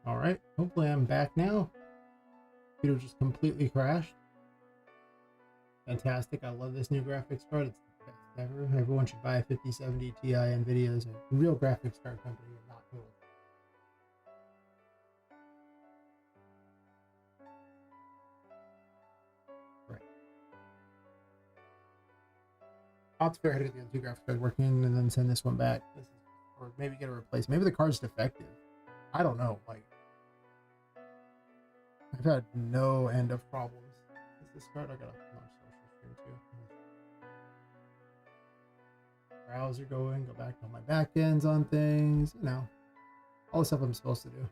All right, hopefully I'm back now. Computer just completely crashed. Fantastic. I love this new graphics card. It's the best ever. Everyone should buy a 5070 Ti. NVIDIA is a real graphics card company and not cool. Right. I'll have to figure out how to get the other two graphics cards working and then send this one back. Or maybe get a replacement. Maybe the card's defective. I don't know. Like, I've had no end of problems. Is this card? I gotta launch social stream too. Browser going, go back to my backends on things, you know, all the stuff I'm supposed to do.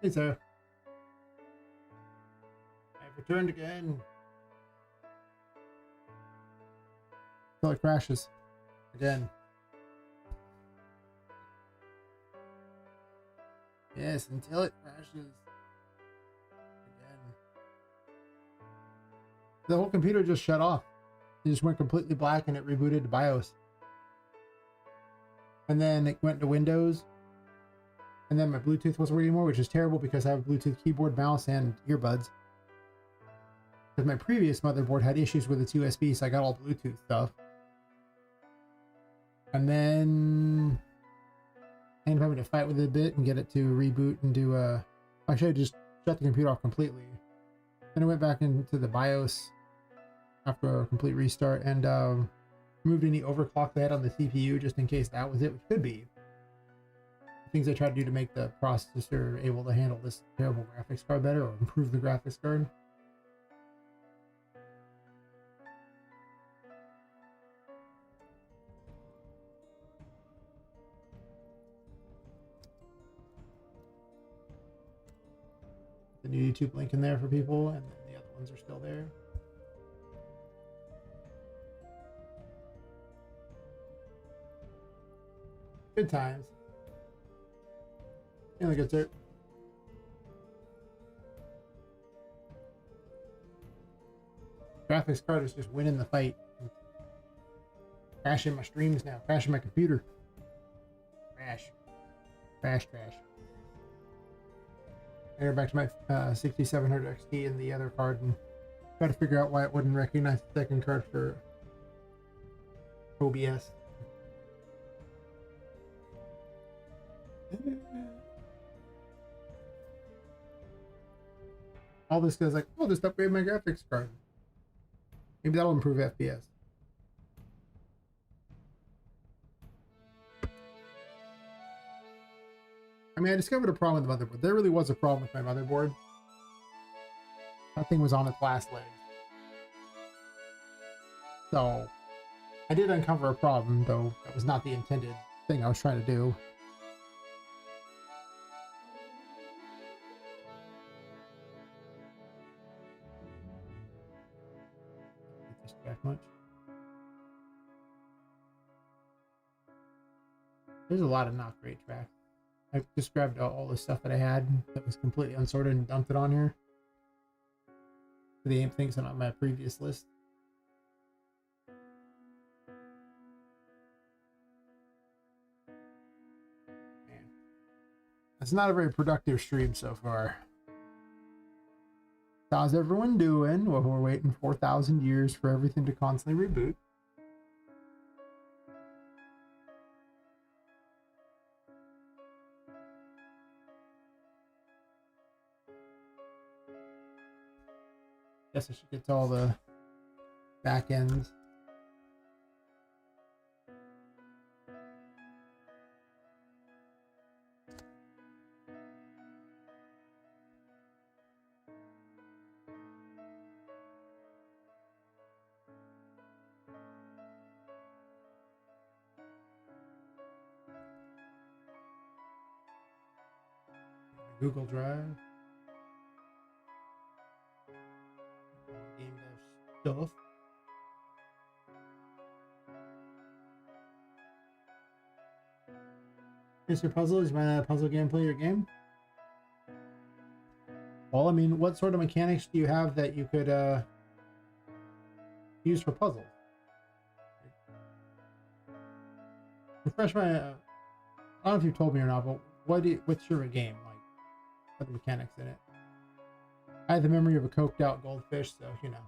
Hey, sir. I've returned again. Until it crashes. Again. Yes, until it crashes. Again. The whole computer just shut off. It just went completely black and it rebooted to BIOS. And then it went to Windows. And then my Bluetooth wasn't working anymore, which is terrible because I have a Bluetooth keyboard, mouse, and earbuds. Because my previous motherboard had issues with its USB, so I got all Bluetooth stuff. And then I ended up having to fight with it a bit and get it to reboot and do actually I just shut the computer off completely. Then I went back into the BIOS after a complete restart and moved any overclock they had on the CPU just in case that was it, which could be. Things I tried to do to make the processor able to handle this terrible graphics card better or improve the graphics card. The new YouTube link in there for people, and then the other ones are still there. Good times. Feeling good, sir. Graphics card is just winning the fight. Crashing my streams now. Crashing my computer. Crash. Crash, crash. I go back to my 6700 XT and the other card and try to figure out why it wouldn't recognize the second card for OBS. All this guy's like, oh, just upgrade my graphics card. Maybe that'll improve FPS. I mean, I discovered a problem with the motherboard. There really was a problem with my motherboard. That thing was on its last legs. So, I did uncover a problem, though that was not the intended thing I was trying to do. Get this back much. There's a lot of not great tracks. I just grabbed all the stuff that I had that was completely unsorted and dumped it on here. The things on my previous list. Man, it's not a very productive stream so far. How's everyone doing? Well, we're waiting 4,000 years for everything to constantly reboot. Guess I should get to all the back ends. Google Drive. Game dev stuff. Mr. Puzzle, is my puzzle gameplay your game? Well, I mean, what sort of mechanics do you have that you could use for puzzles? Refresh my. I don't know if you told me or not, but what's your game like? What are the mechanics in it? I have the memory of a coked out goldfish, so you know.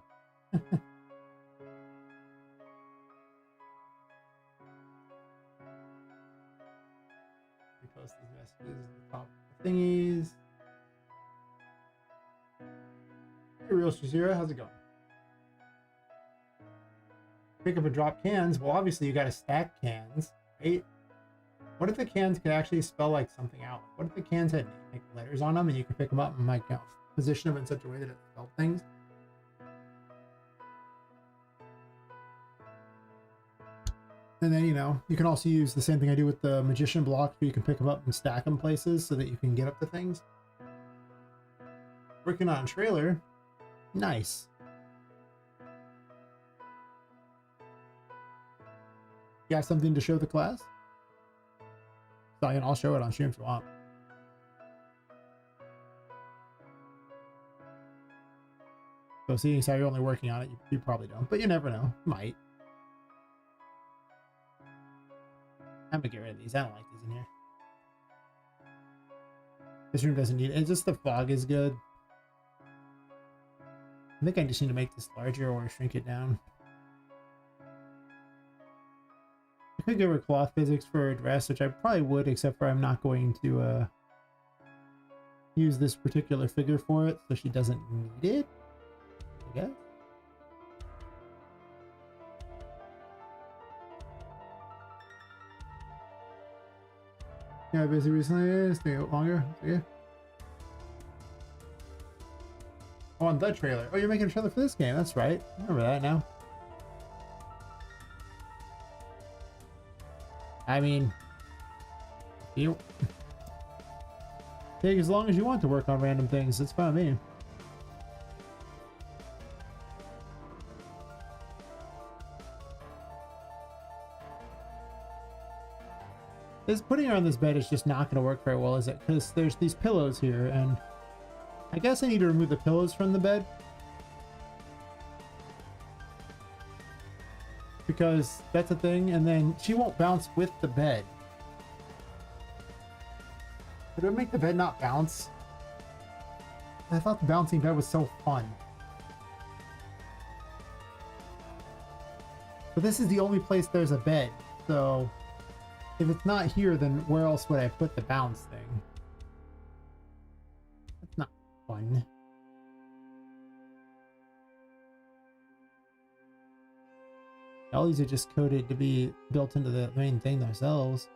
Repost these messages at the top of the thingies. Hey, Real Shazira, how's it going? Pick up and drop cans. Well, obviously you got to stack cans, right? What if the cans could actually spell like something out? What if the cans had like letters on them and you could pick them up and like position them in such a way that it spelled things? And then, you know, you can also use the same thing I do with the magician blocks where you can pick them up and stack them places so that you can get up to things. Working on a trailer. Nice. You got something to show the class? So I'll show it on stream if you want. So seeing as how you're only working on it, you probably don't, but you never know. You might. I'm gonna get rid of these. I don't like these in here. This room doesn't need it. It's just the fog is good. I think I just need to make this larger or shrink it down. I could give her cloth physics for her dress, which I probably would, except for I'm not going to use this particular figure for it, so she doesn't need it, I guess. Yeah, busy recently. Stay out longer. Okay. Oh, on the trailer. Oh, you're making a trailer for this game. That's right. I remember that now. I mean, you take as long as you want to work on random things. It's fine with me. Putting her on this bed is just not going to work very well, is it? Because there's these pillows here, and I guess I need to remove the pillows from the bed. Because that's a thing, and then she won't bounce with the bed. Would it make the bed not bounce? I thought the bouncing bed was so fun. But this is the only place there's a bed, so if it's not here, then where else would I put the bounce thing? That's not fun. All these are just coded to be built into the main thing themselves.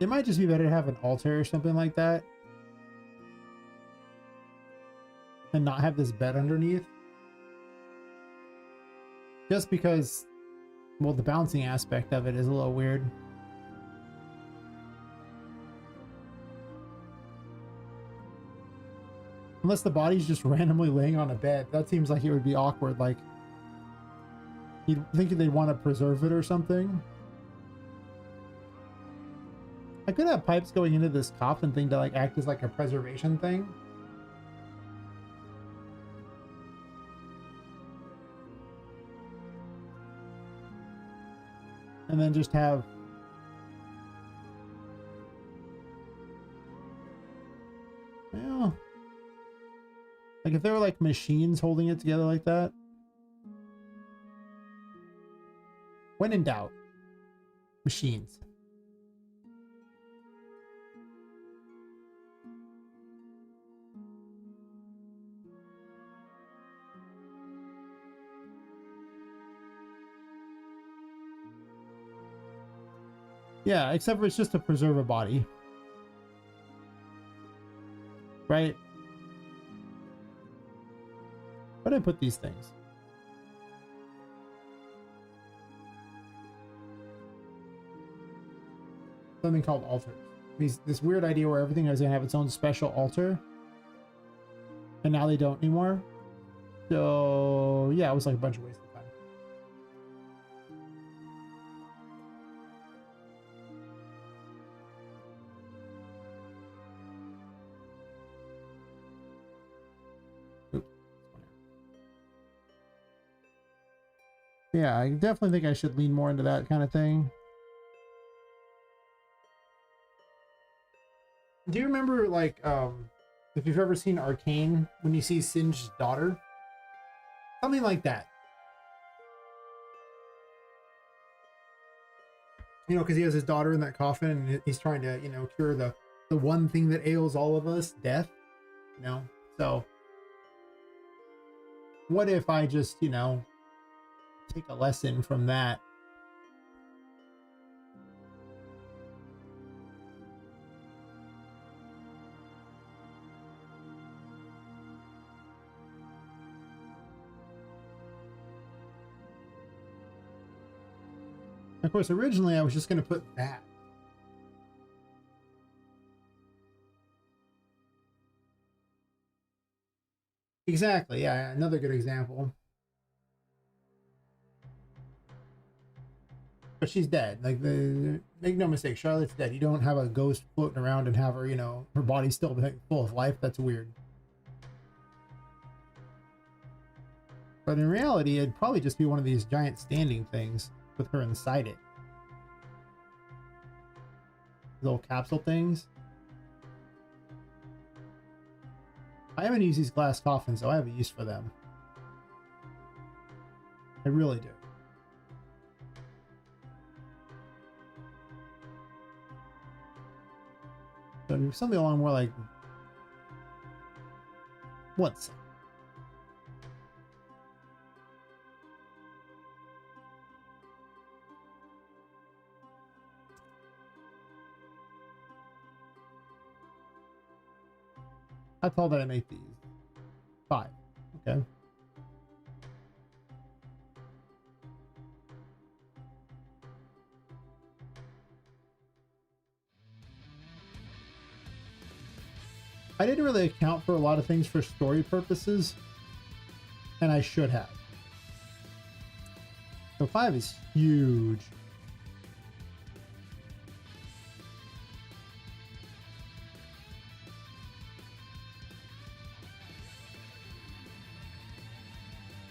It might just be better to have an altar or something like that. And not have this bed underneath. Just because, well, the bouncing aspect of it is a little weird. Unless the body's just randomly laying on a bed. That seems like it would be awkward. Like, you'd think they'd want to preserve it or something. I could have pipes going into this coffin thing to like act as like a preservation thing. And then just have well, like if there were like machines holding it together like that. When in doubt, machines. Yeah, except for it's just to preserve a body. Right? Where did I put these things? Something called altars. This weird idea where everything is going to have its own special altar. And now they don't anymore. So yeah, it was like a bunch of wasted time. Oops. Yeah, I definitely think I should lean more into that kind of thing. Do you remember, like, if you've ever seen Arcane, when you see Singe's daughter? Something like that. You know, because he has his daughter in that coffin, and he's trying to, you know, cure the one thing that ails all of us, death. You know? So, what if I just, you know, take a lesson from that? Of course, originally I was just going to put that. Exactly, yeah, another good example. But she's dead. Like, make no mistake, Charlotte's dead. You don't have a ghost floating around and have her, you know, her body still full of life. That's weird. But in reality, it'd probably just be one of these giant standing things with her inside it. Little capsule things. I haven't used these glass coffins, so I have a use for them. I really do. So something along more like... What's... How tall did I make these? 5. Okay. I didn't really account for a lot of things for story purposes, and I should have. So 5 is huge.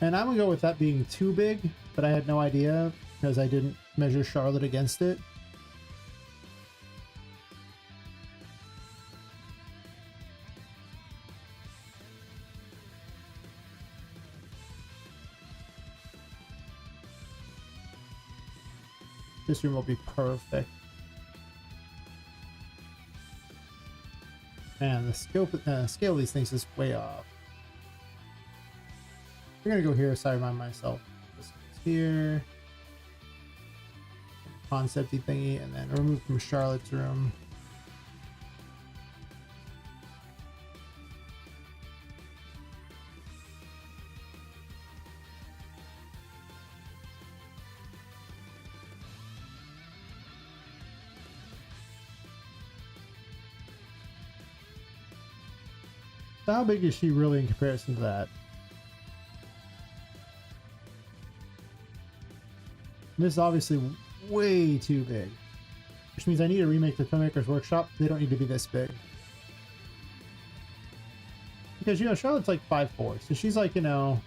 And I'm gonna go with that being too big, but I had no idea because I didn't measure Charlotte against it. This room will be perfect. Man, the scale of these things is way off. We're gonna go here so I remind myself. This goes here. Concept-y thingy, and then remove from Charlotte's room. So how big is she really in comparison to that? This is obviously way too big, which means I need to remake the Filmmaker's Workshop. They don't need to be this big. Because, you know, Charlotte's like 5'4", so she's like, you know,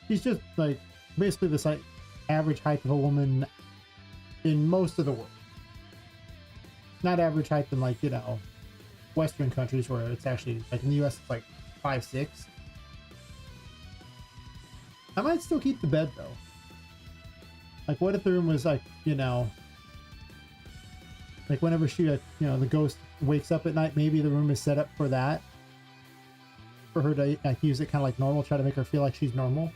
she's just like basically this like average height of a woman in most of the world. Not average height in, like, you know, Western countries where it's actually, like in the US, it's like 5'6". I might still keep the bed though. Like, what if the room was like, you know, like whenever she, you know, the ghost wakes up at night, maybe the room is set up for that. For her to like use it kind of like normal, try to make her feel like she's normal.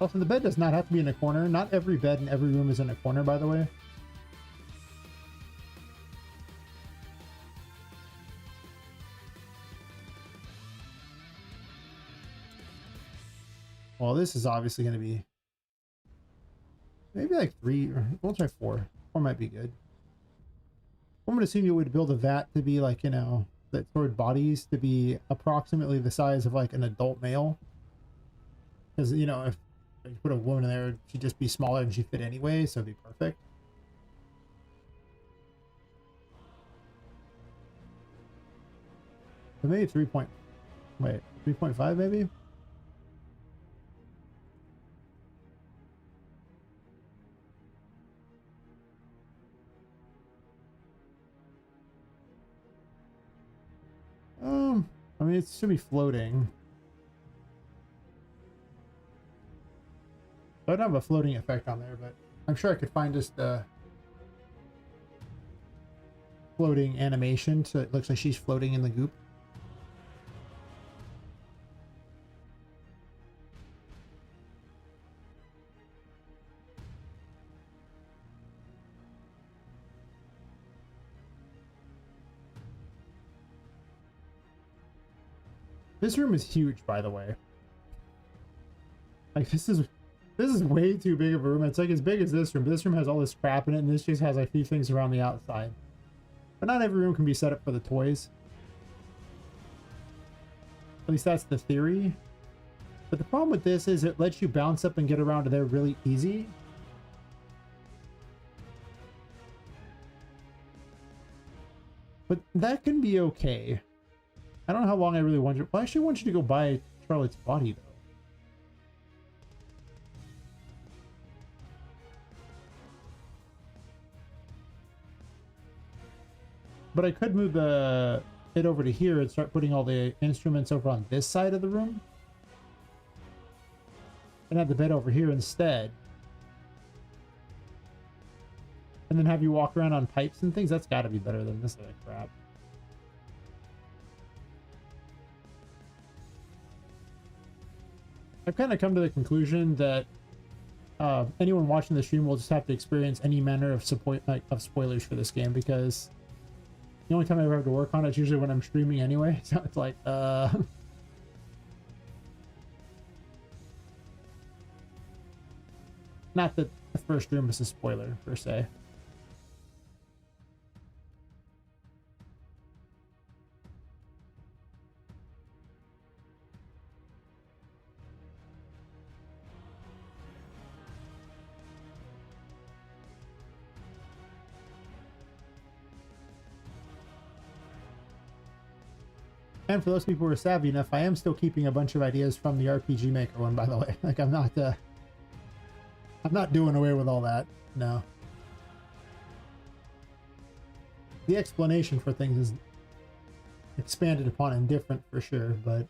Also, the bed does not have to be in a corner. Not every bed in every room is in a corner, by the way. Well, this is obviously going to be maybe like 3, or we'll try 4. 4 might be good. I'm going to assume you would build a vat to be like, you know, that toward bodies to be approximately the size of like an adult male. Because, you know, if you put a woman in there, she'd just be smaller and she'd fit anyway, so it'd be perfect. So maybe 3.5 maybe? I mean, it should be floating. I don't have a floating effect on there, but I'm sure I could find just a floating animation so it looks like she's floating in the goop. This room is huge, by the way. Like, this is way too big of a room. It's like as big as this room, but this room has all this crap in it, and this just has a few things around the outside. But not every room can be set up for the toys. At least that's the theory. But the problem with this is it lets you bounce up and get around to there really easy. But that can be okay. I don't know how long I really want you. Well, I actually want you to go buy Charlotte's body, though. But I could move it over to here and start putting all the instruments over on this side of the room. And have the bed over here instead. And then have you walk around on pipes and things. That's got to be better than this other crap. I've kind of come to the conclusion that anyone watching the stream will just have to experience any manner of spoilers for this game, because the only time I ever have to work on it is usually when I'm streaming anyway. So it's like, not that the first room is a spoiler per se. And for those people who are savvy enough, I am still keeping a bunch of ideas from the RPG Maker one, by the way. Like, I'm not doing away with all that. No. The explanation for things is expanded upon and different for sure, but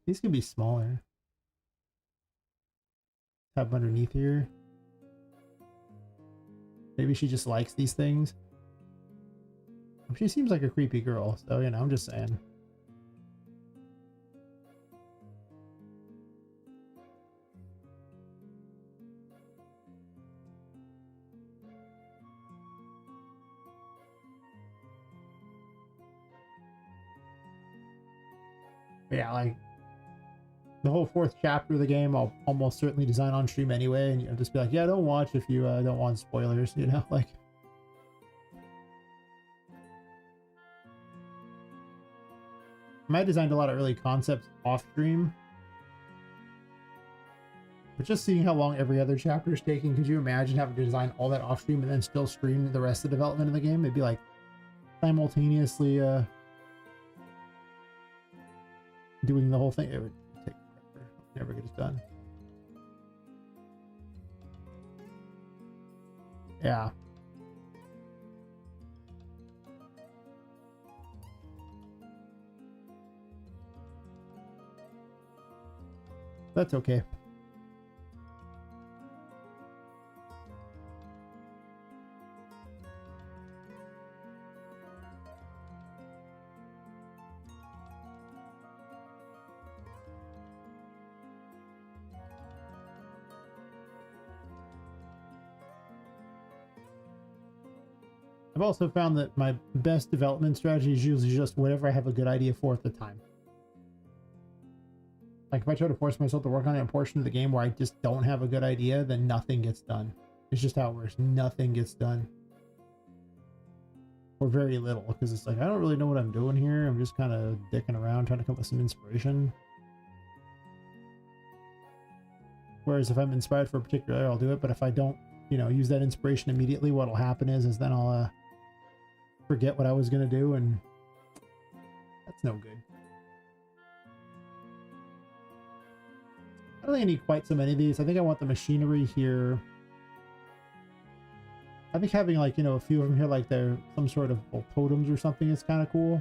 these can be smaller. Have underneath here. Maybe she just likes these things. She seems like a creepy girl, so, you know, I'm just saying. But yeah, like, the whole 4th chapter of the game, I'll almost certainly design on stream anyway, and you'll just be like, yeah, don't watch if you don't want spoilers, you know, like. I designed a lot of early concepts off stream, but just seeing how long every other chapter is taking, could you imagine having to design all that off stream and then still stream the rest of the development of the game? It'd be like simultaneously doing the whole thing. It would take forever. Never gets done. Yeah. That's okay. I've also found that my best development strategy is usually just whatever I have a good idea for at the time. Like, if I try to force myself to work on a portion of the game where I just don't have a good idea, then nothing gets done. It's just how it works. Nothing gets done. or very little, because it's like I don't really know what I'm doing here. I'm just kind of dicking around trying to come up with some inspiration. Whereas if I'm inspired for a particular area, I'll do it. But if I don't, you know, use that inspiration immediately, what'll happen is then I'll forget what I was gonna do, and that's no good. I don't think I need quite so many of these. I think I want the machinery here. I think having, like, you know, a few of them here, like they're some sort of totems or something, is kind of cool.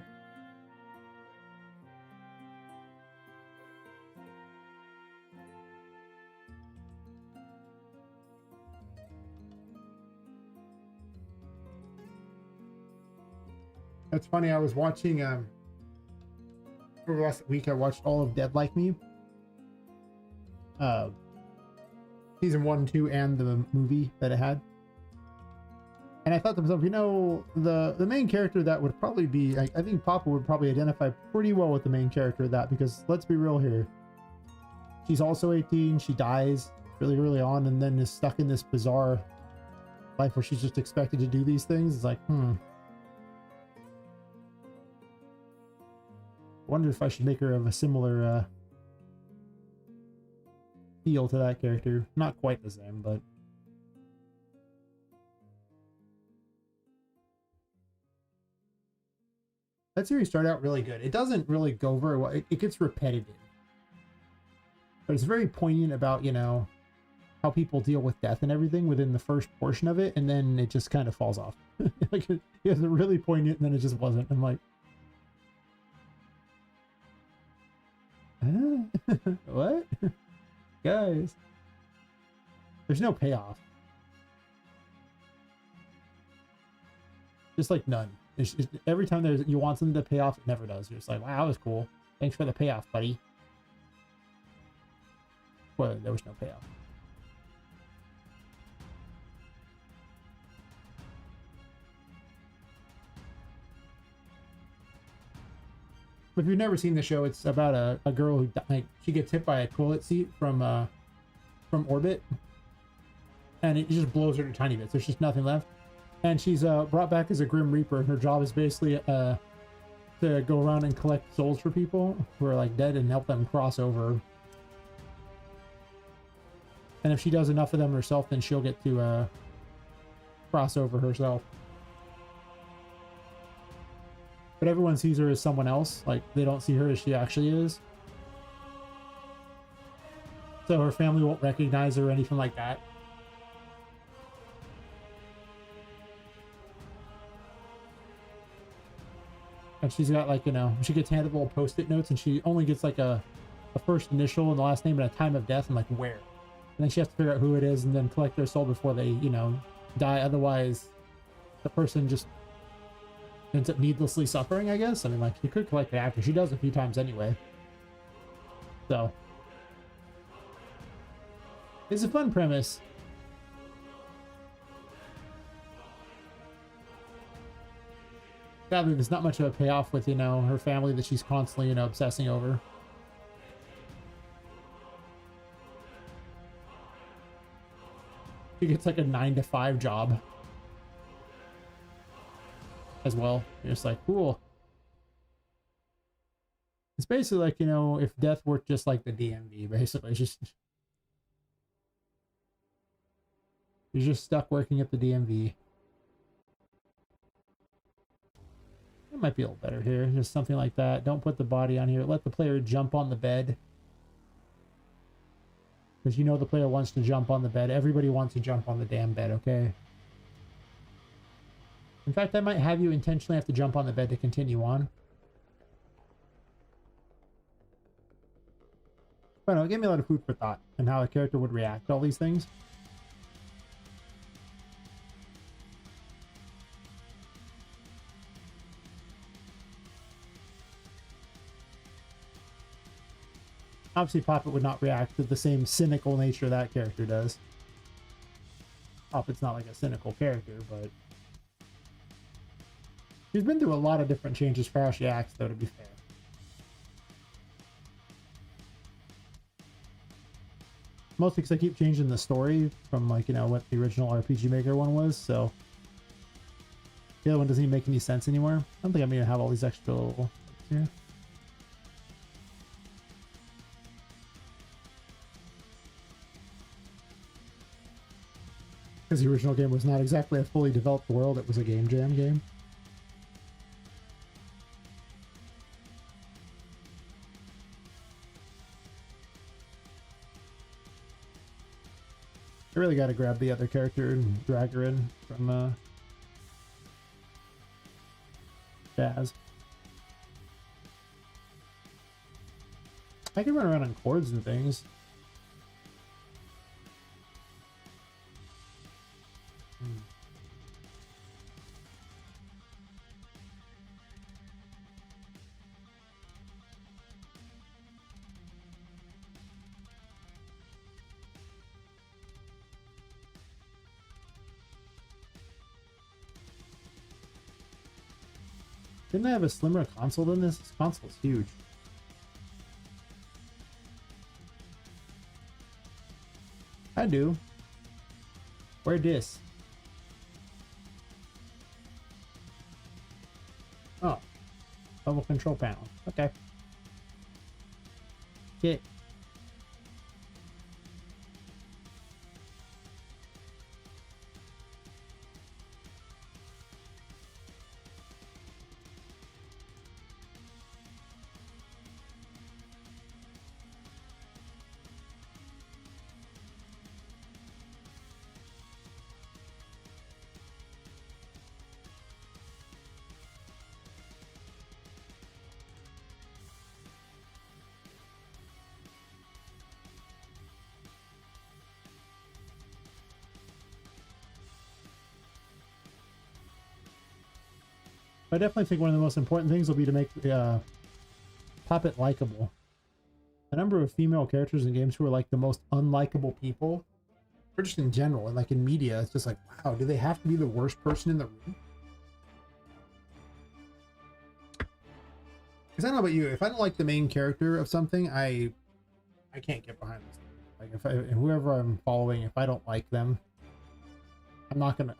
That's funny. I was watching over the last week. I watched all of Dead Like Me, season 1 and 2, and the movie that it had. And I thought to myself, you know, the main character that would probably be, I think Papa would probably identify pretty well with the main character of that, because let's be real here. She's also 18. She dies really early on, and then is stuck in this bizarre life where she's just expected to do these things. It's like, wonder if I should make her of a similar feel to that character. Not quite the same, but that series started out really good. It doesn't really go very well. It gets repetitive, but it's very poignant about, you know, how people deal with death and everything within the first portion of it, and then it just kind of falls off. Like, it was really poignant, and then it just wasn't. I'm like, what? Guys, there's no payoff. Just like none. It's every time you want something to pay off, it never does. You're just like, wow, that was cool. Thanks for the payoff, buddy. Well, there was no payoff. If you've never seen the show, it's about a girl who, like, she gets hit by a toilet seat from orbit, and it just blows her to tiny bits. There's just nothing left, and she's brought back as a Grim Reaper, and her job is basically to go around and collect souls for people who are, like, dead and help them cross over. And if she does enough of them herself, then she'll get to cross over herself. But everyone sees her as someone else. Like, they don't see her as she actually is. So her family won't recognize her or anything like that. And she's got, like, you know, she gets handed little post-it notes, and she only gets, like, a first initial and the last name and a time of death and, like, where. And then she has to figure out who it is and then collect their soul before they, you know, die. Otherwise, the person just ends up needlessly suffering, I guess. I mean, like, you could collect it after. She does a few times anyway. So, it's a fun premise. Sadly, there's not much of a payoff with, you know, her family that she's constantly, you know, obsessing over. She gets, like, a 9-to-5 job as well. You're just like, cool. It's basically like, you know, if death worked just like the DMV, basically. It's just, you're just stuck working at the DMV. It might be a little better here. Just something like that. Don't put the body on here. Let the player jump on the bed. Because you know the player wants to jump on the bed. Everybody wants to jump on the damn bed, okay? In fact, I might have you intentionally have to jump on the bed to continue on. But no, it gave me a lot of food for thought and how a character would react to all these things. Obviously, Poppet would not react to the same cynical nature that character does. Poppet's not like a cynical character, but she's been through a lot of different changes for how she acts, though, to be fair. Mostly because I keep changing the story from, like, you know, what the original RPG Maker one was, so The other one doesn't even make any sense anymore. I don't think I'm gonna have all these extra little here. Because the original game was not exactly a fully developed world, it was a game jam game. I really gotta grab the other character and drag her in from Jazz. I can run around on cords and things. Didn't I have a slimmer console than this? This console is huge. I do. Where this? Oh. Level control panel. Okay. Okay. I definitely think one of the most important things will be to make Poppet likable. The number of female characters in games who are like the most unlikable people, or just in general, and like in media, it's just like, wow, do they have to be the worst person in the room? Because I don't know about you, if I don't like the main character of something, I can't get behind this. Like if whoever I'm following, if I don't like them, I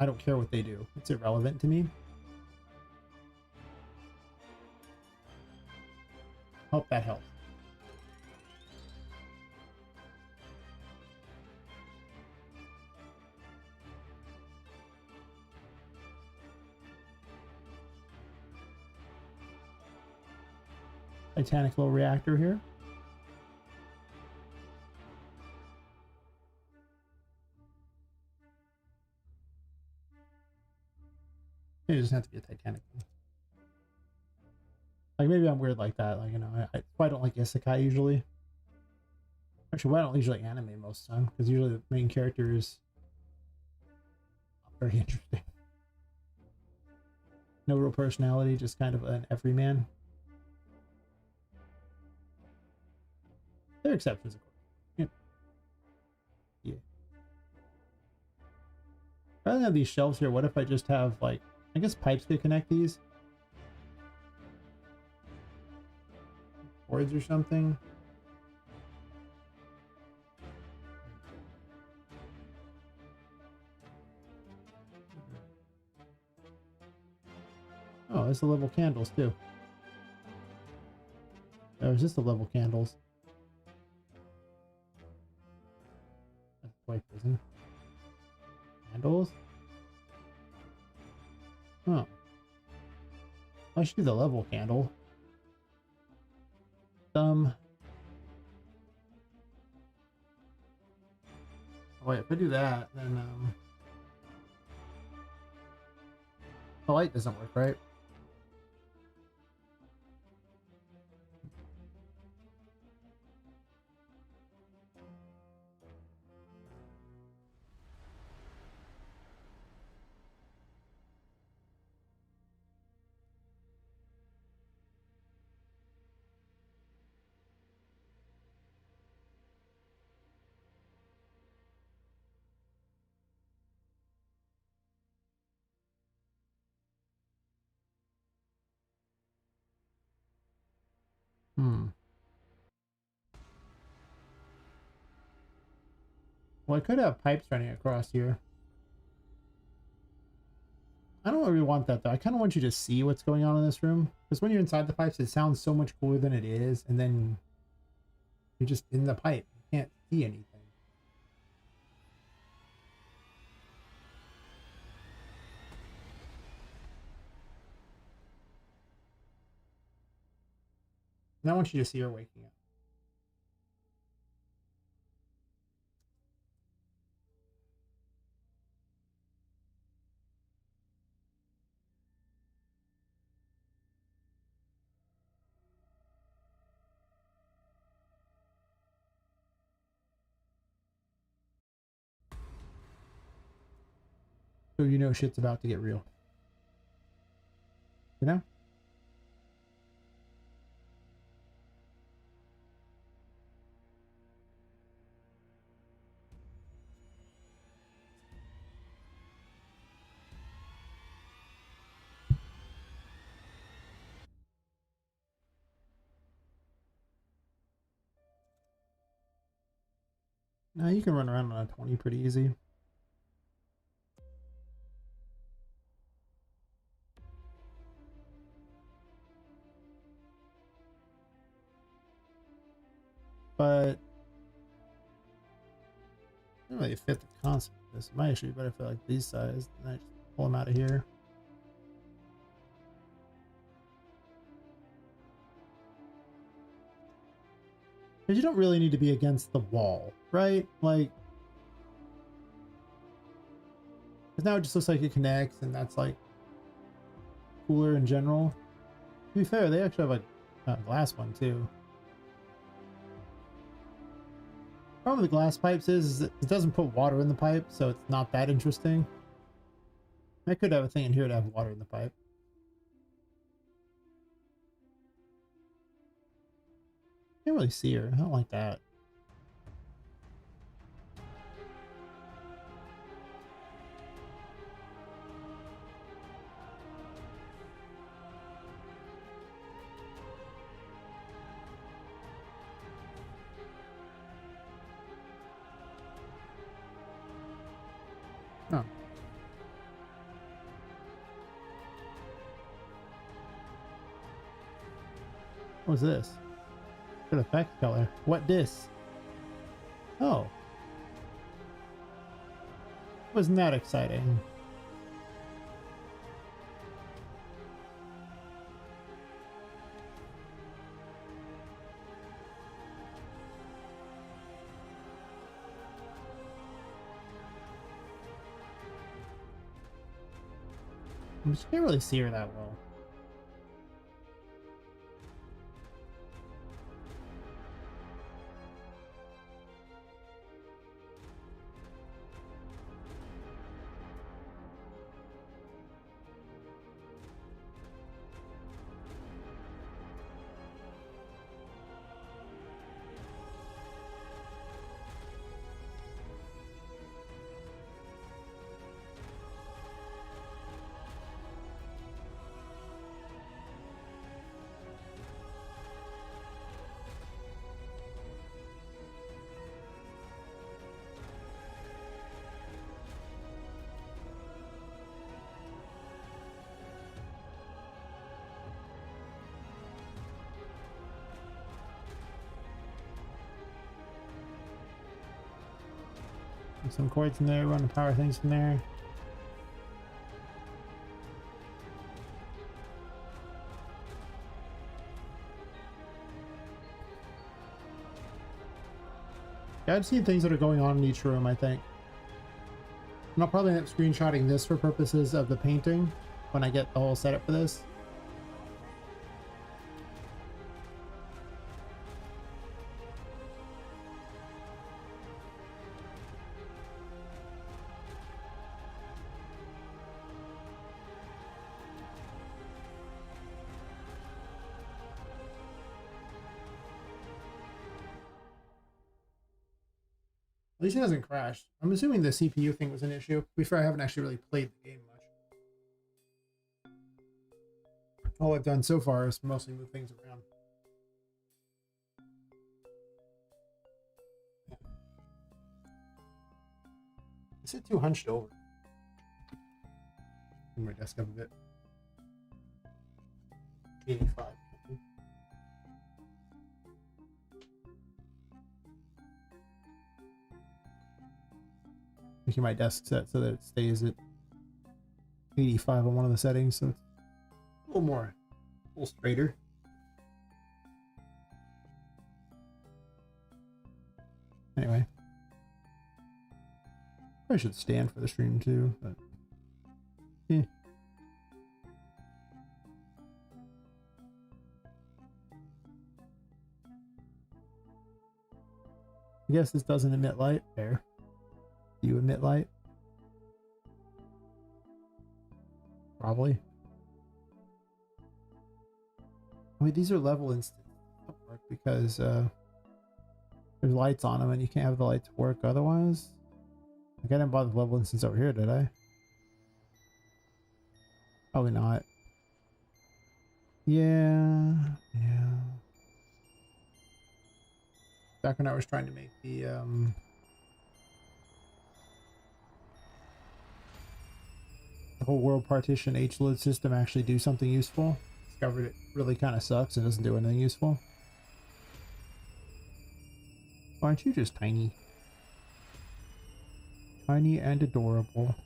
don't care what they do. It's irrelevant to me. Hope that helps. Titanic little reactor here. It doesn't have to be a Titanic one. Like maybe I'm weird like that. Like, you know, I don't like isekai usually. Actually, why I don't usually anime most of the time, because usually the main character is not very interesting. No real personality, just kind of an everyman. There are exceptions, of course. Yeah. Rather than have these shelves here, what if I just have, like, I guess pipes could connect these? Cords or something? Oh, there's the level candles, too. There's just the level candles. That's quite prison. Candles? Oh. I should do the level candle. Oh, wait, if I do that, then the light doesn't work, right? Hmm. Well, I could have pipes running across here. I don't really want that though. I kind of want you to see what's going on in this room, because when you're inside the pipes, it sounds so much cooler than it is, and then you're just in the pipe. You can't see anything. And I want you to see her waking up. So you know shit's about to get real. You know? Now you can run around on a 20 pretty easy. But it doesn't really fit the concept of this. My issue, but I feel like these size, and I just pull them out of here. Because you don't really need to be against the wall, right? Like, because now it just looks like it connects, and that's like cooler in general. To be fair, they actually have a glass one too. Problem with the glass pipes is that it doesn't put water in the pipe, so it's not that interesting. I could have a thing in here to have water in the pipe. Can't really see her. I don't like that. Oh. What was this? Good effect color. What dis? Oh. Wasn't that exciting? I just can't really see her that well. Some cords in there, run the power things in there. Yeah, I've seen things that are going on in each room, I think. And I'll probably end up screenshotting this for purposes of the painting when I get the whole setup for this. At least it hasn't crashed. I'm assuming the CPU thing was an issue. To be fair, I haven't actually really played the game much. All I've done so far is mostly move things around. Is it too hunched over? Bring my desk up a bit. 85. Making my desk set so that it stays at 85 on one of the settings, so it's a little more, a little straighter. Anyway, I should stand for the stream too, but yeah. I guess this doesn't emit light. There. Do you emit light? Probably. Wait, these are level instances. Don't work because there's lights on them and you can't have the lights work otherwise. Like I didn't bother the level instance over here, did I? Probably not. Yeah. Back when I was trying to make the whole world partition H-load system actually do something useful, discovered it really kind of sucks and doesn't do anything useful. Why aren't you just tiny? Tiny and adorable.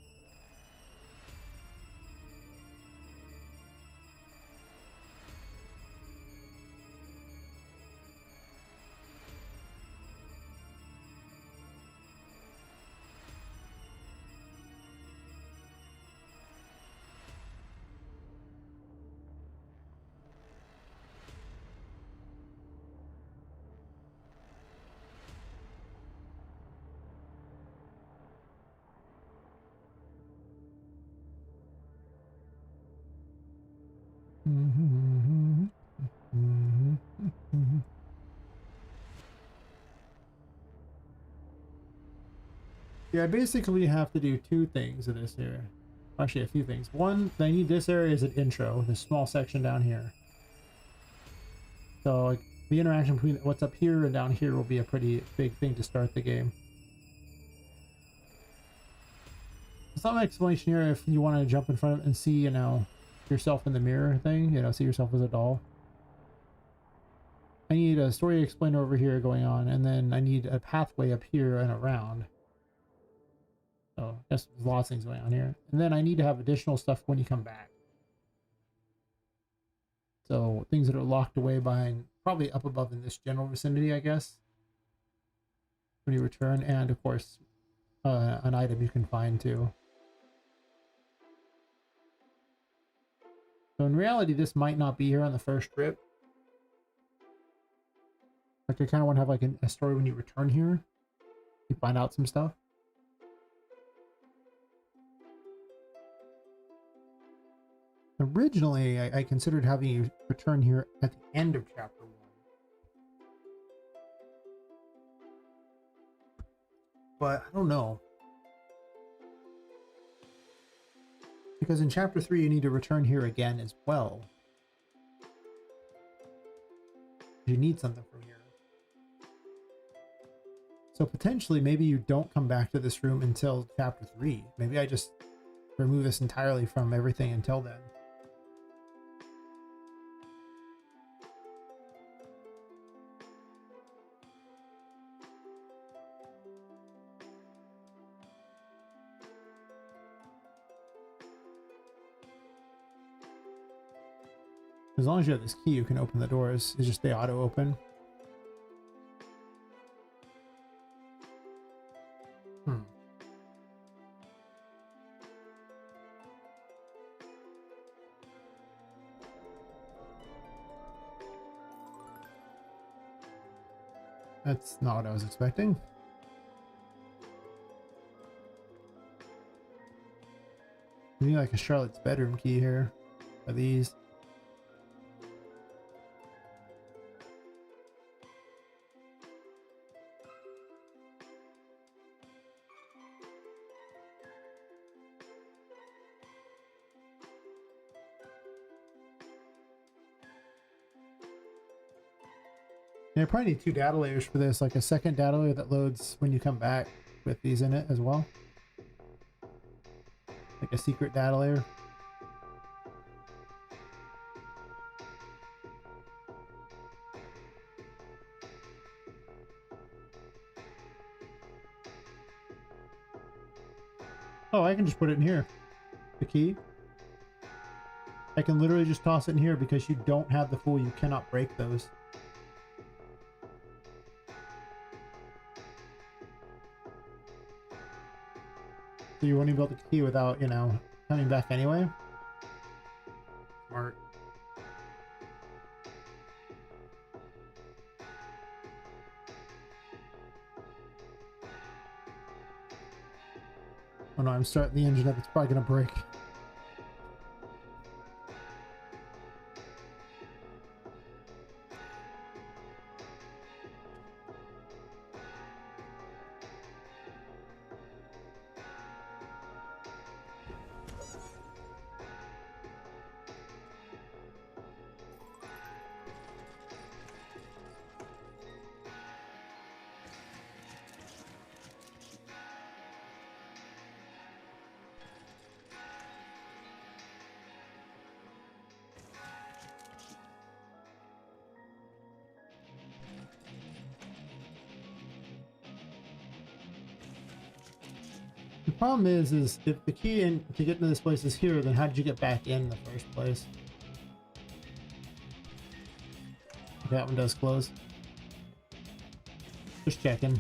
Yeah, I basically have to do two things in this here. Actually, a few things. One, I need this area as an intro, this small section down here. So like, the interaction between what's up here and down here will be a pretty big thing to start the game. Some explanation here if you want to jump in front of it and see, you know, yourself in the mirror thing, you know, see yourself as a doll. I need a story explainer over here going on, and then I need a pathway up here and around. So I guess there's lots of things going on here. And then I need to have additional stuff when you come back. So things that are locked away behind, probably up above in this general vicinity, I guess, when you return. And of course, an item you can find too. So in reality, this might not be here on the first trip. Like I kind of want to have like a story when you return here. You find out some stuff. Originally, I considered having you return here at the end of chapter 1. But I don't know. Because in chapter 3, you need to return here again as well. You need something from here. So potentially, maybe you don't come back to this room until chapter 3. Maybe I just remove this entirely from everything until then. As long as you have this key, you can open the doors. It's just they auto open. That's not what I was expecting. We need like a Charlotte's bedroom key here. Are these? Yeah, I probably need 2 data layers for this, like a second data layer that loads when you come back with these in it as well. Like a secret data layer. Oh, I can just put it in here. The key. I can literally just toss it in here because you don't have the full, you cannot break those. So you won't even be able to key without, you know, coming back anyway. Smart. Oh no, I'm starting the engine up. It's probably gonna break. The problem is if the key in to get into this place is here, then how did you get back in the first place? That one does close. Just checking.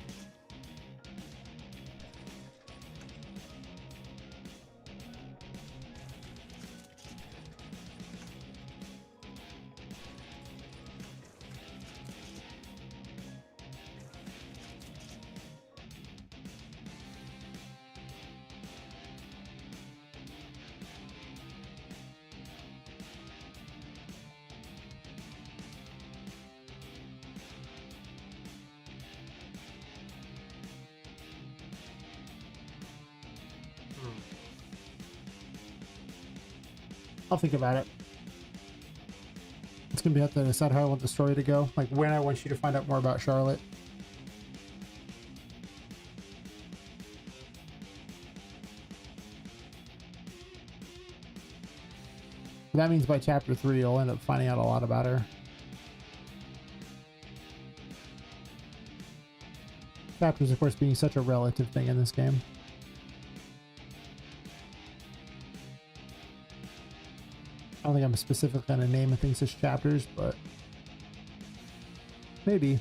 I'll think about it. It's gonna be have to decide how I want the story to go. Like when I want you to find out more about Charlotte. That means by chapter 3 you'll end up finding out a lot about her. Chapters, of course, being such a relative thing in this game. I don't think I'm specifically going to name things as chapters, but maybe.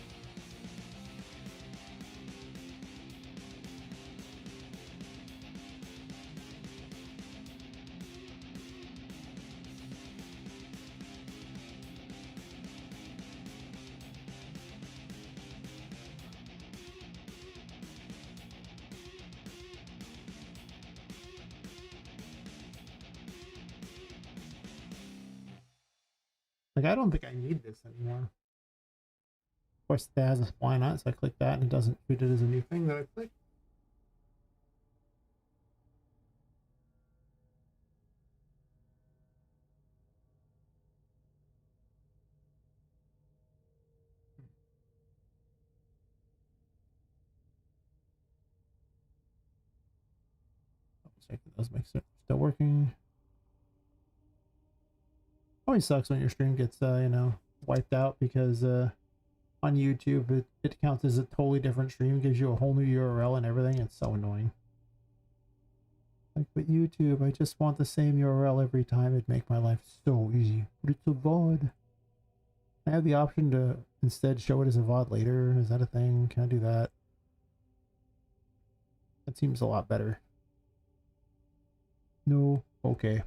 Like, I don't think I need this anymore. Of course, it has a spline on it, so I click that and it doesn't treat it as a new thing that I click. Check those make sense. Still working. Always sucks when your stream gets, you know, wiped out because on YouTube it counts as a totally different stream, gives you a whole new URL and everything. It's so annoying. Like, but YouTube, I just want the same URL every time. It'd make my life so easy. But it's a VOD. I have the option to instead show it as a VOD later. Is that a thing? Can I do that? That seems a lot better. No. Okay.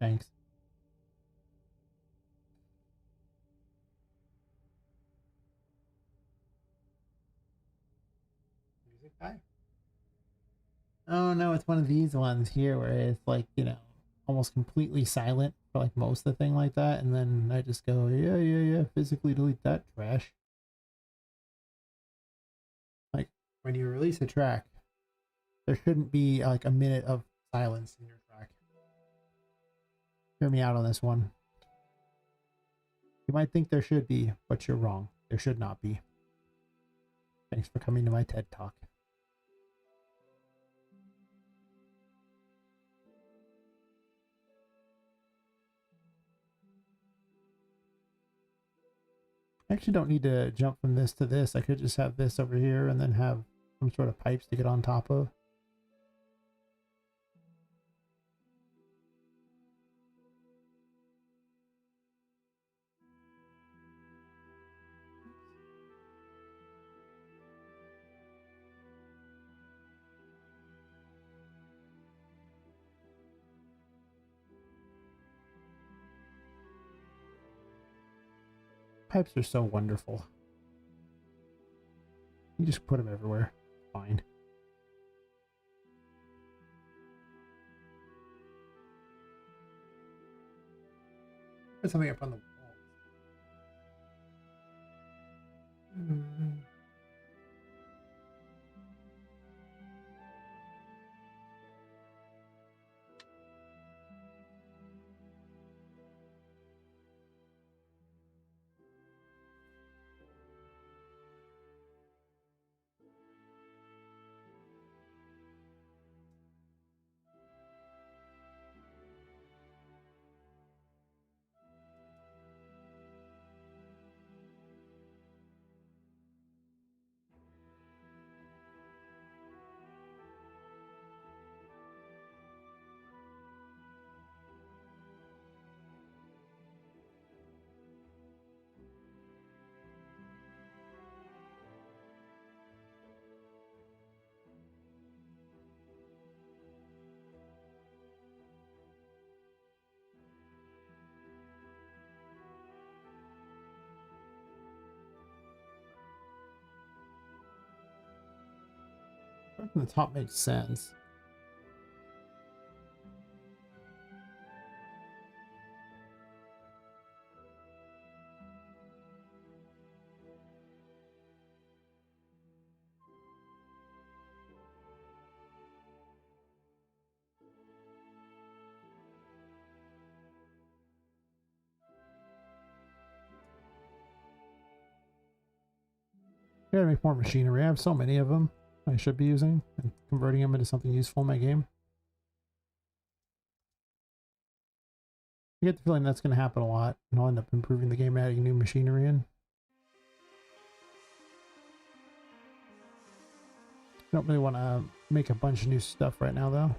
Thanks. Music guy? Oh no, it's one of these ones here where it's like, you know, almost completely silent for like most of the thing like that, and then I just go, yeah, physically delete that trash. Like when you release a track, there shouldn't be like a minute of silence in your track. Hear me out on this one. You might think there should be, but you're wrong. There should not be. Thanks for coming to my TED Talk. I actually don't need to jump from this to this. I could just have this over here and then have some sort of pipes to get on top of. Pipes are so wonderful. You just put them everywhere. Fine. Put something up on the wall. From the top makes sense. Gotta make more machinery. I have so many of them I should be using and converting them into something useful in my game. I get the feeling that's going to happen a lot, and I'll end up improving the game, adding new machinery in. I don't really want to make a bunch of new stuff right now, though.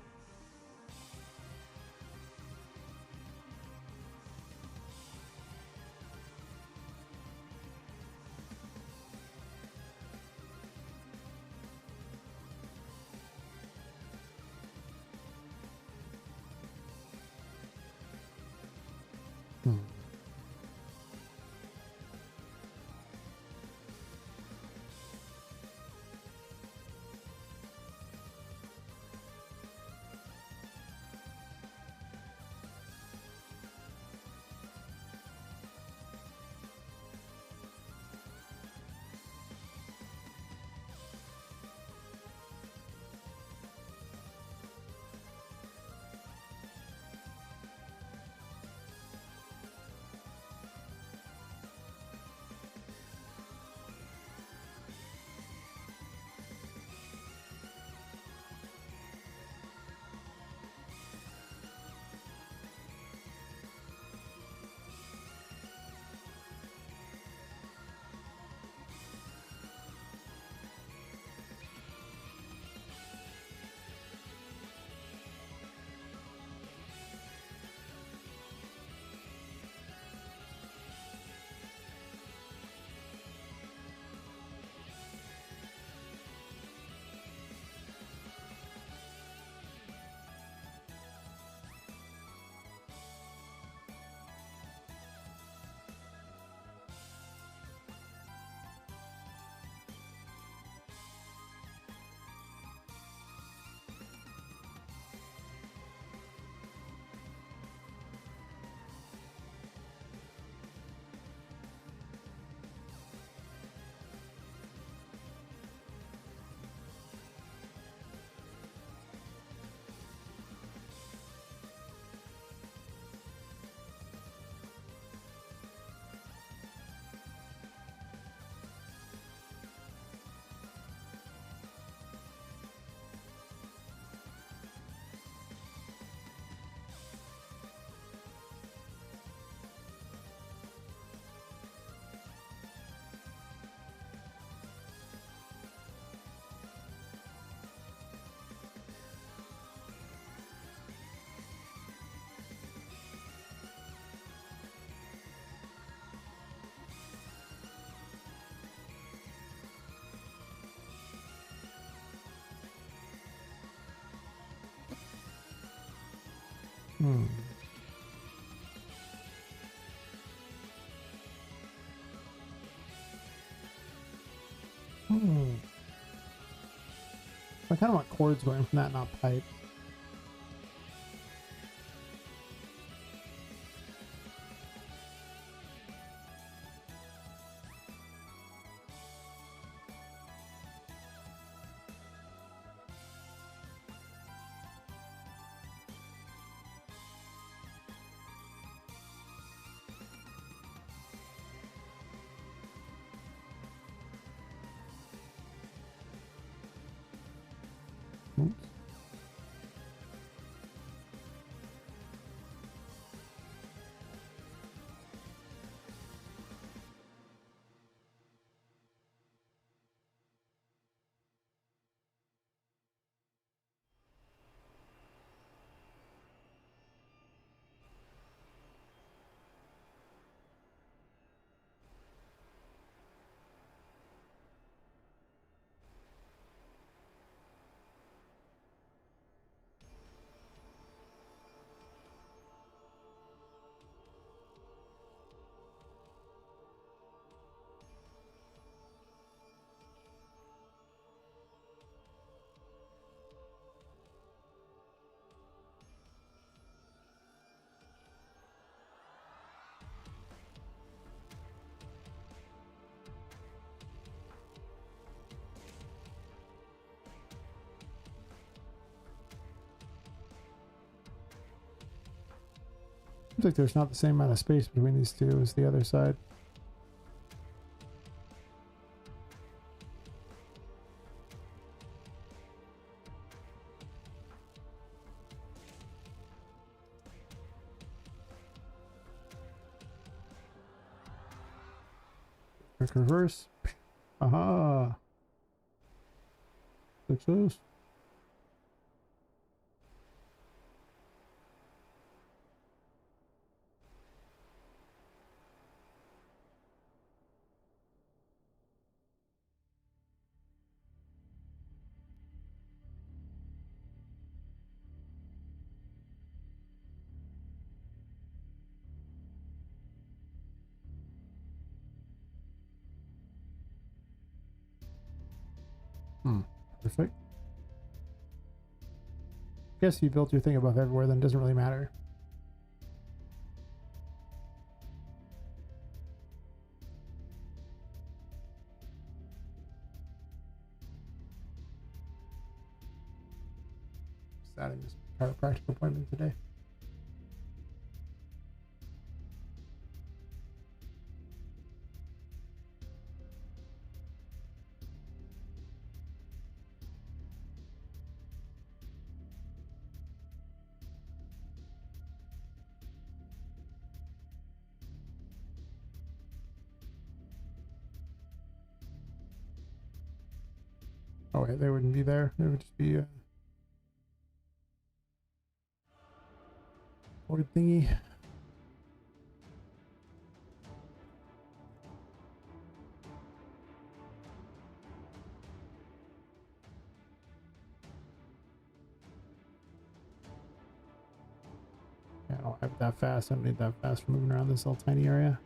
Hmm. I kind of want cords going from that, not pipe. Oops. Seems like there's not the same amount of space between these two as the other side. Quick reverse. Aha! Success. Perfect. Guess you built your thing above everywhere, then it doesn't really matter. Just adding this chiropractic appointment today. Oh wait, they wouldn't be there. They would just be a board thingy. Yeah, I don't have it that fast. I don't need that fast for moving around this little tiny area.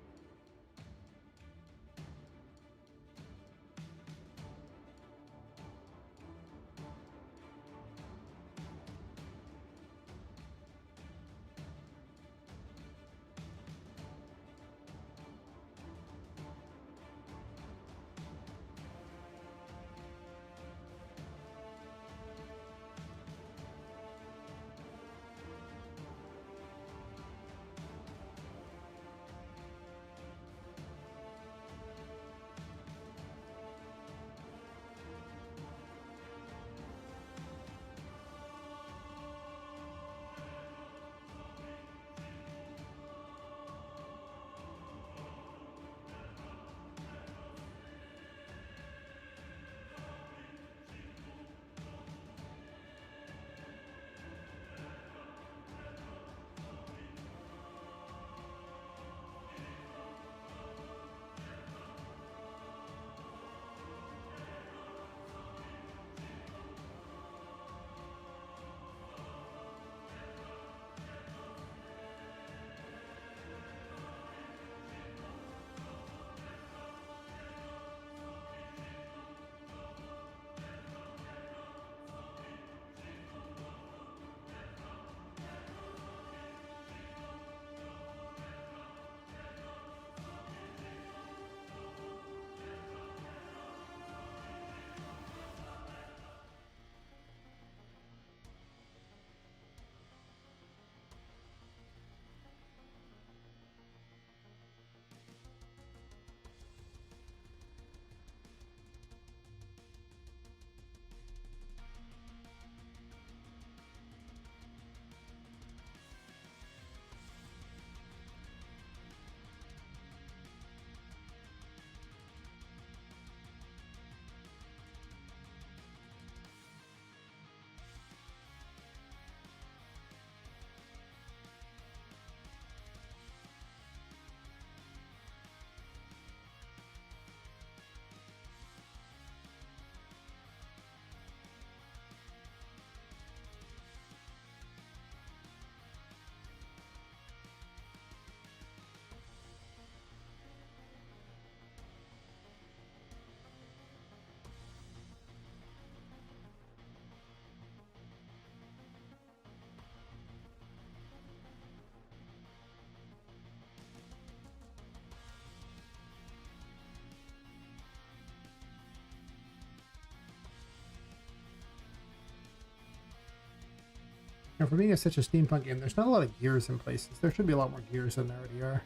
know, for being such a steampunk game, there's not a lot of gears in places. There should be a lot more gears than there already are.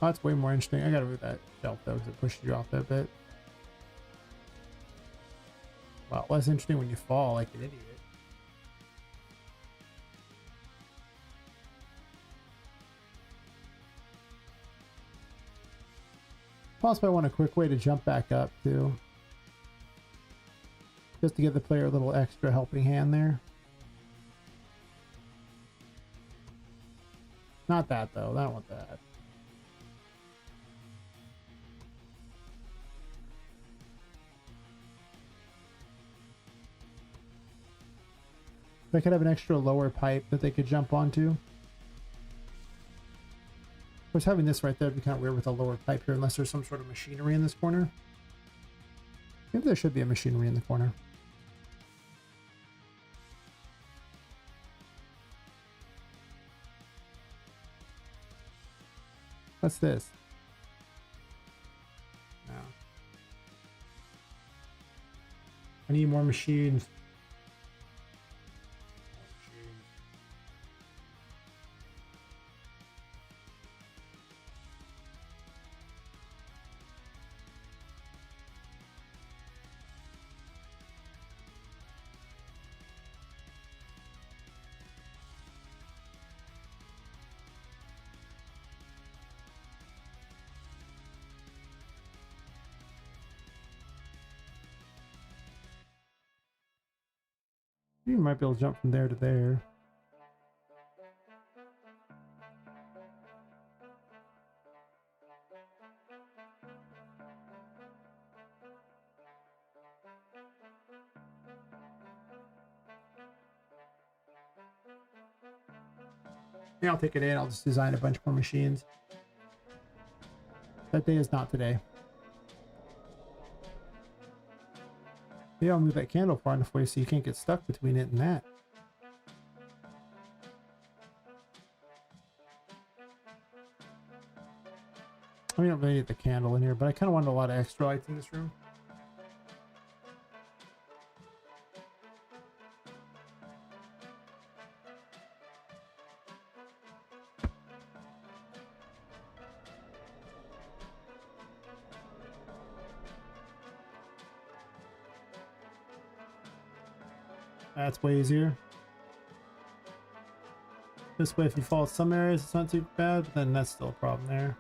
Oh, that's way more interesting. I gotta move that shelf though, because it pushes you off that bit. Wow, less interesting when you fall like an idiot. Possibly I want a quick way to jump back up too. Just to give the player a little extra helping hand there. Not that though, I don't want that. They could have an extra lower pipe that they could jump onto. Of course, having this right there would be kind of weird with a lower pipe here, unless there's some sort of machinery in this corner. Maybe there should be a machinery in the corner. What's this? No. I need more machines. You might be able to jump from there to there. Yeah, I'll take it in. I'll just design a bunch more machines. That day is not today. Maybe I'll move that candle far enough away so you can't get stuck between it and that. I mean, I don't really need the candle in here, but I kind of wanted a lot of extra lights in this room. That's way easier. This way, if you fall in some areas, it's not too bad, but then that's still a problem there.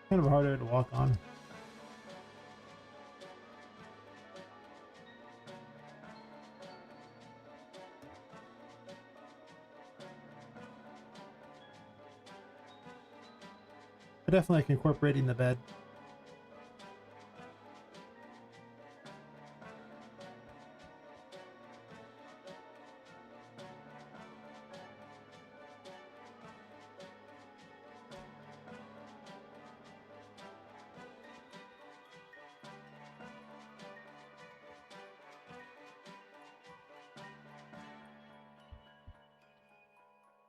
Kind of a hard area to walk on. I definitely like incorporating the bed.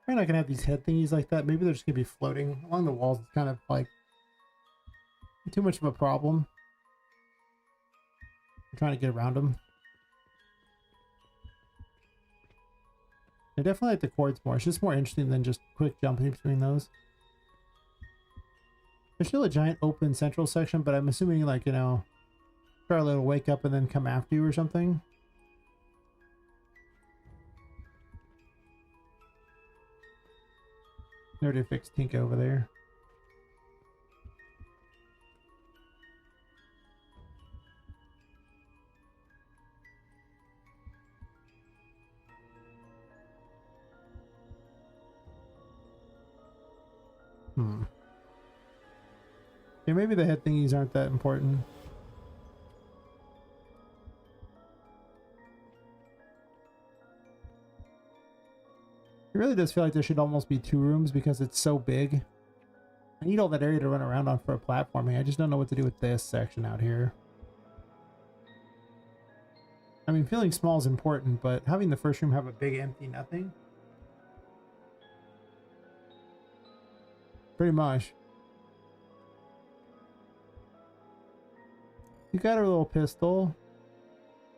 Probably not gonna have these head thingies like that. Maybe they're just gonna be floating along the walls. It's kind of like too much of a problem. I'm trying to get around them. I definitely like the cords more. It's just more interesting than just quick jumping between those. There's still a giant open central section, but I'm assuming, like, you know, Charlotte will wake up and then come after you or something. They already fixed Tinka over there. Yeah, maybe the head thingies aren't that important. It really does feel like there should almost be 2 rooms because it's so big. I need all that area to run around on for a platforming. I just don't know what to do with this section out here. I mean, feeling small is important, but having the first room have a big empty nothing? Pretty much. You got her little pistol.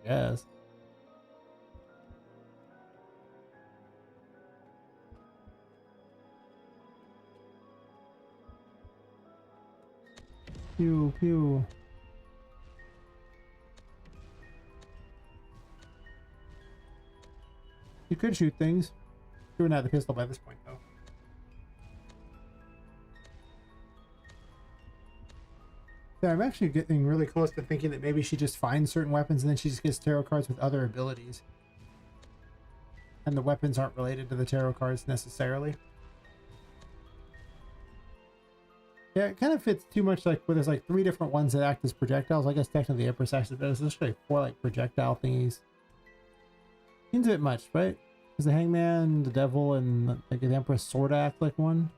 Yes. Pew, pew. You could shoot things. You wouldn't have the pistol by this point, though. So I'm actually getting really close to thinking that maybe she just finds certain weapons and then she just gets tarot cards with other abilities. And the weapons aren't related to the tarot cards necessarily. Yeah, it kind of fits too much like where there's like 3 different ones that act as projectiles. I guess technically the Empress acts as, but there's really 4 like projectile thingies. Seems a bit much, right? Because the Hangman, the Devil, and like the Empress sort of act like one.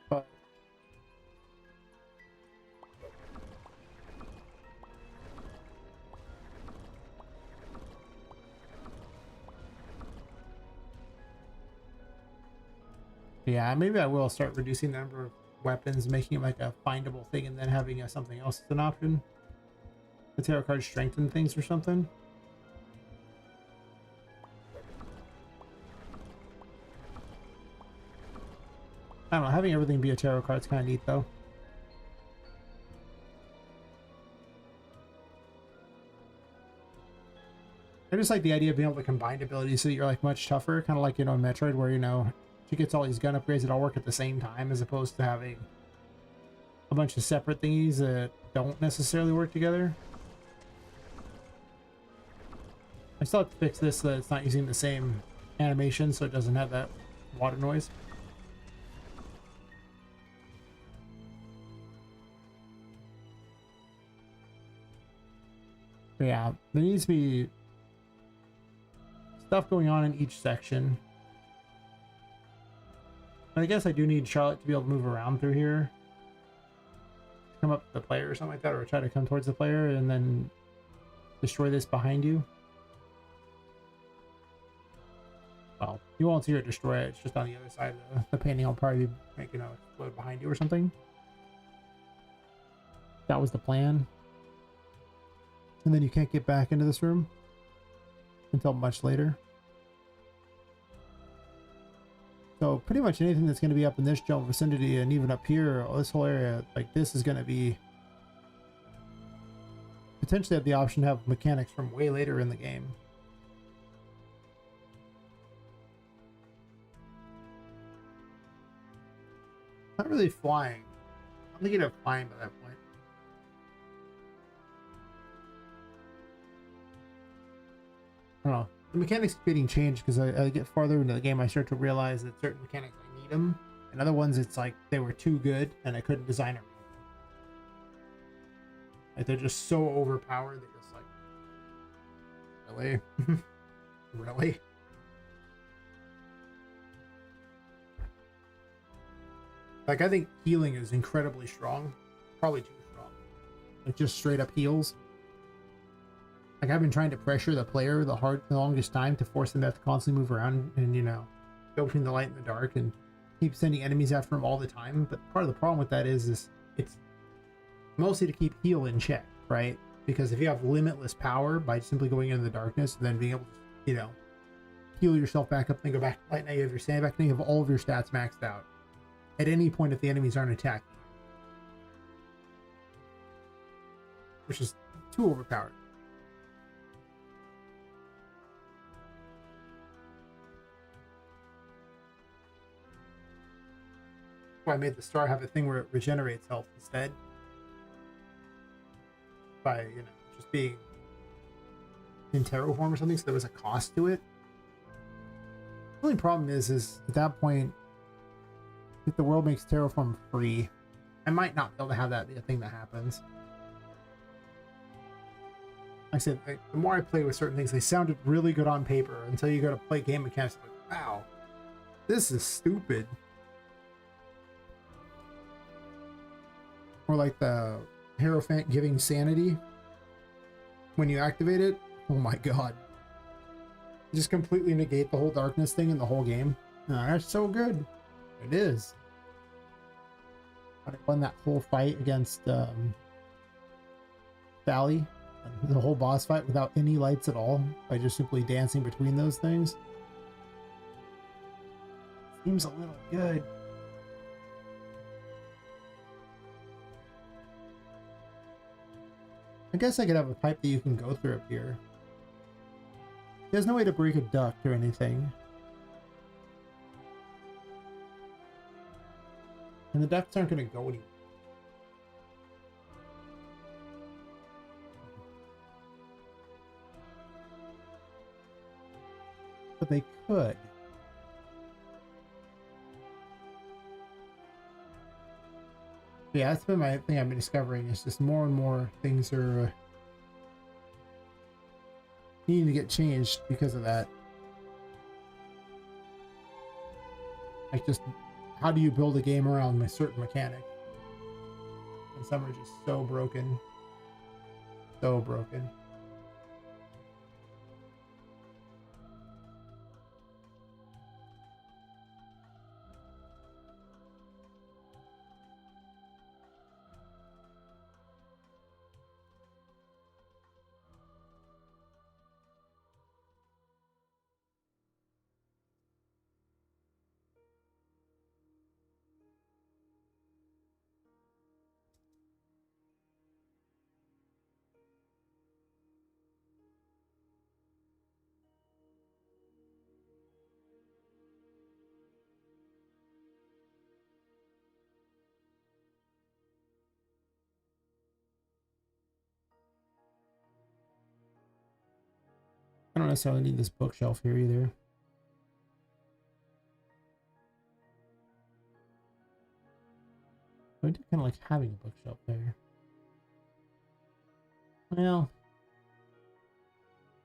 But yeah, maybe I will start reducing the number of weapons, making it like a findable thing, and then having something else as an option. The tarot cards strengthen things or something. I don't know, having everything be a tarot card's kind of neat though. I just like the idea of being able to combine abilities so that you're like much tougher, kind of like, you know, in Metroid where, you know, she gets all these gun upgrades that all work at the same time as opposed to having a bunch of separate thingies that don't necessarily work together. I still have to fix this so that it's not using the same animation so it doesn't have that water noise. But yeah, there needs to be stuff going on in each section. And I guess I do need Charlotte to be able to move around through here. Come up to the player or something like that, or try to come towards the player and then destroy this behind you. Well, you won't see her destroy it, it's just on the other side of the painting. I'll probably be making a explode behind you or something. That was the plan. And then you can't get back into this room until much later. So pretty much anything that's going to be up in this general vicinity and even up here, this whole area, like this is going to be potentially have the option to have mechanics from way later in the game. Not really flying. I don't think you'd have flying by that point. I don't know. The mechanics are getting changed because I get farther into the game, I start to realize that certain mechanics I need them, and other ones it's like they were too good and I couldn't design them. Like they're just so overpowered. They're just like, really, really. Like I think healing is incredibly strong, probably too strong. Like just straight up heals. Like I've been trying to pressure the player the longest time to force them to have to constantly move around and, you know, go between the light and the dark and keep sending enemies after them all the time. But part of the problem with that is it's mostly to keep heal in check, right? Because if you have limitless power by simply going into the darkness and then being able to, you know, heal yourself back up and go back to light, now you have your stand back and you have all of your stats maxed out at any point if the enemies aren't attacking, which is too overpowered. I made the star have a thing where it regenerates health instead by, you know, just being in tarot form or something, so there was a cost to it. The only problem is at that point, if the world makes tarot form free, I might not be able to have that be a thing that happens. Like I said, the more I play with certain things, they sounded really good on paper until you go to play game mechanics, like, wow, this is stupid. Or like the Hierophant giving sanity when you activate it. Oh my god. You just completely negate the whole darkness thing in the whole game. Oh, that's so good. It is. when I won that whole fight against Sally, the whole boss fight without any lights at all, by just simply dancing between those things. Seems a little good. I guess I could have a pipe that you can go through up here. There's no way to break a duct or anything. And the ducts aren't going to go anywhere. But they could. Yeah, that's been my thing I've been discovering. It's just more and more things are needing to get changed because of that. Like, just how do you build a game around a certain mechanic? And some are just so broken. So broken. I don't necessarily need this bookshelf here either. I do kind of like having a bookshelf there. Well,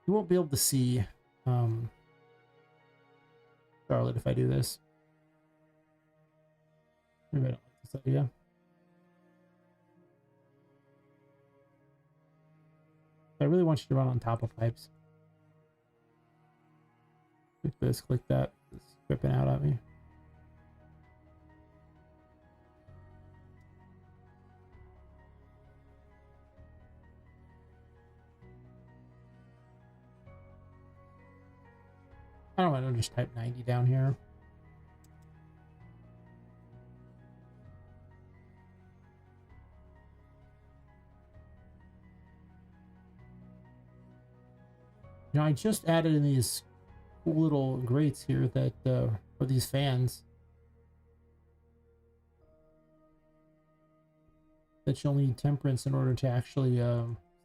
you won't be able to see Charlotte if I do this. Maybe I don't like this idea. I really want you to run on top of pipes. Click this, click that. It's ripping out at me. I don't want to just type 90 down here. You know, I just added in these cool little grates here that for these fans that you'll need temperance in order to actually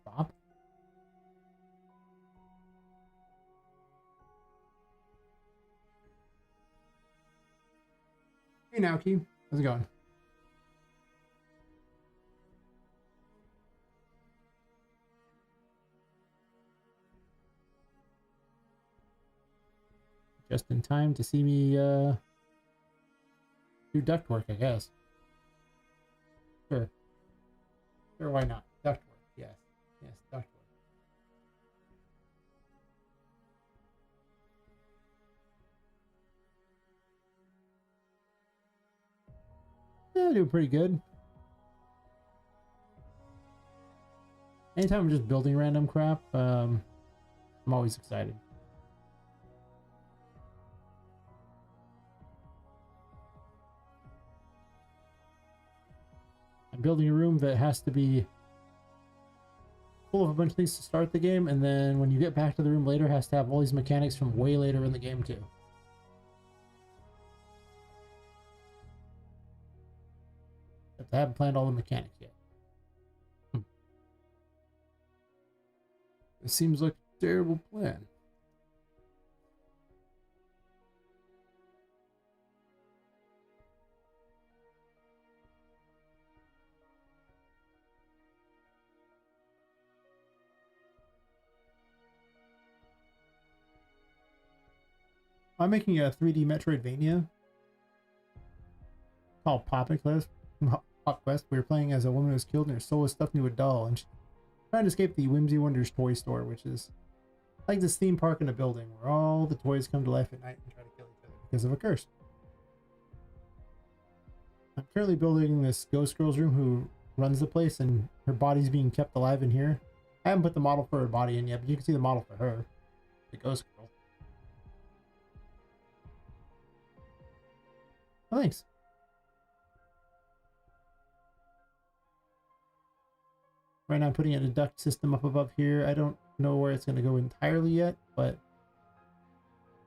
stop. Hey Naoki, how's it going? Just in time to see me do ductwork, I guess. Sure. Sure, why not? Ductwork, yes. Yes, ductwork. Yeah, doing pretty good. Anytime I'm just building random crap, I'm always excited. I'm building a room that has to be full of a bunch of things to start the game, and then when you get back to the room later, it has to have all these mechanics from way later in the game too. But I haven't planned all the mechanics yet. It seems like a terrible plan. I'm making a 3D Metroidvania called Poppet Quest. Poppet Quest. We're playing as a woman who was killed and her soul was stuffed into a doll, and she's trying to escape the Whimsy Wonders toy store, which is like this theme park in a building where all the toys come to life at night and try to kill each other because of a curse. I'm currently building this ghost girl's room who runs the place, and her body's being kept alive in here. I haven't put the model for her body in yet, but you can see the model for her, the ghost girl. Oh, thanks. Right now I'm putting in a duct system up above here. I don't know where it's going to go entirely yet, but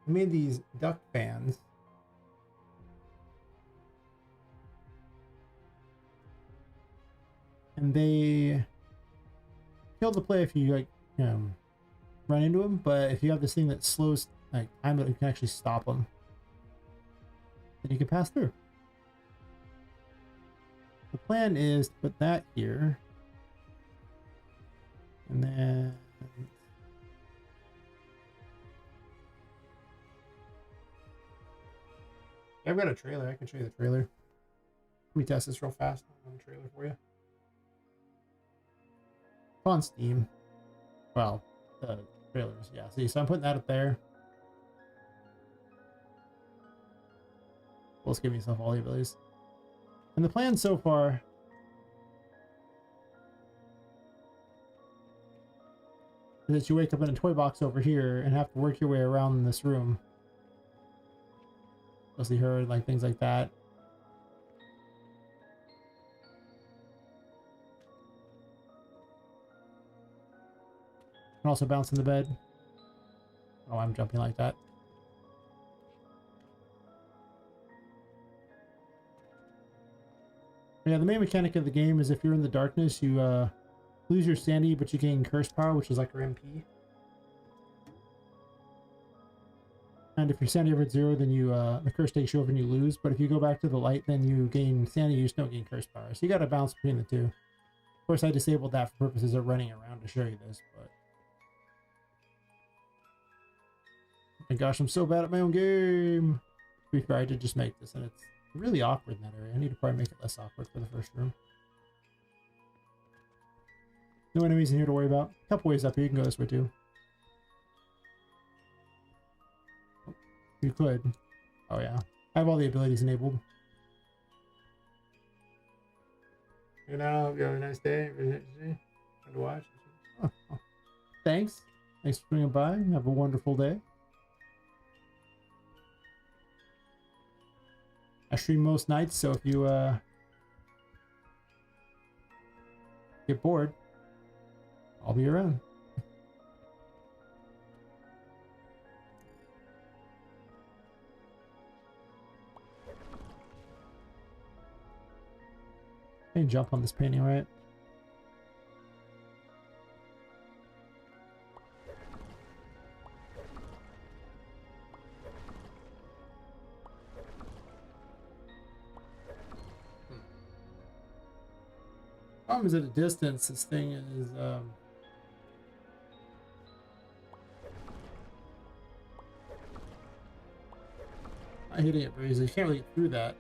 I made these duct fans. And they kill the play if you like run into them, but if you have this thing that slows like time, you can actually stop them. Then you can pass through. The plan is to put that here. And then I've got a trailer. I can show you the trailer. Let me test this real fast on the trailer for you. It's on Steam. Well, the trailers, yeah. See, so I'm putting that up there. Let's give myself all the abilities. And the plan so far is that you wake up in a toy box over here and have to work your way around this room. You'll see her, like things like that. And also bounce in the bed. Oh, I'm jumping like that. Yeah, the main mechanic of the game is if you're in the darkness, you lose your sanity, but you gain curse power, which is like your MP. And if your sanity ever at 0, then you the curse takes you over and you lose. But if you go back to the light, then you gain sanity, you just don't gain curse power. So you gotta bounce between the two. Of course, I disabled that for purposes of running around to show you this, but oh my gosh, I'm so bad at my own game. To be fair, I did just make this, and it's really awkward in that area. I need to probably make it less awkward for the first room. No enemies in here to worry about. A couple ways up here. You can go this way too. You could. Oh yeah. I have all the abilities enabled. You know, you have a nice day. Fun to watch. Oh. Thanks. Thanks for bringing by. Have a wonderful day. I stream most nights, so if you get bored, I'll be around. I can jump on this painting, right? Problem is at a distance, this thing is not hitting it very easily. You can't really get through that.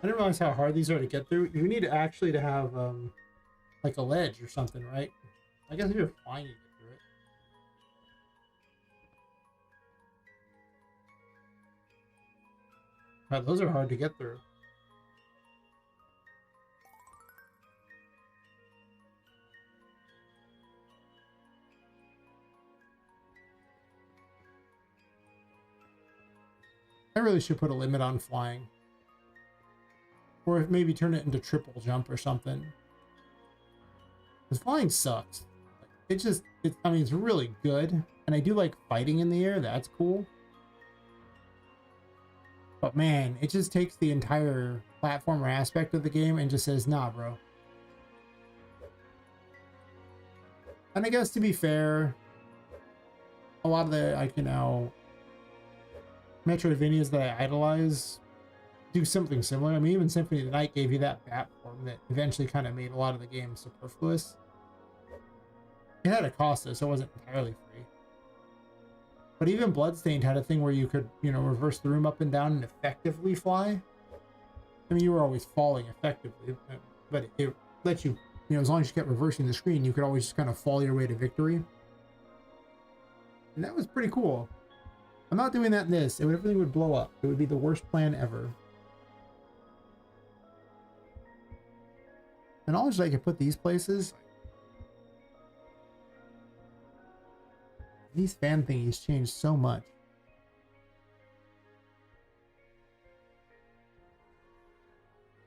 I didn't realize how hard these are to get through. You need actually to have like a ledge or something, right? I guess if you're flying, you get through it. God, those are hard to get through. I really should put a limit on flying. Or maybe turn it into triple jump or something. Because flying sucks. I mean, it's really good. And I do like fighting in the air. That's cool. But man, it just takes the entire platformer aspect of the game and just says, nah, bro. And I guess to be fair, a lot of the, Metroidvanias that I idolize do something similar. I mean, even Symphony of the Night gave you that platform that eventually kind of made a lot of the game superfluous. It had a cost though, so it wasn't entirely free. But even Bloodstained had a thing where you could, reverse the room up and down and effectively fly. I mean, you were always falling effectively, but it lets you, you know, as long as you kept reversing the screen, you could always just kind of fall your way to victory. And that was pretty cool. I'm not doing that in this. Everything would blow up. It would be the worst plan ever. And I'll just like put these places. These fan thingies changed so much.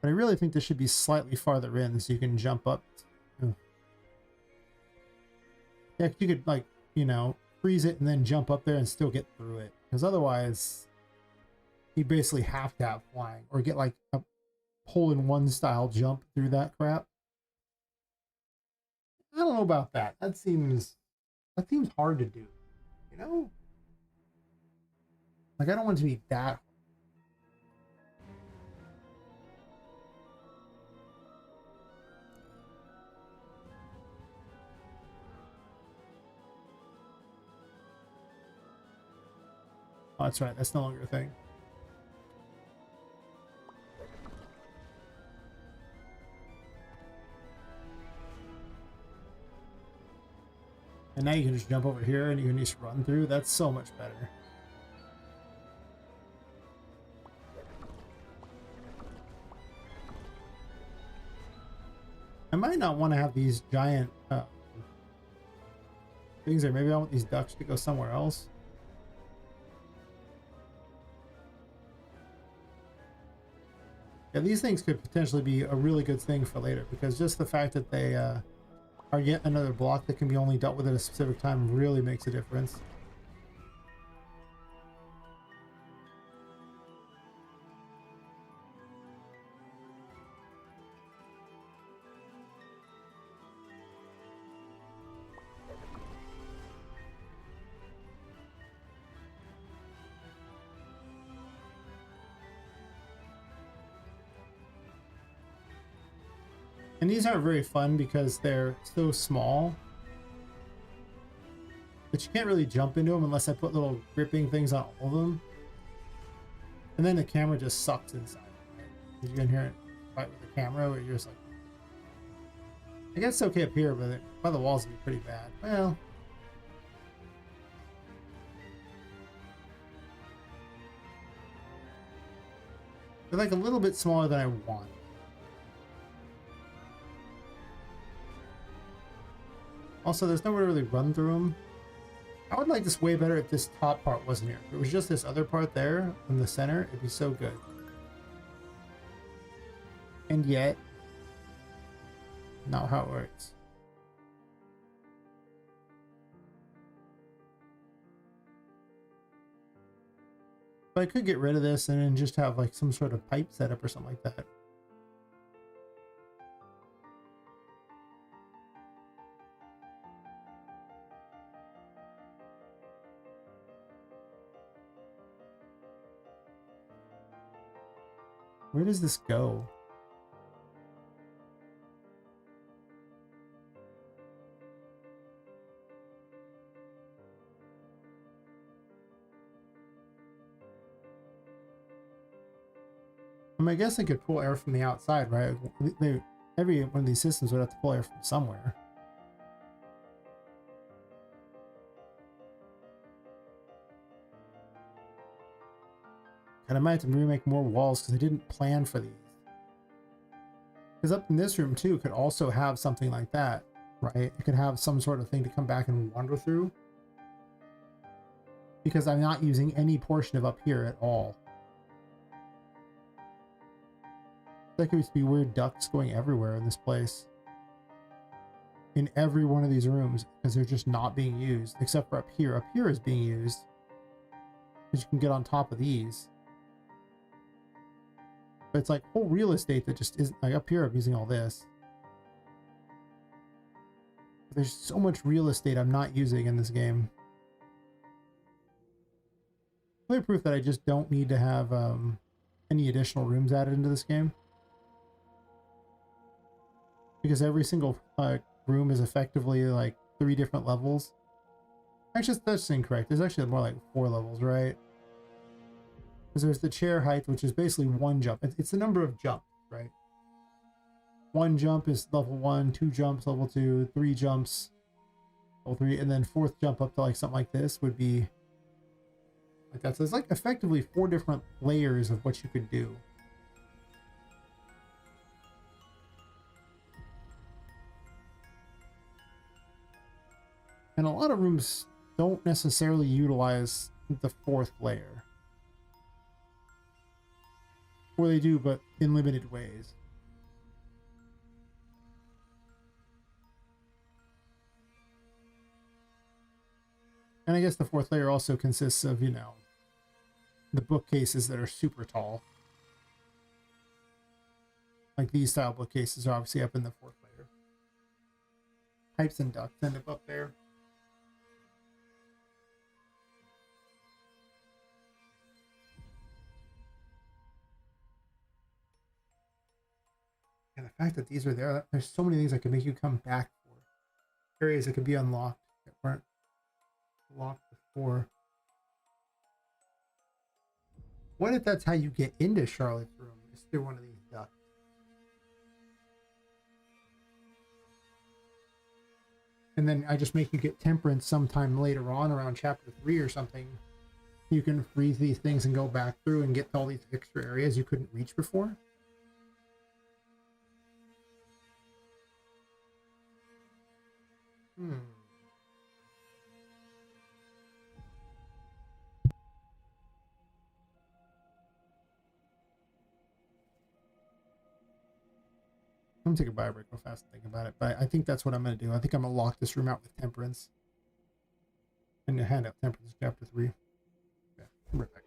But I really think this should be slightly farther in so you can jump up. Yeah, you could, like, you know, freeze it and then jump up there and still get through it. Because otherwise, you basically have to have flying or get like a hole-in-one style jump through that crap. I don't know about that. That seems hard to do, you know? Like, I don't want it to be that. Oh, that's right. That's no longer a thing. And now you can just jump over here and you can just run through. That's so much better. I might not want to have these giant things there. Maybe I want these ducks to go somewhere else. Yeah, these things could potentially be a really good thing for later, because just the fact that they are yet another block that can be only dealt with at a specific time really makes a difference. And these aren't very fun because they're so small that you can't really jump into them unless I put little gripping things on all of them. And then the camera just sucks inside. Right? You can hear it fight with the camera where you're just like... I guess it's okay up here, but by the walls it'd be pretty bad. Well... they're like a little bit smaller than I want. Also, there's nowhere to really run through them. I would like this way better if this top part wasn't here. If it was just this other part there in the center, it'd be so good. And yet, not how it works. But I could get rid of this and then just have like some sort of pipe setup or something like that. Where does this go? I mean, I guess I could pull air from the outside, right? Every one of these systems would have to pull air from somewhere. And I might have to remake more walls because I didn't plan for these. Because up in this room too could also have something like that, right? It could have some sort of thing to come back and wander through. Because I'm not using any portion of up here at all. There could be weird ducts going everywhere in this place. In every one of these rooms, because they're just not being used, except for up here. Up here is being used. Because you can get on top of these. But it's like whole real estate that just isn't, like up here I'm using all this. But there's so much real estate I'm not using in this game. Clear proof that I just don't need to have any additional rooms added into this game. Because every single room is effectively like 3 different levels. Actually, that's incorrect. There's actually more like 4 levels, right? Because there's the chair height, which is basically 1 jump. It's the number of jumps, right? one jump is level 1, 2 jumps level 2, 3 jumps level 3, and then 4th jump up to like something like this would be like that. So it's like effectively 4 different layers of what you could do. And a lot of rooms don't necessarily utilize the 4th layer. Or they do, but in limited ways. And I guess the 4th layer also consists of, you know, the bookcases that are super tall. Like these style bookcases are obviously up in the 4th layer. Pipes and ducts end up there. And the fact that these are there, there's so many things that could make you come back for. Areas that could be unlocked that weren't locked before. What if that's how you get into Charlotte's room? Is through one of these ducts? And then I just make you get temperance sometime later on around chapter 3 or something. You can freeze these things and go back through and get to all these extra areas you couldn't reach before. Hmm. I'm gonna take a bio break real fast and think about it, but I think that's what I'm gonna do. I think I'm gonna lock this room out with temperance and hand out temperance chapter 3. Yeah, I'm right back.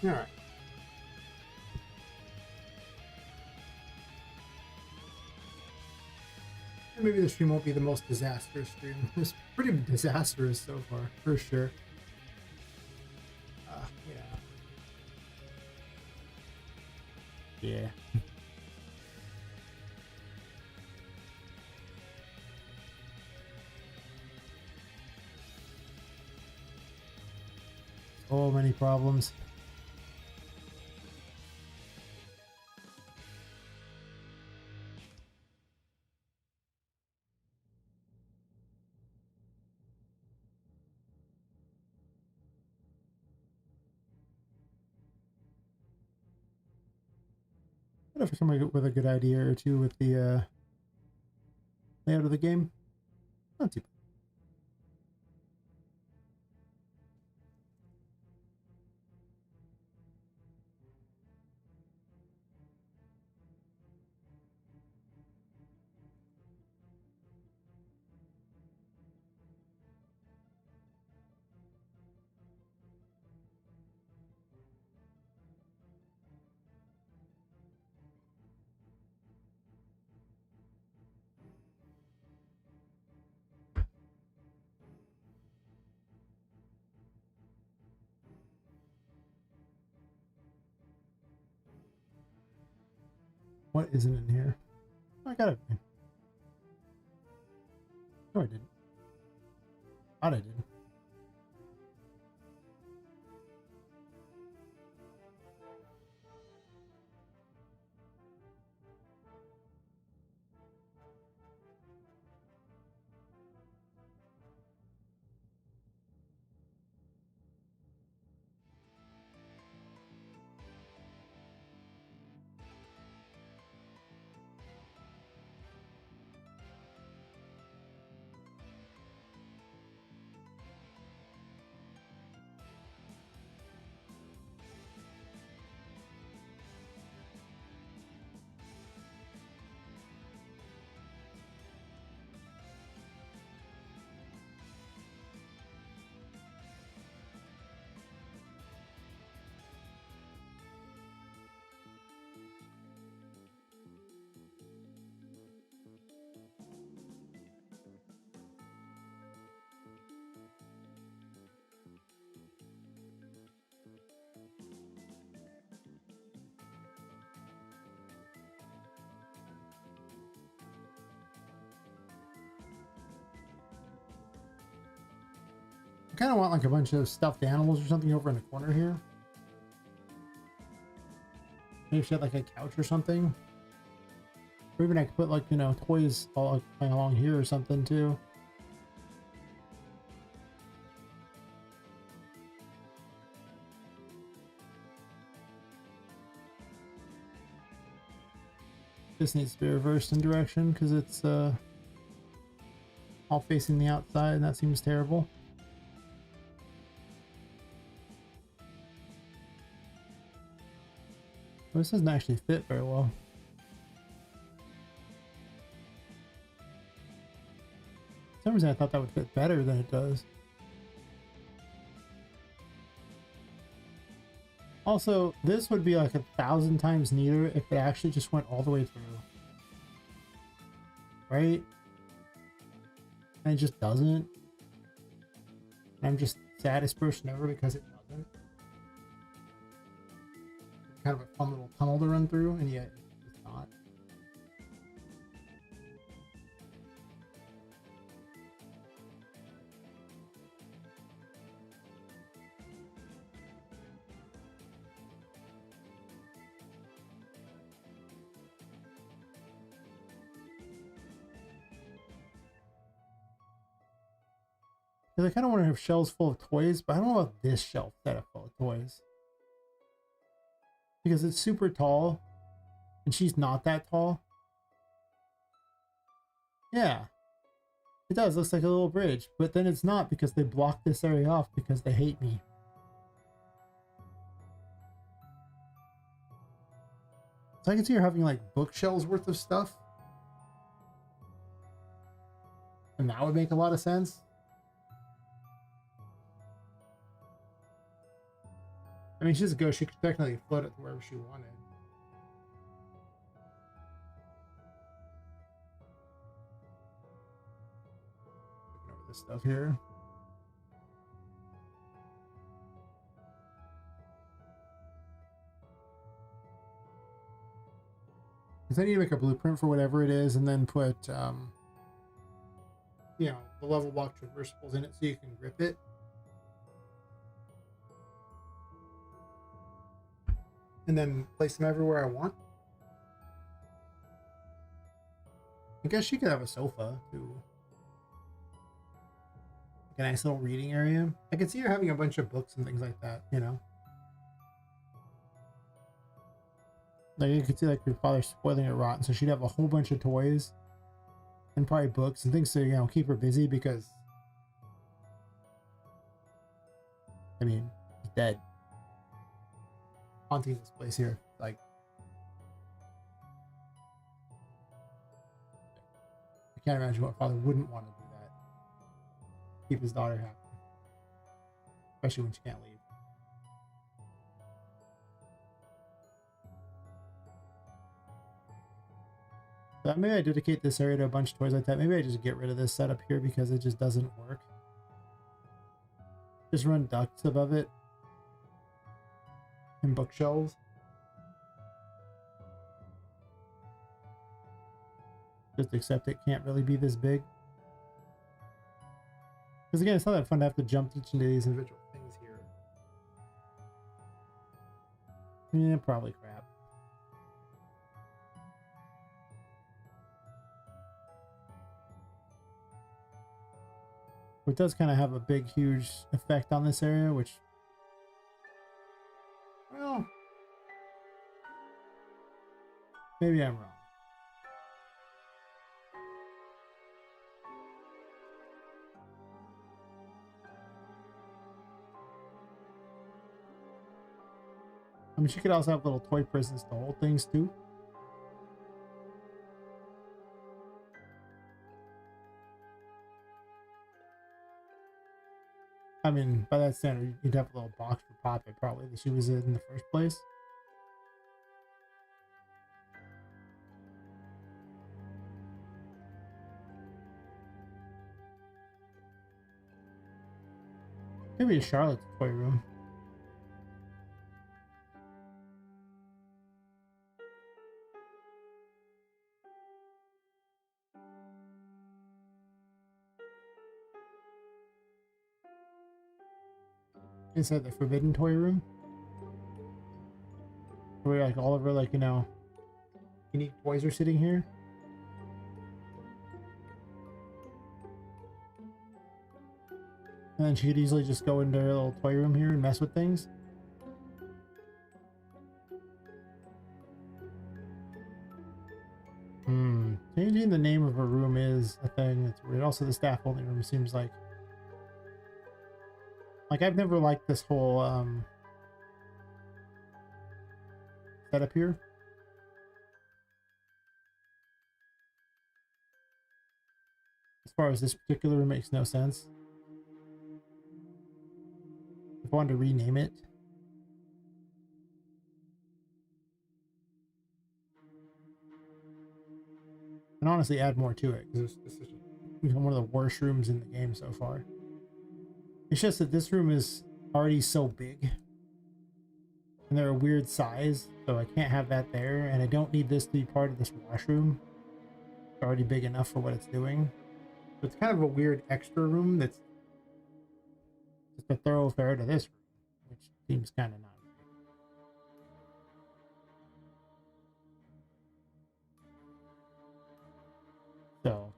Alright. Maybe the stream won't be the most disastrous stream. It's pretty disastrous so far, for sure. Yeah. So many problems. What if I come up with a good idea or two with the layout of the game? Not too bad. What isn't in here? I got it. No, I didn't. Thought I did. I kind of want like a bunch of stuffed animals or something over in the corner here. Maybe she had like a couch or something. Or even I could put like, you know, toys all along here or something too. This needs to be reversed in direction because it's all facing the outside and that seems terrible. Well, this doesn't actually fit very well. For some reason I thought that would fit better than it does. Also, this would be like 1,000 times neater if it actually just went all the way through. Right? And it just doesn't. I'm just the saddest person ever because it doesn't. Kind of a fun little tunnel to run through, and yet it's not. Because I kind of want to have shelves full of toys, but I don't know about this shelf setup full of toys. Because it's super tall, and she's not that tall. Yeah. It does, looks like a little bridge, but then it's not because they blocked this area off because they hate me. So I can see her having like bookshelves worth of stuff. And that would make a lot of sense. I mean, she's a ghost. She could technically float it to wherever she wanted. Looking over this stuff here. Because I need to make a blueprint for whatever it is, and then put, you know, the level block traversables in it so you can grip it. And then place them everywhere I want. I guess she could have a sofa too. Like a nice little reading area. I could see her having a bunch of books and things like that, you know. Like you could see like your father spoiling it rotten, so she'd have a whole bunch of toys and probably books and things to, you know, keep her busy because I mean, he's dead. Haunting this place here. Like I can't imagine what father wouldn't want to do that. Keep his daughter happy. Especially when she can't leave. But maybe I dedicate this area to a bunch of toys like that. Maybe I just get rid of this setup here because it just doesn't work. Just run ducts above it. And bookshelves. Just accept it can't really be this big. Because again, it's not that fun to have to jump each into these individual things here. Yeah, probably crap. It does kind of have a big, huge effect on this area, which, well, maybe I'm wrong. I mean, she could also have little toy prisons to hold things too. I mean, by that standard, you'd have a little box for Poppet probably that she was in the first place. Maybe a Charlotte's toy room. Inside the forbidden toy room. Where like all of her, like, you know, unique toys are sitting here. And then she could easily just go into her little toy room here and mess with things. Changing the name of a room is a thing that's weird. Also, the staff only room seems like I've never liked this whole setup here. As far as this particular room makes no sense. If I wanted to rename it. And honestly add more to it, because this is one of the worst rooms in the game so far. It's just that this room is already so big. And they're a weird size, so I can't have that there, and I don't need this to be part of this washroom. It's already big enough for what it's doing. So it's kind of a weird extra room that's just a thoroughfare to this room, which seems kind of not. So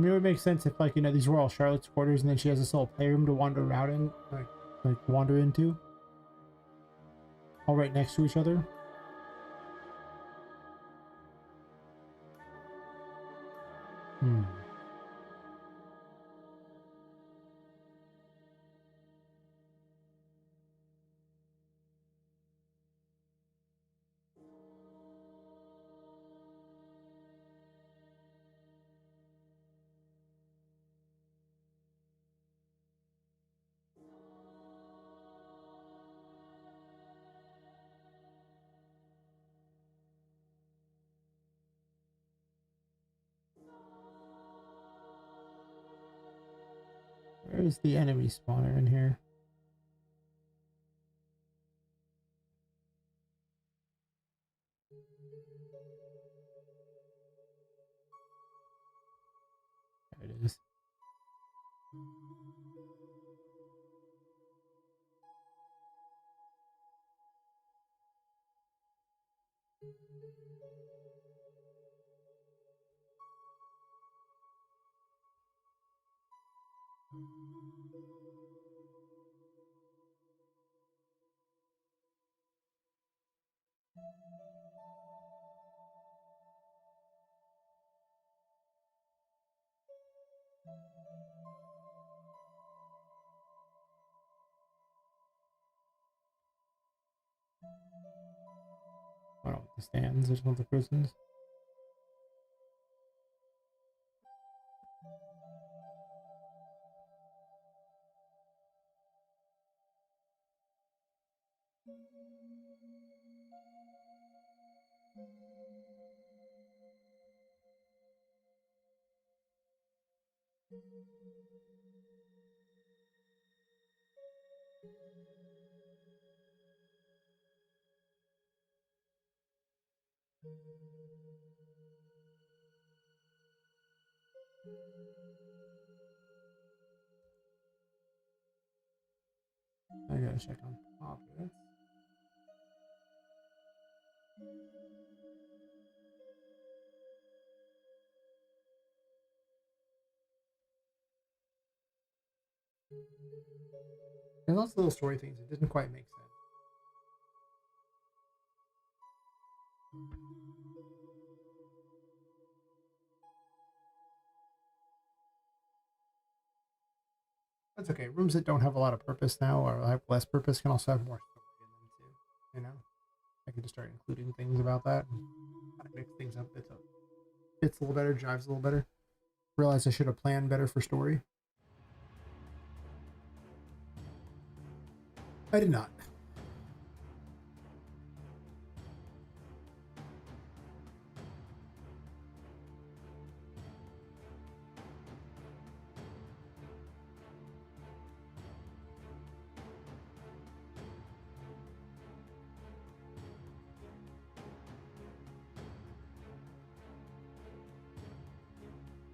mean, it would make sense if, like, you know, these were all Charlotte's quarters, and then she has this little playroom to wander around in, like wander into, all right next to each other. Hmm. Where is the enemy spawner in here? There it is. I don't want the stands, I just want the prisons. I gotta check on Poppet. There's lots of little story things. It didn't quite make sense. That's okay. Rooms that don't have a lot of purpose now or have less purpose can also have more story in them too. You know, I can just start including things about that and kind of mix things up. Fits a little better, jives a little better. Realize I should have planned better for story. I did not.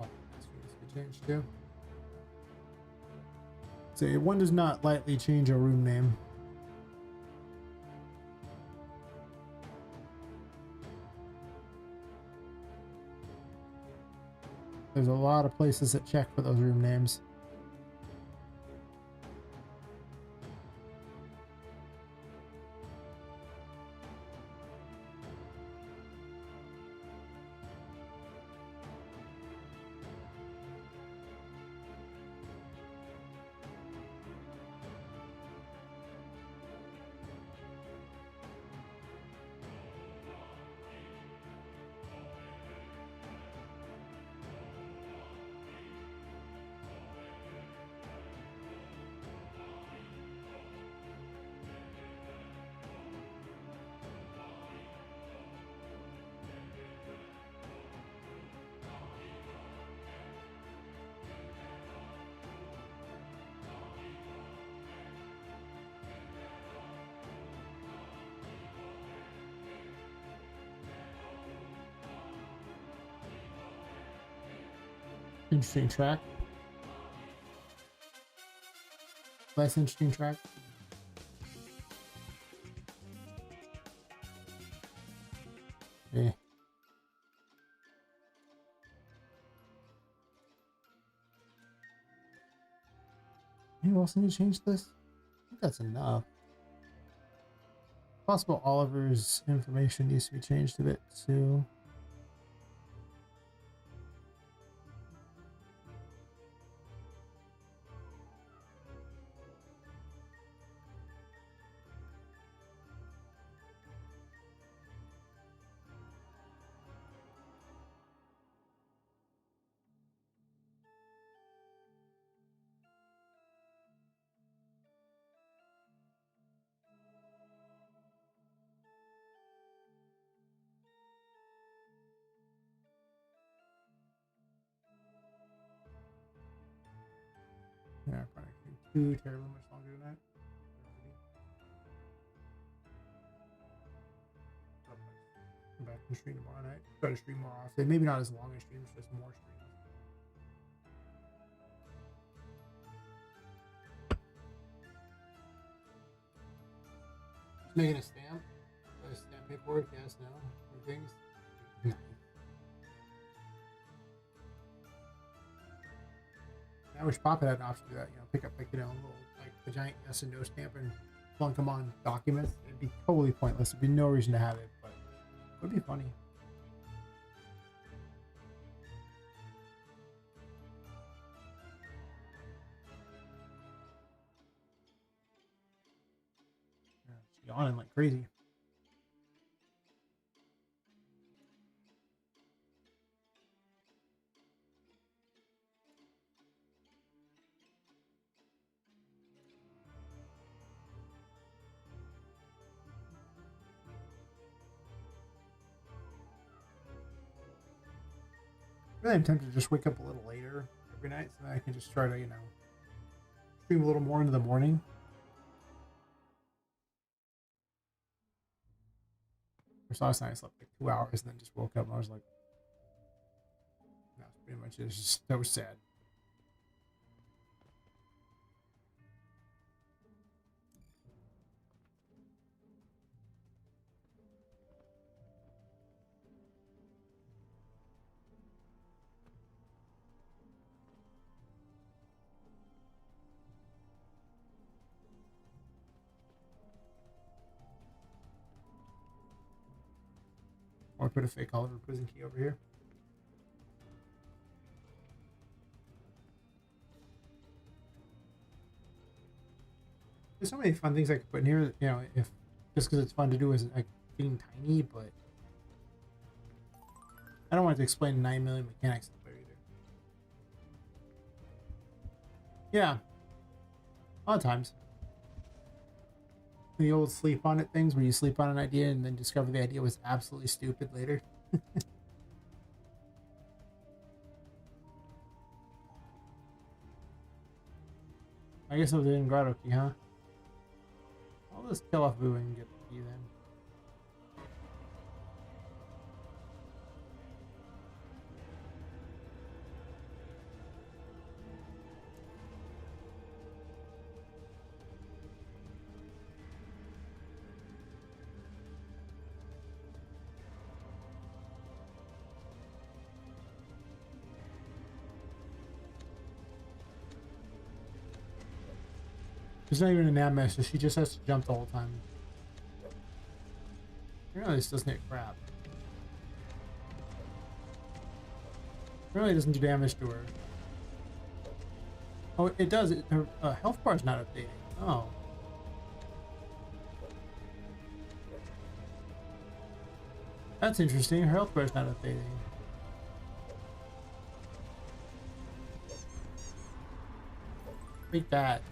Oh, that's what this could change too. So one does not lightly change a room name. There's a lot of places that check for those room names. Interesting track. Less interesting track. Eh. else I need to change this? I think that's enough. Possible Oliver's information needs to be changed a bit too. Yeah, probably too terribly much longer than that. Come back and stream tomorrow night. Try to stream more often. Maybe not as long as streams, just more streams. Just making a stamp. Stamp paperwork, yes, no. Or things. No. I wish Poppet had an option to do that, you know, pick up like, you know, little, like a giant yes and no stamp and plunk them on documents. It'd be totally pointless. There'd be no reason to have it, but it would be funny. Yeah, it's yawning like crazy. Really, I'm tempted to just wake up a little later every night so that I can just try to, you know, stream a little more into the morning. First last night I slept like 2 hours and then just woke up and I was like, that's pretty much it. It's just so sad. Or put a fake Oliver prison key over here. There's so many fun things I could put in here, you know, if just because it's fun to do as like being tiny, but I don't want to explain 9 million mechanics to the player either. Yeah, a lot of times. The old sleep on it things where you sleep on an idea and then discover the idea was absolutely stupid later. I guess I was in Grotto Key, huh? I'll just kill off Boo and get the key then. She's not even a nav master, she just has to jump the whole time. Apparently this doesn't hit crap. Really doesn't do damage to her. Oh, it does. Her health bar is not updating. Oh. That's interesting. Her health bar is not updating. Take that.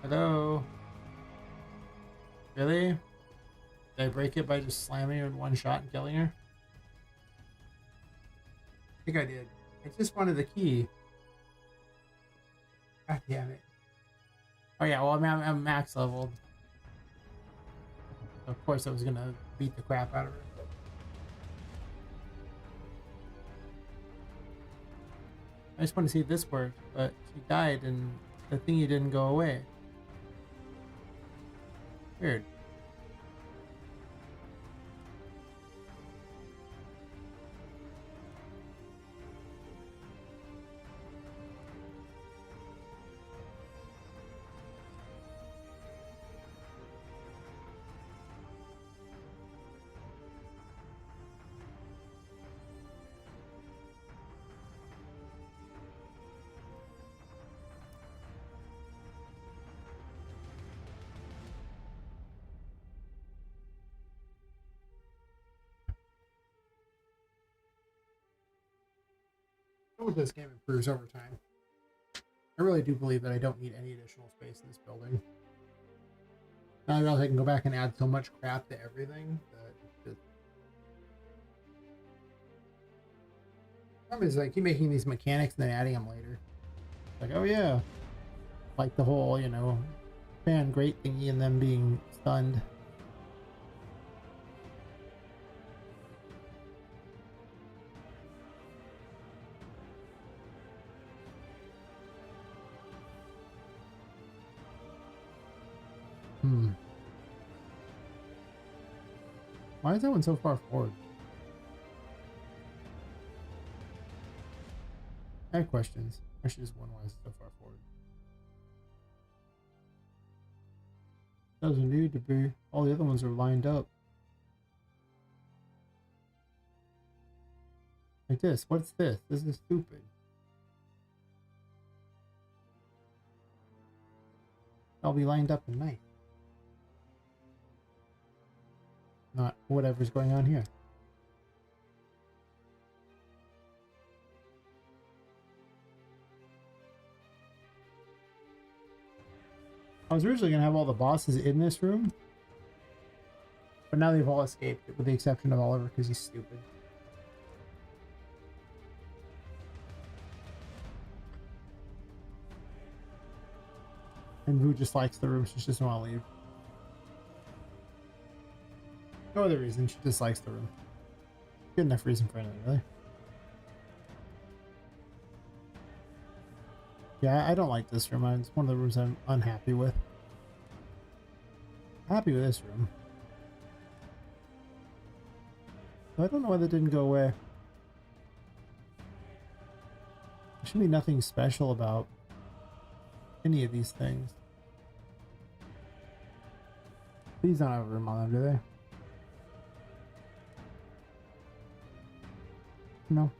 Hello? Really? Did I break it by just slamming her in one shot and killing her? I think I did. I just wanted the key. God damn it. Oh yeah, well I'm max leveled. Of course I was gonna beat the crap out of her. I just want to see if this worked, but she died and the thingy didn't go away. Weird. How much this game improves over time. I really do believe that I don't need any additional space in this building. Now I realize I can go back and add so much crap to everything that it's just... The problem is I keep making these mechanics and then adding them later. Like, oh yeah. Like the whole, you know, fan great thingy and them being stunned. Why is that one so far forward? I have questions. I should just wonder why it's so far forward. Doesn't need to be. All the other ones are lined up. Like this. What's this? This is stupid. I'll be lined up and nice. Not whatever's going on here. I was originally going to have all the bosses in this room, but now they've all escaped, with the exception of Oliver, because he's stupid. And Vu just likes the room, she just doesn't want to leave. No other reason, she dislikes the room. Good enough reason for anything, really. Yeah, I don't like this room. It's one of the rooms I'm unhappy with. Happy with this room. So I don't know why that didn't go away. There should be nothing special about any of these things. These don't have a room on them, do they? No.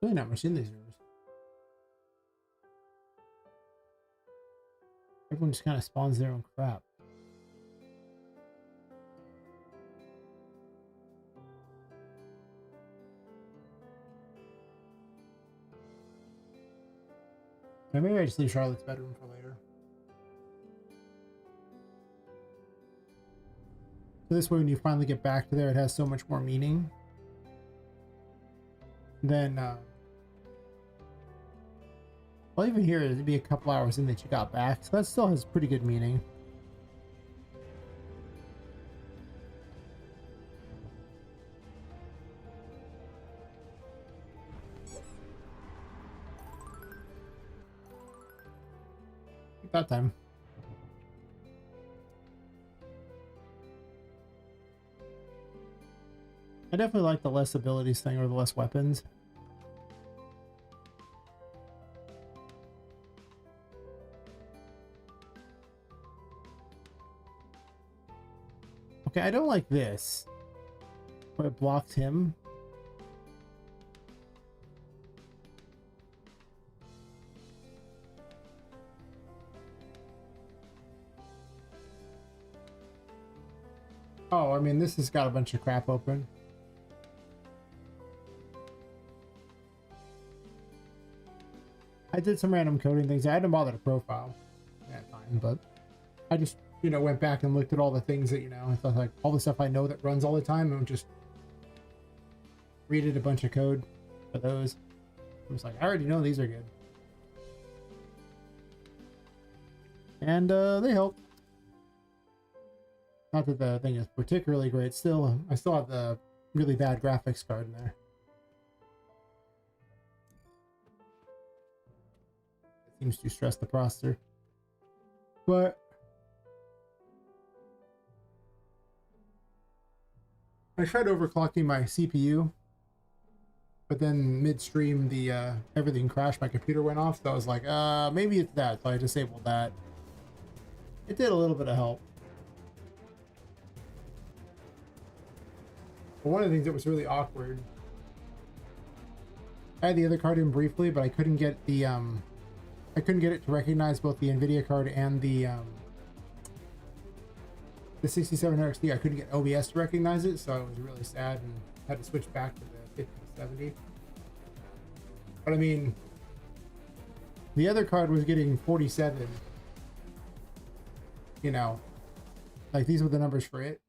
Really not much in these rooms. Everyone just kind of spawns their own crap. Maybe I just leave Charlotte's bedroom for later. So this way, when you finally get back to there, it has so much more meaning. Then, well, even here, it'd be a couple hours in that you got back, so that still has pretty good meaning. That time. I definitely like the less abilities thing, or the less weapons. Okay, I don't like this, where it blocks him. Oh, I mean, this has got a bunch of crap open. I did some random coding things. I didn't bother to profile that time, but I just, you know, went back and looked at all the things that, you know, I thought, like, all the stuff I know that runs all the time, and just read a bunch of code for those. I was like, I already know these are good. And they help. Not that the thing is particularly great. Still, I still have the really bad graphics card in there. It seems to stress the processor. But I tried overclocking my CPU, but then midstream the everything crashed. My computer went off, so I was like, maybe it's that. So I disabled that. It did a little bit of help. But one of the things that was really awkward, I had the other card in briefly, but I couldn't get the I couldn't get it to recognize both the NVIDIA card and the 6700 XT. I couldn't get OBS to recognize it, so I was really sad and had to switch back to the 5070. But I mean, the other card was getting 47. You know, like these were the numbers for it.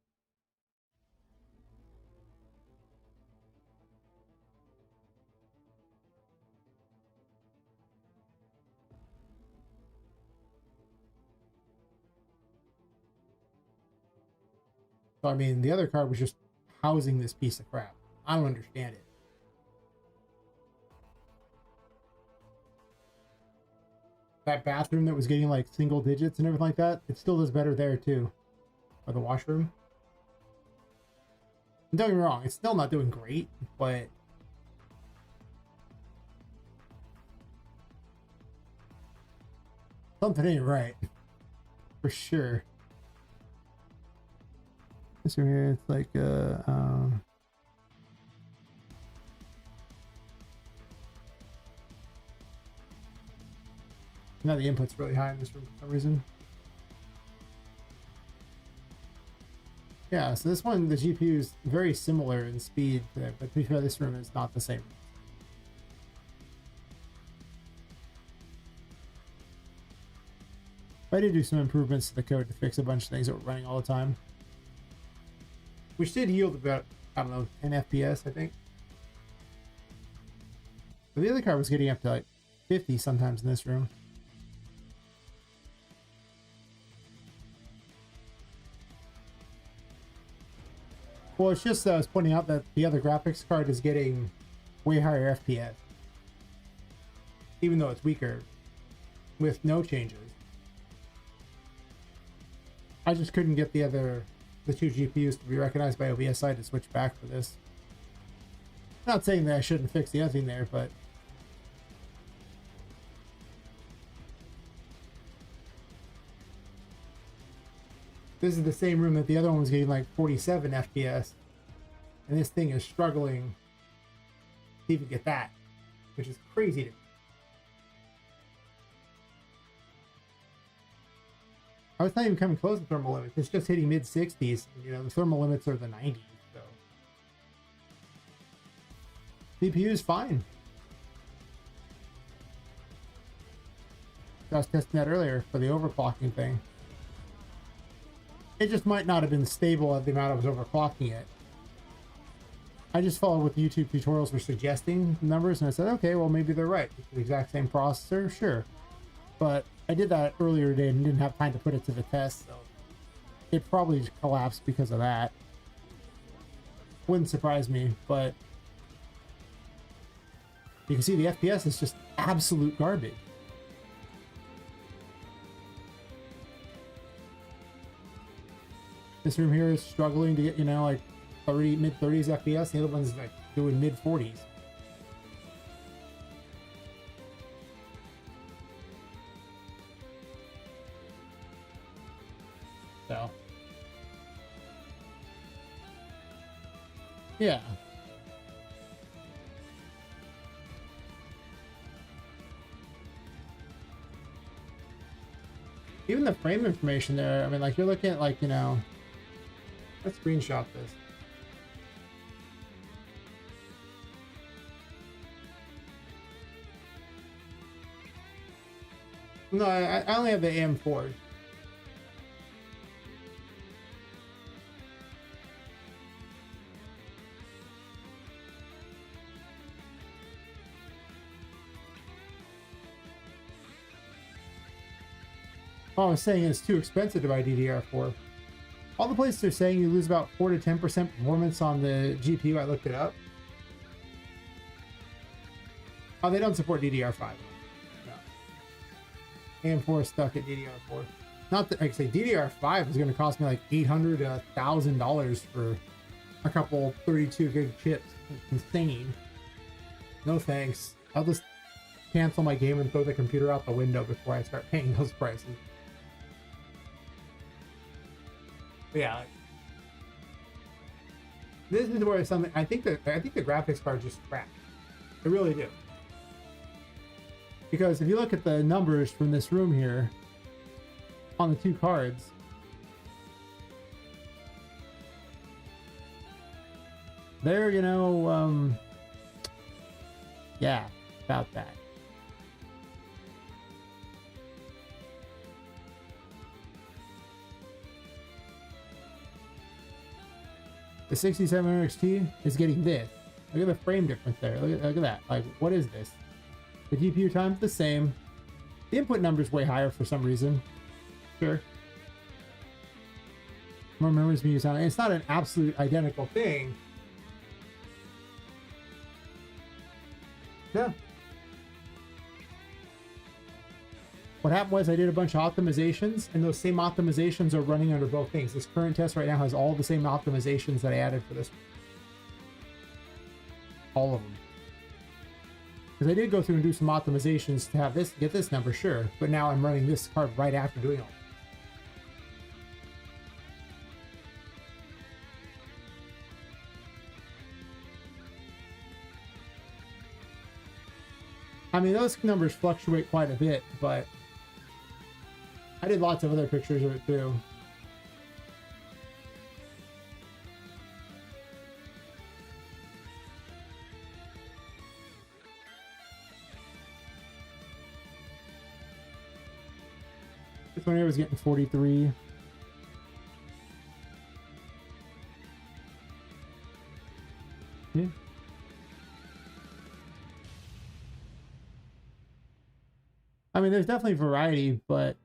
So I mean, the other card was just housing this piece of crap. I don't understand it. That bathroom that was getting like single digits and everything like that, it still does better there too. Or the washroom. And don't get me wrong, it's still not doing great, but something ain't right. For sure. This one here, it's like now the input's really high in this room for some reason. Yeah, so this one, the GPU is very similar in speed, but to be fair, this room is not the same. I did do some improvements to the code to fix a bunch of things that were running all the time, which did yield about, I don't know, 10 FPS, I think. But the other card was getting up to like 50 sometimes in this room. Well, it's just I was pointing out that the other graphics card is getting way higher FPS, even though it's weaker with no changes. I just couldn't get the two GPUs to be recognized by OBS. So I had to switch back for this. Not saying that I shouldn't fix the other thing there, but this is the same room that the other one was getting like 47 FPS, and this thing is struggling to even get that, which is crazy to me. Oh, it's not even coming close to thermal limits. It's just hitting mid 60s. You know, the thermal limits are the 90s. So CPU is fine. I was testing that earlier for the overclocking thing. It just might not have been stable at the amount I was overclocking it. I just followed what the YouTube tutorials were suggesting numbers, and I said, okay, well, maybe they're right. It's the exact same processor, sure. But I did that earlier today and didn't have time to put it to the test, so it probably just collapsed because of that. Wouldn't surprise me, but you can see the FPS is just absolute garbage. This room here is struggling to get, you know, like mid 30s FPS. The other one's like doing mid 40s. So, yeah. Even the frame information there, I mean, like you're looking at like, you know, let's screenshot this. No, I only have the AM4. Oh, I was saying it's too expensive to buy DDR4. All the places are saying you lose about 4 to 10% performance on the GPU. I looked it up. Oh, they don't support DDR5. No. AM4 is stuck at DDR4. Not that, like I say, DDR5 is going to cost me like $800 to $1,000 for a couple 32 gig chips. It's insane. No thanks. I'll just cancel my game and throw the computer out the window before I start paying those prices. But yeah, This is where something I think the graphics card just crap. I really do. Because if you look at the numbers from this room here on the two cards, they're, you know, yeah, about that. The 6700 XT is getting this. Look at the frame difference there. Look at that. Like, what is this? The GPU time's the same. The input number's way higher for some reason. Sure. More memories being used. It's not an absolute identical thing. Yeah. What happened was I did a bunch of optimizations, and those same optimizations are running under both things. This current test right now has all the same optimizations that I added for this. All of them. Because I did go through and do some optimizations to have this, get this number, sure. But now I'm running this card right after doing all. I mean, those numbers fluctuate quite a bit, but I did lots of other pictures of it too. This one here was getting 43. Yeah. I mean, there's definitely variety, but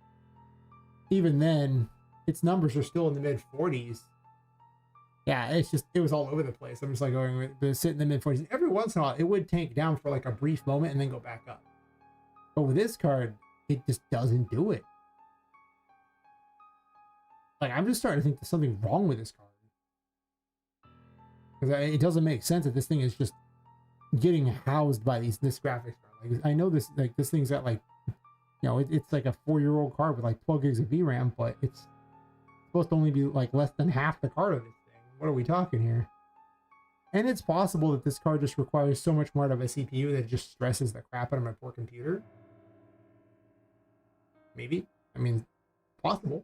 even then, its numbers are still in the mid 40s. Yeah, it's just, it was all over the place. I'm just like going to sit in the mid 40s. Every once in a while, it would tank down for like a brief moment and then go back up. But with this card, it just doesn't do it. Like, I'm just starting to think there's something wrong with this card. Because it doesn't make sense that this thing is just getting housed by this graphics card. Like, I know this, like, this thing's got like, you know, it's like a 4-year-old card with like 12 gigs of VRAM, but it's supposed to only be like less than half the card of this thing. What are we talking here? And it's possible that this card just requires so much more out of a CPU that it just stresses the crap out of my poor computer. Maybe. I mean, possible.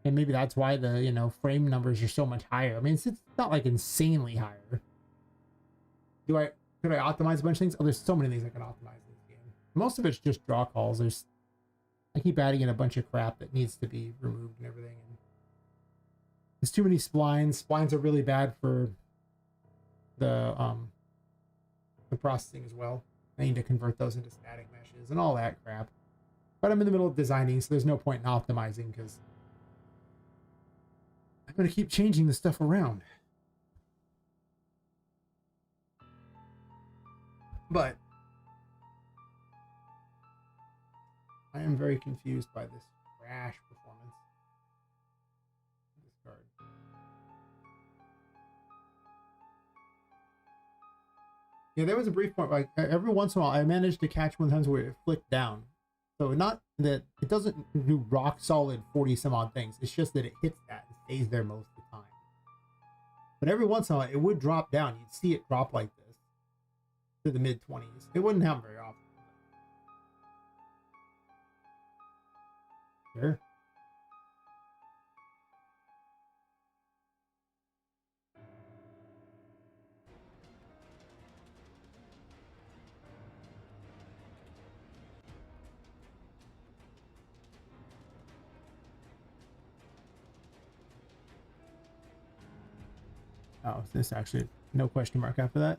And maybe that's why the, you know, frame numbers are so much higher. I mean, it's not like insanely higher. Could I optimize a bunch of things? Oh, there's so many things I can optimize. Most of it's just draw calls. I keep adding in a bunch of crap that needs to be removed and everything. And there's too many splines. Splines are really bad for the processing as well. I need to convert those into static meshes and all that crap. But I'm in the middle of designing, so there's no point in optimizing because I'm going to keep changing the stuff around. But I am very confused by this crash performance. This card. Yeah, there was a brief point, like every once in a while I managed to catch one times where it flicked down. So not that it doesn't do rock solid 40 some odd things. It's just that it hits that and stays there most of the time. But every once in a while it would drop down. You'd see it drop like this to the mid 20s. It wouldn't happen very often. Sure. Oh, this actually no question mark after that.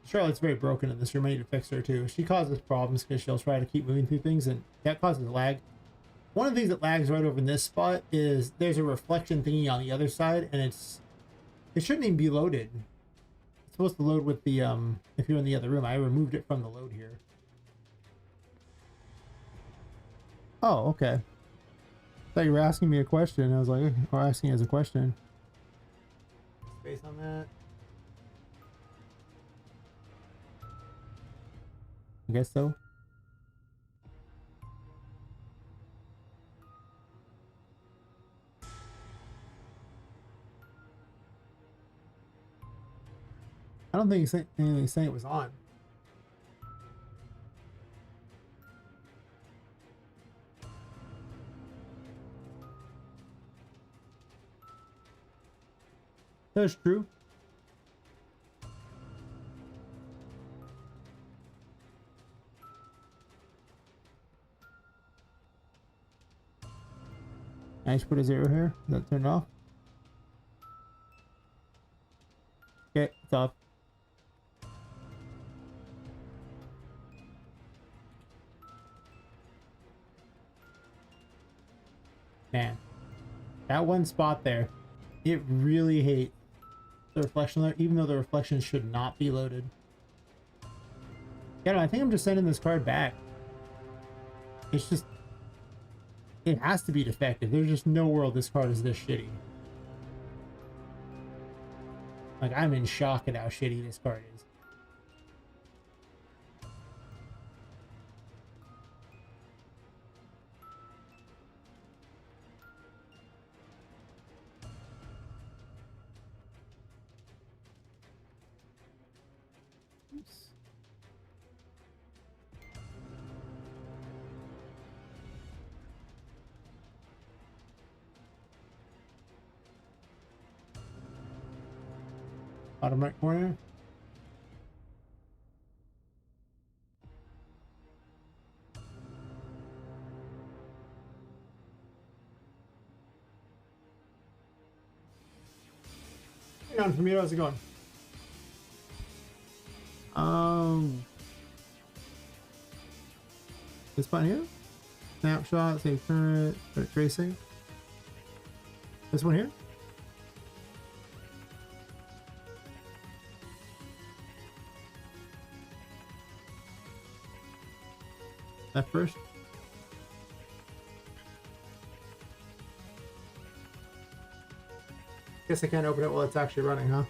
Charlotte's very broken in this room. I need to fix her too. She causes problems because she'll try to keep moving through things, and that causes lag. One of the things that lags right over in this spot is there's a reflection thingy on the other side, and it shouldn't even be loaded. It's supposed to load with the if you're in the other room. I removed it from the load here. Oh, okay. I thought you were asking me a question. I was like, or asking as a question. Space on that. I guess so. I don't think anything saying it was on. That's true. I just put a 0 here. Is that turned off? Okay, it's off. Man, that one spot there, it really hates the reflection there, even though the reflection should not be loaded. Yeah, no, I think I'm just sending this card back. It's just, it has to be defective. There's just no world this card is this shitty. Like, I'm in shock at how shitty this card is. Oops. Bottom right corner. Hang on for me, how's it going? This button here? Snapshot, save current, start tracing. This one here? That first? Guess I can't open it while it's actually running, huh?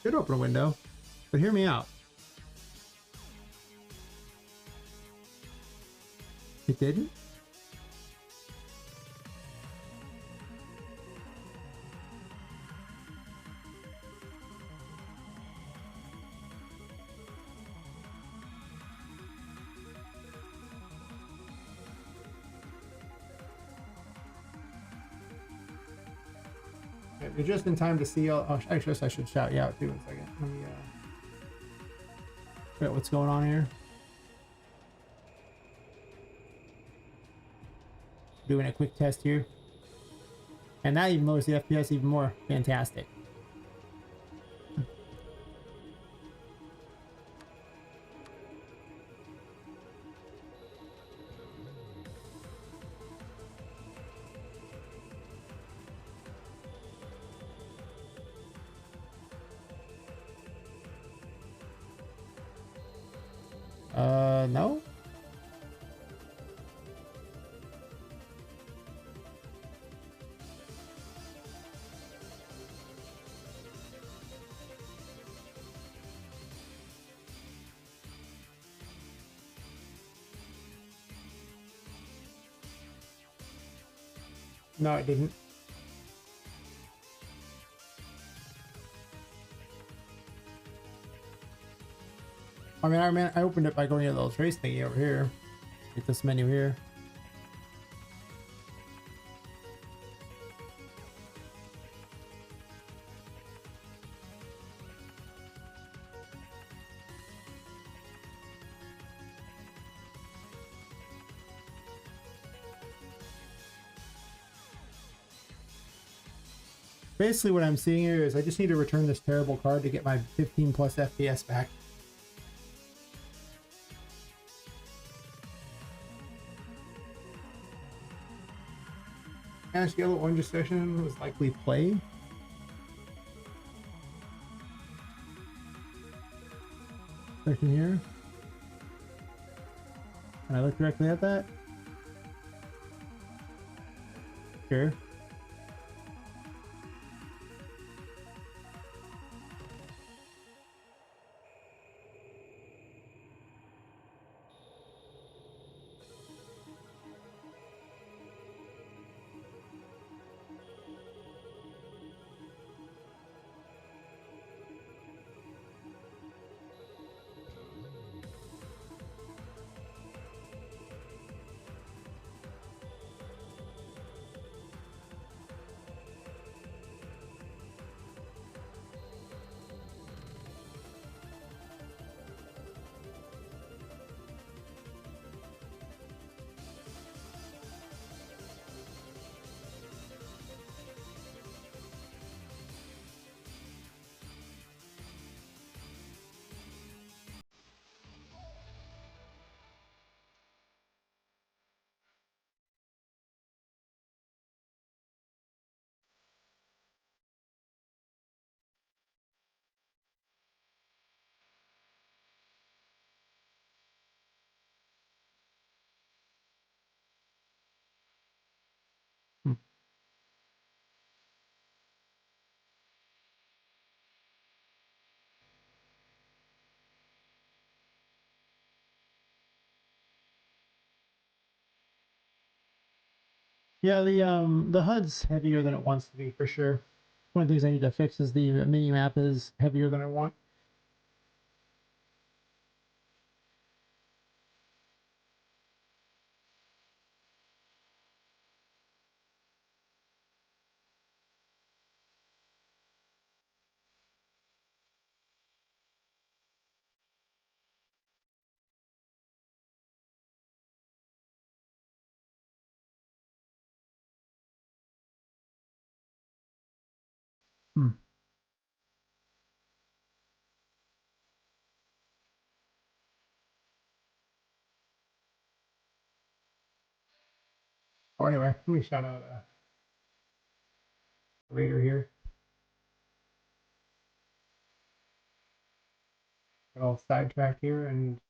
Should open a window, but hear me out. It didn't? You're just in time to see all. Oh, I guess I should shout you out too in a second. Let me figure out what's going on here. Doing a quick test here. And that even lowers the FPS even more. Fantastic. No? No, it didn't. I opened it by going to the little trace thingy over here. Get this menu here. Basically what I'm seeing here is I just need to return this terrible card to get my 15 plus FPS back. Ash Yellow Orange session was likely play. Section here. Can I look directly at that? Sure. Yeah, the HUD's heavier than it wants to be for sure. One of the things I need to fix is the mini map is heavier than I want. Hmm. Oh, anyway, let me shout out Raider here. Got all sidetracked here, and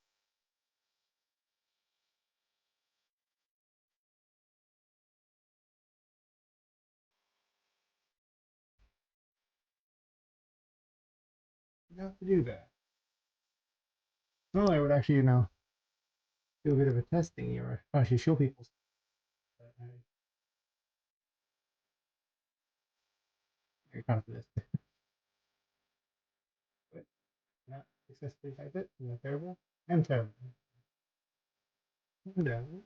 you have to do that. Normally, I would actually, do a bit of a testing here, or actually show people. But I can't do this. But not successfully type it. Is that terrible? I'm terrible. I'm down.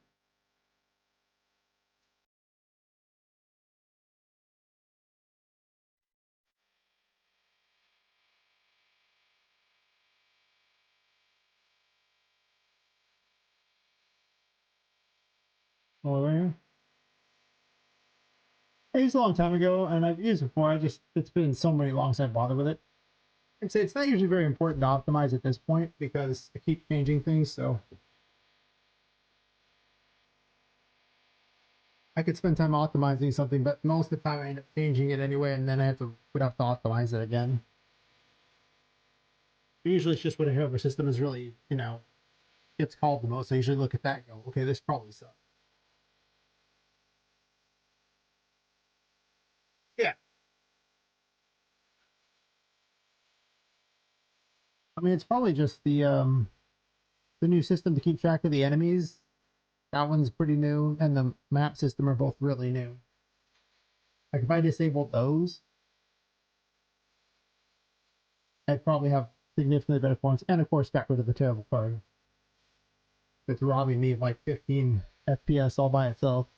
Oh, right here. I used it a long time ago, and I've used it before. It's been so many long since I bothered with it. I'd say it's not usually very important to optimize at this point because I keep changing things. So I could spend time optimizing something, but most of the time I end up changing it anyway, and then would have to optimize it again. Usually, it's just whatever system is really gets called the most. I usually look at that and go, okay, this probably sucks. Yeah, I mean it's probably just the new system to keep track of the enemies. That one's pretty new, and the map system are both really new. Like if I disabled those, I'd probably have significantly better points, and of course got rid of the terrible card that's robbing me of like 15 FPS all by itself.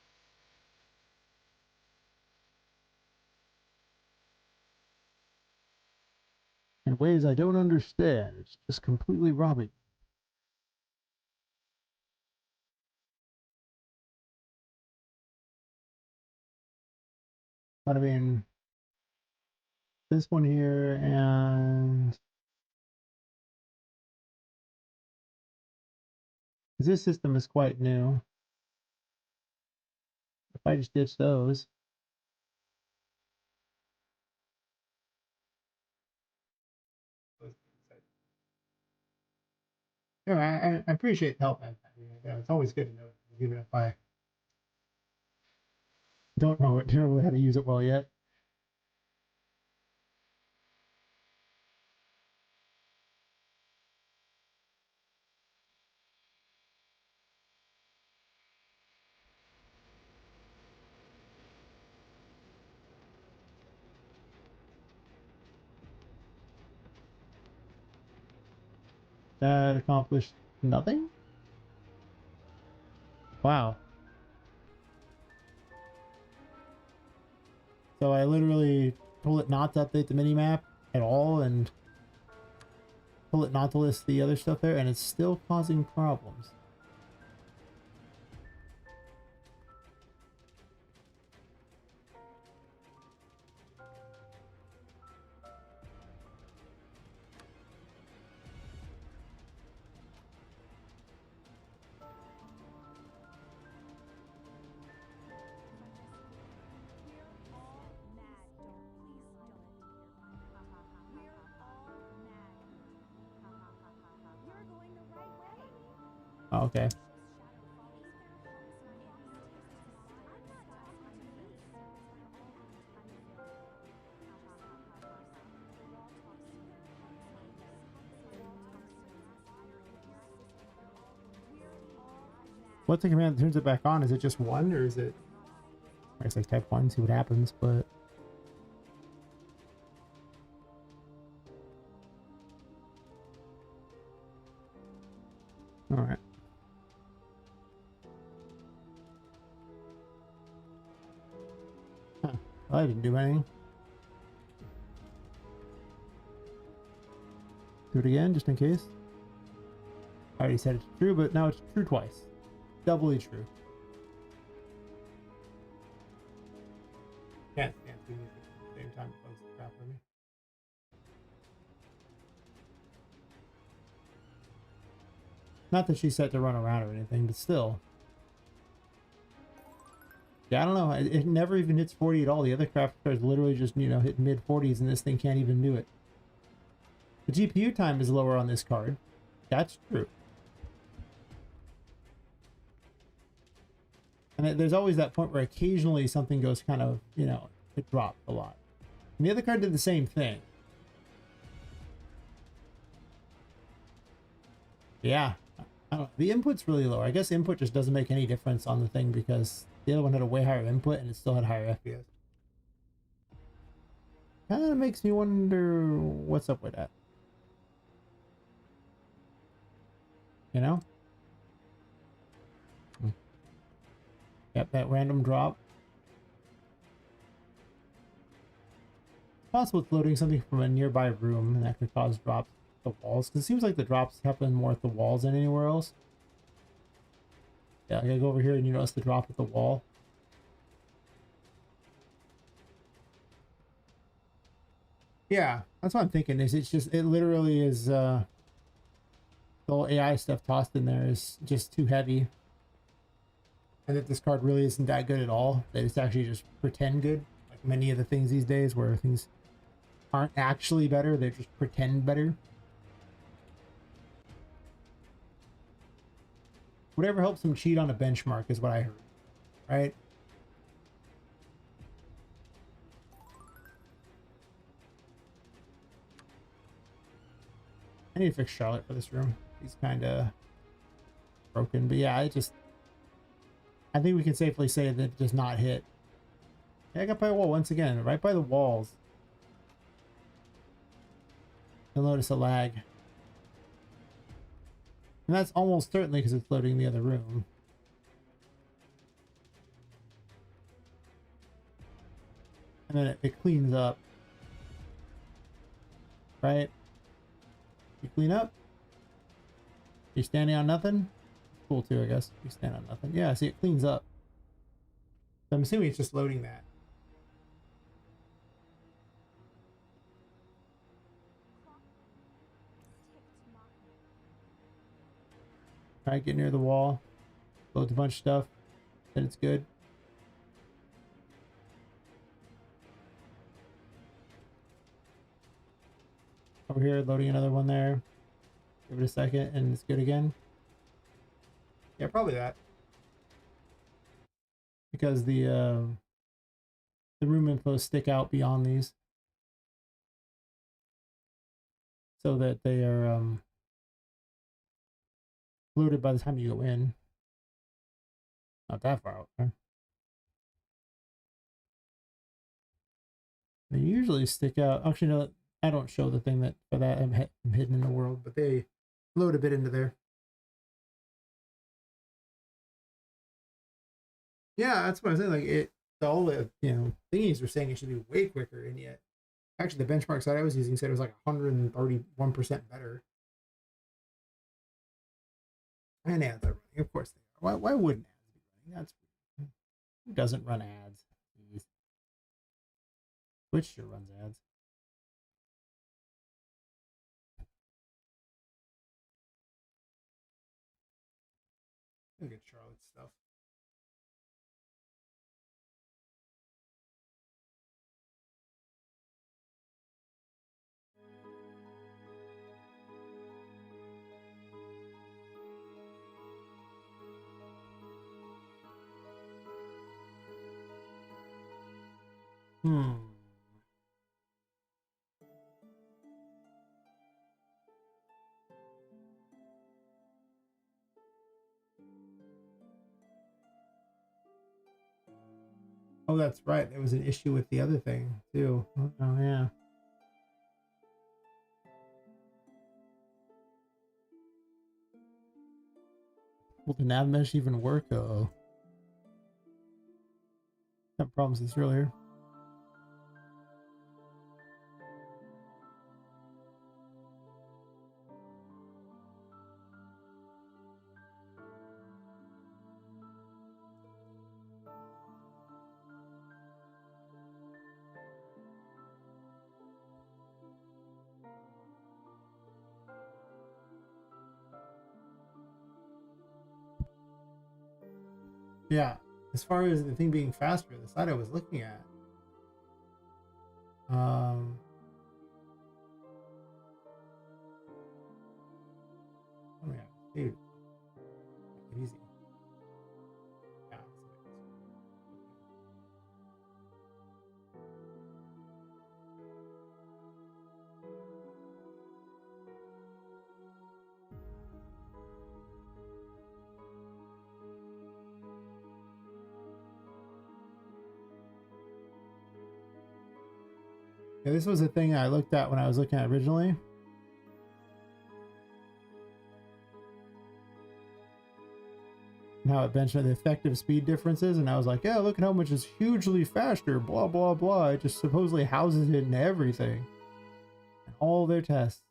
In ways I don't understand. It's just completely robbing. But I mean, this one here and this system is quite new. If I just ditch those, yeah, I appreciate the help, man. It's always good to know, even if I don't know generally how to use it well yet. That accomplished nothing. Wow. So I literally told it not to update the minimap at all and told it not to list the other stuff there, and it's still causing problems. Oh, okay. What's the command that turns it back on? Is it just one, or is it? I guess like type 1, see what happens, but... Alright. Huh. Well, I didn't do anything. Do it again, just in case. I already said it's true, but now it's true twice. Doubly true. Can't stand doing it at the same time. It bugs the crap out of me. Not that she's set to run around or anything, but still. Yeah, I don't know. It never even hits 40 at all. The other craft cars literally just, you know, hit mid 40s, and this thing can't even do it. The GPU time is lower on this card. That's true. And there's always that point where occasionally something goes kind of, you know, it dropped a lot. And the other card did the same thing. Yeah. I don't know. The input's really low. I guess input just doesn't make any difference on the thing because the other one had a way higher input and it still had higher FPS. Kind of makes me wonder what's up with that. You know? Yep, that random drop. It's possible it's loading something from a nearby room and that could cause drops at the walls. Because it seems like the drops happen more at the walls than anywhere else. Yeah, I gotta go over here and you notice the drop at the wall. Yeah, that's what I'm thinking. Is it's just, it literally is, the whole AI stuff tossed in there is just too heavy. And that this card really isn't that good at all. That it's actually just pretend good. Like many of the things these days where things aren't actually better, they just pretend better. Whatever helps them cheat on a benchmark is what I heard. Right? I need to fix Charlotte for this room. He's kind of broken. But yeah, I think we can safely say that it does not hit. Yeah, I got by a wall once again, right by the walls. You'll notice a lag. And that's almost certainly because it's loading the other room. And then it cleans up. Right? You clean up? You're standing on nothing? Cool too, I guess. You stand on nothing. Yeah, see, it cleans up. So I'm assuming it's just loading that. Alright, get near the wall. Loads a bunch of stuff. Then it's good. Over here, loading another one there. Give it a second, and it's good again. Yeah, probably that. Because the room infos stick out beyond these. So that they are loaded by the time you go in. Not that far out there. They usually stick out. Actually, no, I don't show the thing that for that I'm hidden in the world, but they load a bit into there. Yeah, that's what I'm saying. Like it, all the thingies were saying it should be way quicker, and yet actually the benchmark site I was using said it was like 131% better. And ads are running, of course they are. Why wouldn't ads be running? That's who doesn't run ads? Twitch sure runs ads. Look at Charlotte's stuff. Hmm. Oh, that's right. There was an issue with the other thing too. Oh yeah. Will the nav mesh even work? Oh, had problems with this earlier. Yeah, as far as the thing being faster, the site I was looking at, um, oh yeah, dude, take it easy. Yeah, yeah, this was a thing I looked at when I was looking at originally. And how it benchmarked the effective speed differences, and I was like, yeah, look at how much is hugely faster, blah blah blah. It just supposedly houses it in everything. And all their tests.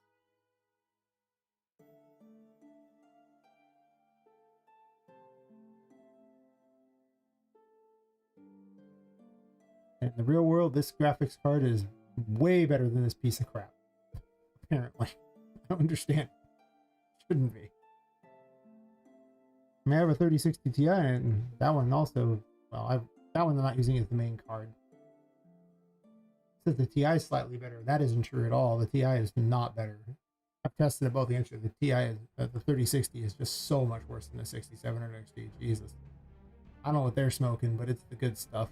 In the real world, this graphics card is way better than this piece of crap. Apparently. I don't understand. Shouldn't be. I mean, I have a 3060 Ti, and that one also, well, that one I'm not using as the main card. It says the Ti is slightly better. That isn't true at all. The Ti is not better. I've tested it both the answer. The Ti is, the 3060 is just so much worse than the 6700 XT. Jesus. I don't know what they're smoking, but it's the good stuff.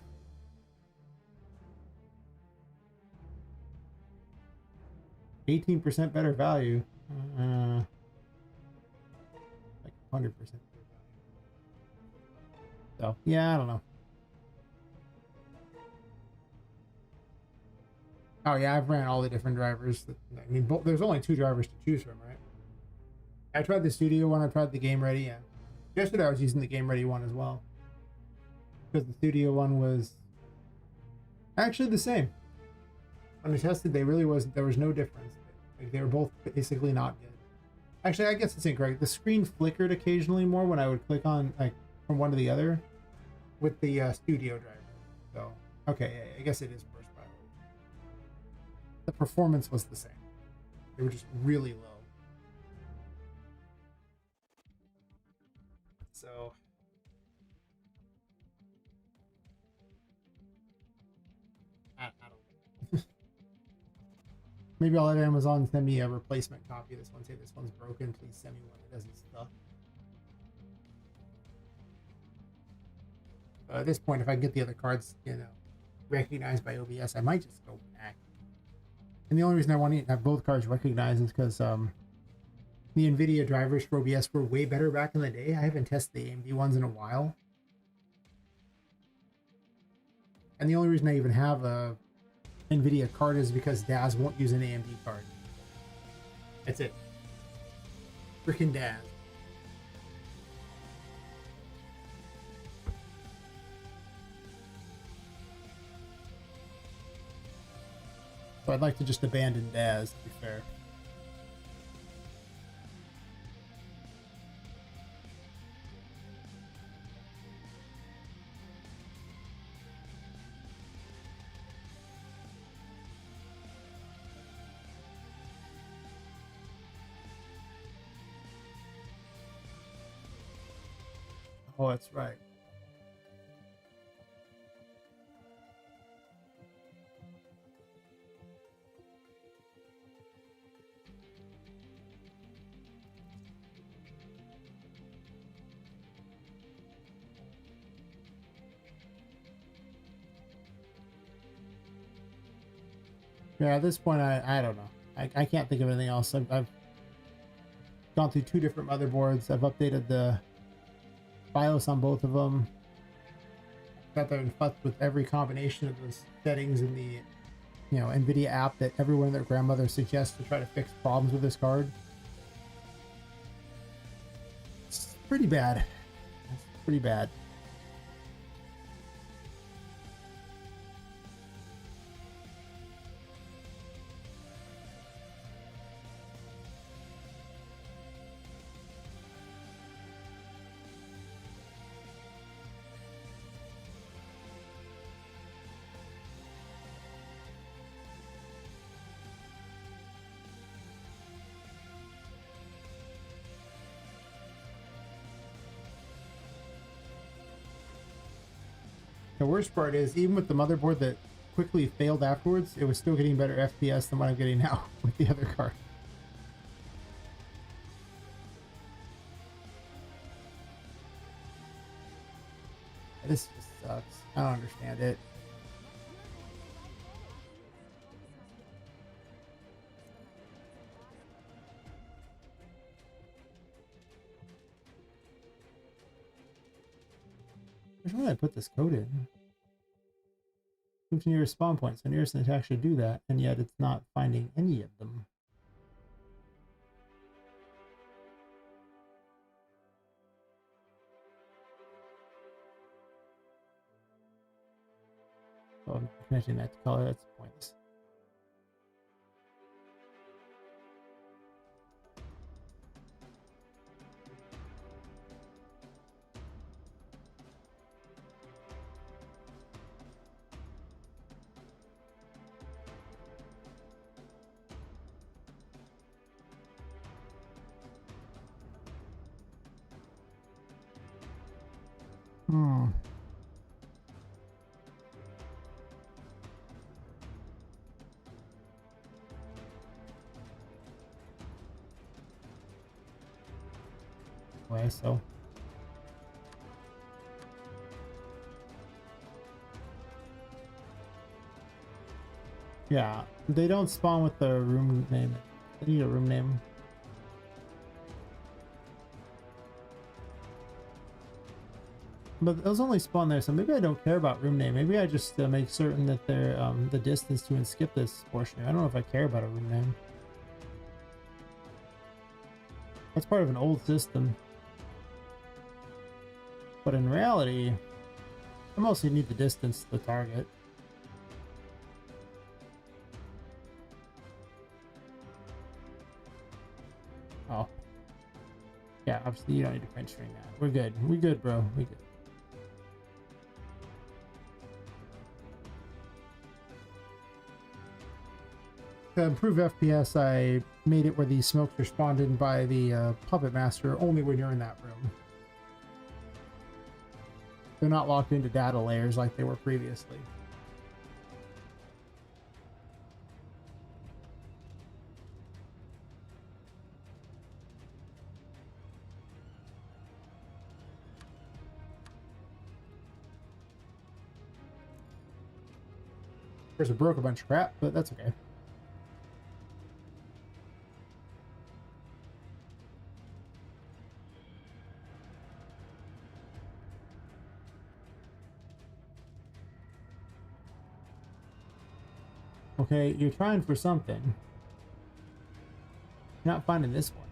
18% better value. Like 100% better value. So, yeah, I don't know. Oh, yeah, I've ran all the different drivers. I mean, there's only 2 drivers to choose from, right? I tried the studio one, I tried the game ready, and yesterday I was using the game ready one as well. Because the studio one was actually the same. When I tested, there was no difference. Like, they were both basically not good. Actually, I guess it's incorrect. The screen flickered occasionally more when I would click on, like, from one to the other with the studio driver. So, okay, yeah, I guess it is worse by the way. The performance was the same. They were just really low. So, I don't know. Maybe I'll let Amazon send me a replacement copy of this one. Say this one's broken. Please send me one that doesn't suck. At this point, if I get the other cards, recognized by OBS, I might just go back. And the only reason I want to have both cards recognized is because the NVIDIA drivers for OBS were way better back in the day. I haven't tested the AMD ones in a while. And the only reason I even have a NVIDIA card is because Daz won't use an AMD card. That's it. Freaking Daz. So I'd like to just abandon Daz, to be fair. Oh, that's right. Yeah, at this point, I don't know. I can't think of anything else. I've gone through 2 different motherboards. I've updated the BIOS on both of them. got there and fucked with every combination of those settings in the, you know, NVIDIA app that everyone and their grandmother suggests to try to fix problems with this card. It's pretty bad. It's pretty bad. The worst part is, even with the motherboard that quickly failed afterwards, it was still getting better FPS than what I'm getting now with the other card. This just sucks. I don't understand it. Where did I put this code in? Move to nearest spawn point, so nearest to actually do that, and yet it's not finding any of them. Oh, I'm connecting that to color, that's pointless. Hmm. Way so. Yeah, they don't spawn with the room name. They need a room name. But those only spawn there, so maybe I don't care about room name. Maybe I just make certain that they're the distance to and skip this portion. I don't know if I care about a room name. That's part of an old system. But in reality, I mostly need the distance to the target. Oh. Yeah, obviously you don't need to print string that. We're good. We good, bro. We good. To improve FPS, I made it where the smokes are spawned in by the Puppet Master only when you're in that room. They're not locked into data layers like they were previously. Of course, it broke a bunch of crap, but that's okay. Okay, you're trying for something. You're not finding this one.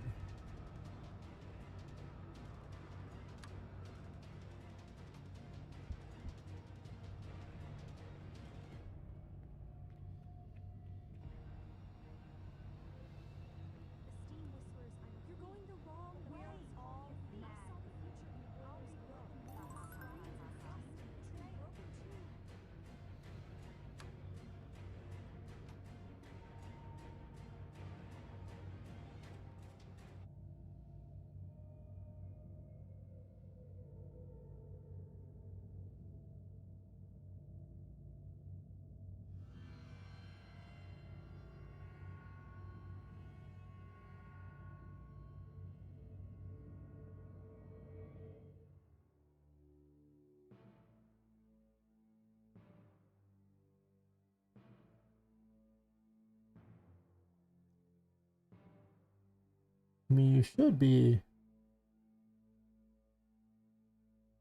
I mean, you should be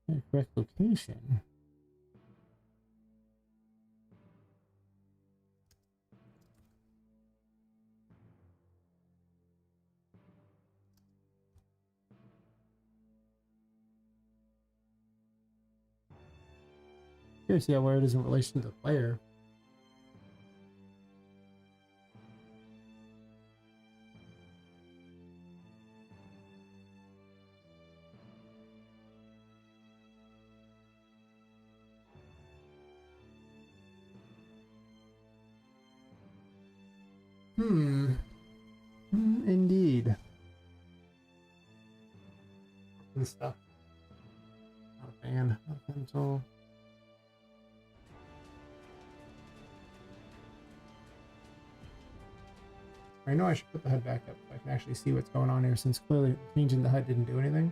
in the correct location. Curious to see where it is in relation to the player. Indeed. And stuff. Not a fan. Not a fan at all. I know I should put the HUD back up so I can actually see what's going on here, since clearly changing the HUD didn't do anything.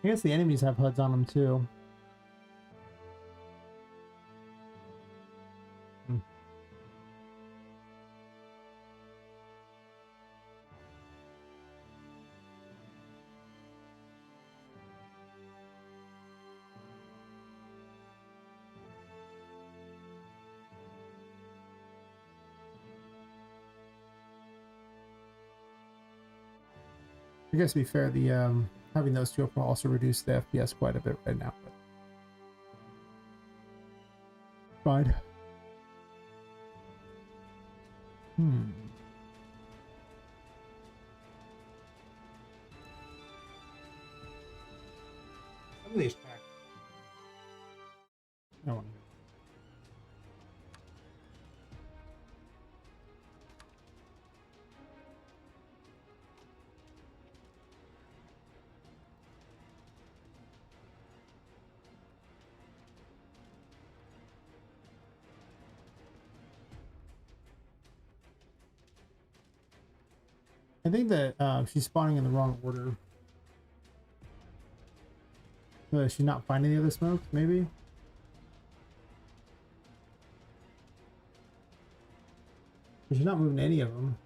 I guess the enemies have HUDs on them too. I guess to be fair, the having those two up will also reduce the FPS quite a bit right now. But fine. Some of these tracks. No. I think that she's spawning in the wrong order. She's not finding the other smokes, maybe? She's not moving any of them.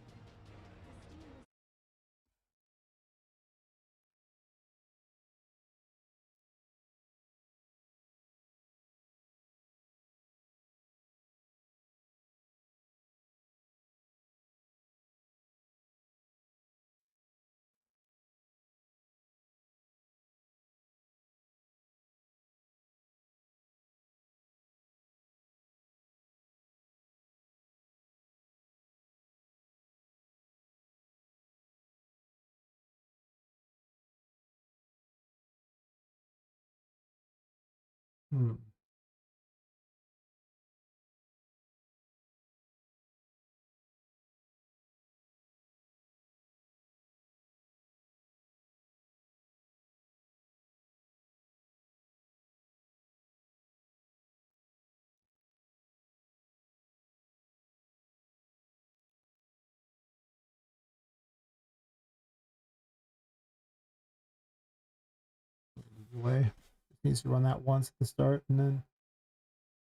Way. Just needs to run that once at the start and then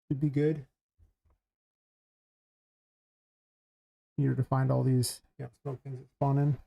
should be good. Needed to find all these smoke things that spawn in.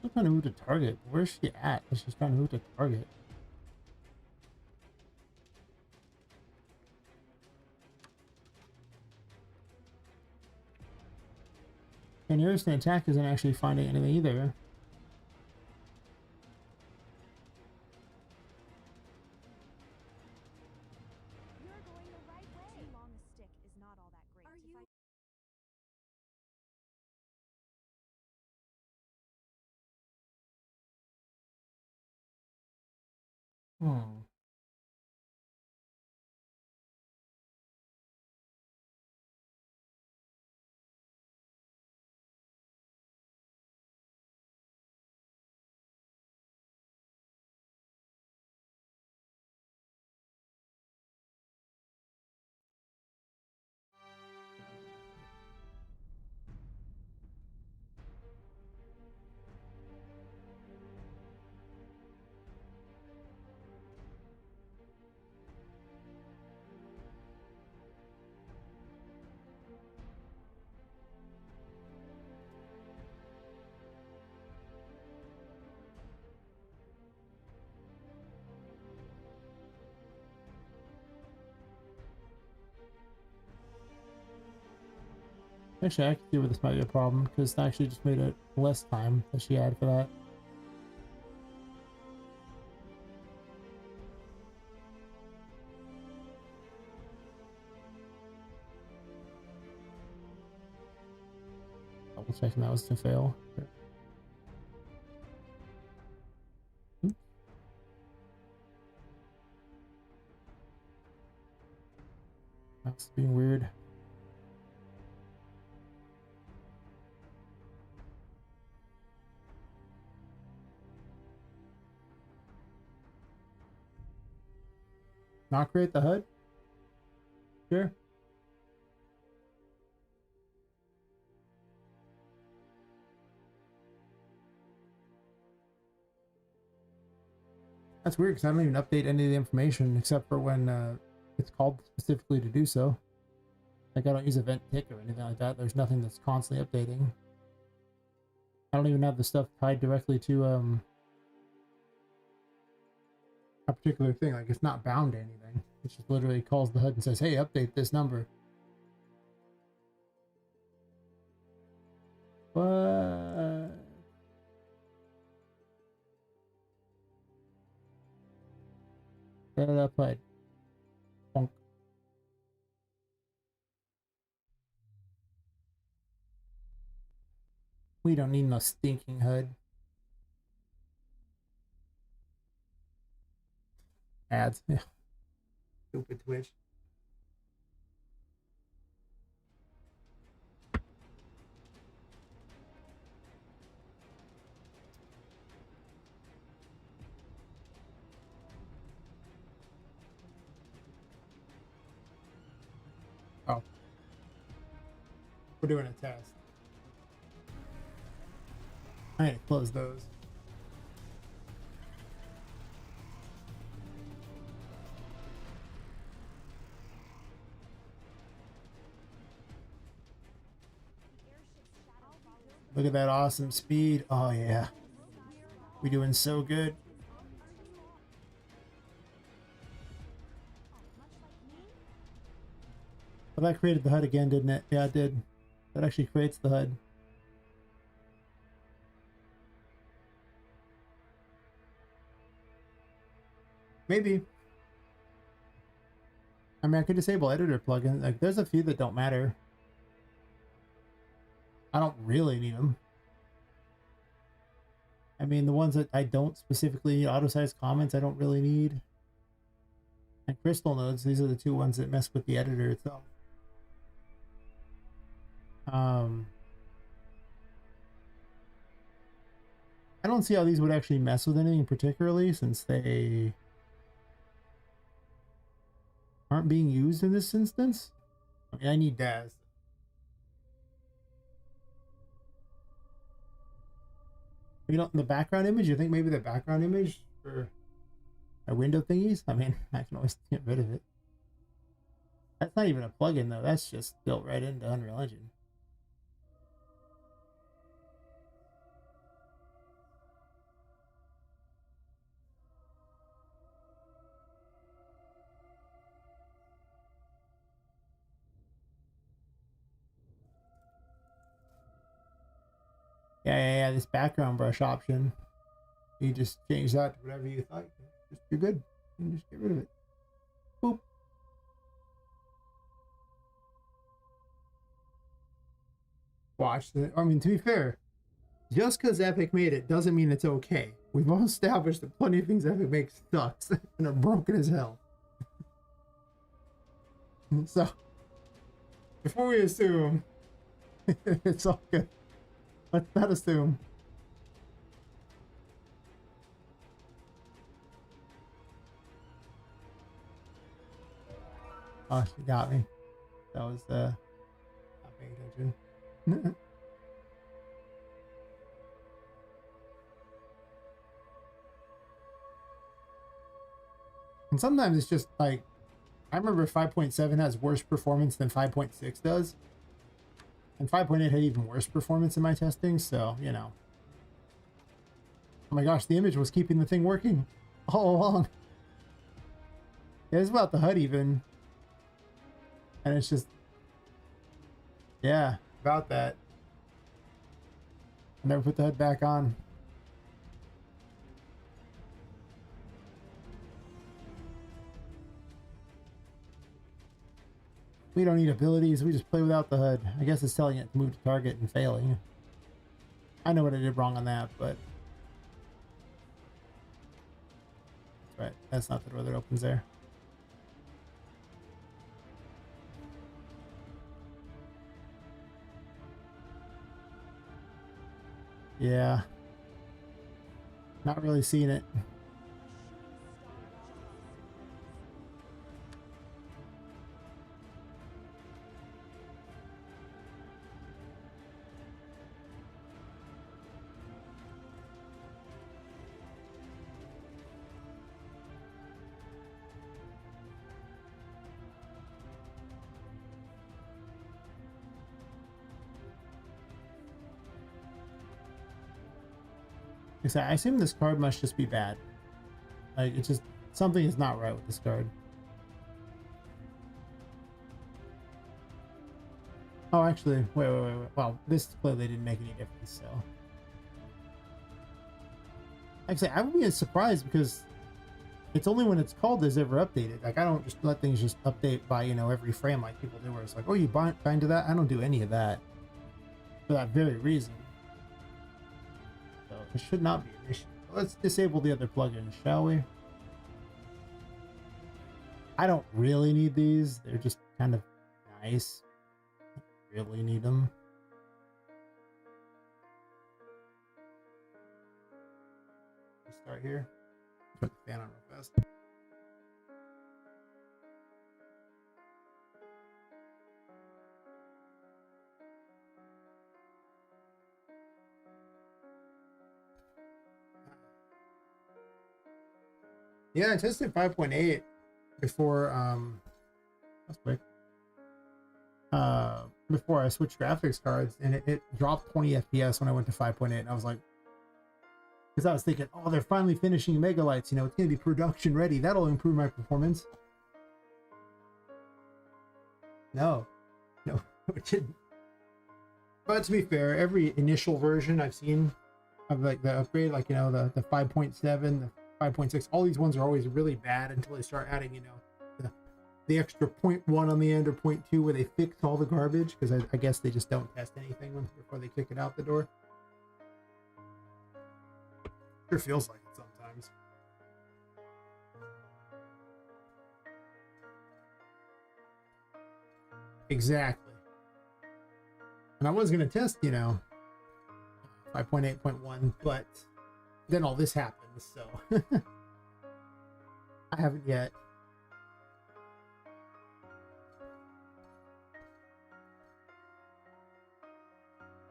I'm trying to move to target. Where's she at? She's trying to move to target. And your instant attack isn't actually finding anything either. Actually, I can see where this might be a problem, because it actually just made it less time that she had for that. Double checking that was to fail. That's being weird. Not create the HUD? Sure. That's weird because I don't even update any of the information except for when it's called specifically to do so. Like I don't use event tick or anything like that. There's nothing that's constantly updating. I don't even have the stuff tied directly to a particular thing. Like it's not bound to anything. It just literally calls the HUD and says, hey, update this number. What? Set it up HUD. Bonk. We don't need no stinking HUD. Ads. Yeah. Stupid Twitch. Oh. We're doing a test. I need to close those. Look at that awesome speed. Oh yeah. We doing so good. Well, that created the HUD again, didn't it? Yeah, it did. That actually creates the HUD. Maybe. I mean, I could disable editor plugins. Like, there's a few that don't matter. I don't really need them. I mean, the ones that I don't specifically need, auto-size comments, I don't really need. And crystal nodes, these are the two ones that mess with the editor itself. I don't see how these would actually mess with anything particularly, since they aren't being used in this instance. I mean, I need Daz. You know, in the background image, you think maybe the background image for my window thingies? I mean, I can always get rid of it. That's not even a plugin though. That's just built right into Unreal Engine. Yeah. This background brush option, you just change that to whatever you like. Just you're good. You just get rid of it. Boop. Watch the. I mean, to be fair, just because Epic made it doesn't mean it's okay. We've all established that plenty of things Epic makes sucks and are broken as hell. So, before we assume it's all good, let's not assume. Oh, she got me. That was not paying attention. And sometimes it's just like, I remember 5.7 has worse performance than 5.6 does. And 5.8 had even worse performance in my testing, so, you know. Oh my gosh, the image was keeping the thing working all along. Yeah, it's about the HUD even. And it's just, yeah, about that. I never put the HUD back on. We don't need abilities, we just play without the HUD. I guess it's telling it to move to target and failing. I know what I did wrong on that, but... That's right, that's not the door that opens there. Yeah. Not really seeing it. I assume this card must just be bad. Like, it's just, something is not right with this card. Oh, actually, wait. Well, this clearly didn't make any difference, so. Actually, I would be surprised because it's only when it's called is ever updated. Like, I don't just let things just update by, you know, every frame like people do, where it's like, oh, you bind to that? I don't do any of that. For that very reason. So, it should not be an issue. Let's disable the other plugins, shall we? I don't really need these. They're just kind of nice. I don't really need them. Start here. Put the fan on real fast. Yeah, I tested 5.8 before that's quick. Before I switched graphics cards, and it dropped 20 FPS when I went to 5.8, and I was like, because I was thinking, oh, they're finally finishing Megalights, you know, it's gonna be production ready, that'll improve my performance. No, it didn't. But to be fair, every initial version I've seen of like the upgrade, like, you know, the 5.7, the 5.6, all these ones are always really bad until they start adding, you know, the extra 0.1 on the end or 0.2 where they fix all the garbage, because I guess they just don't test anything before they kick it out the door. Sure feels like it sometimes. Exactly. And I was going to test, you know, 5.8.1, but then all this happens, so I haven't yet.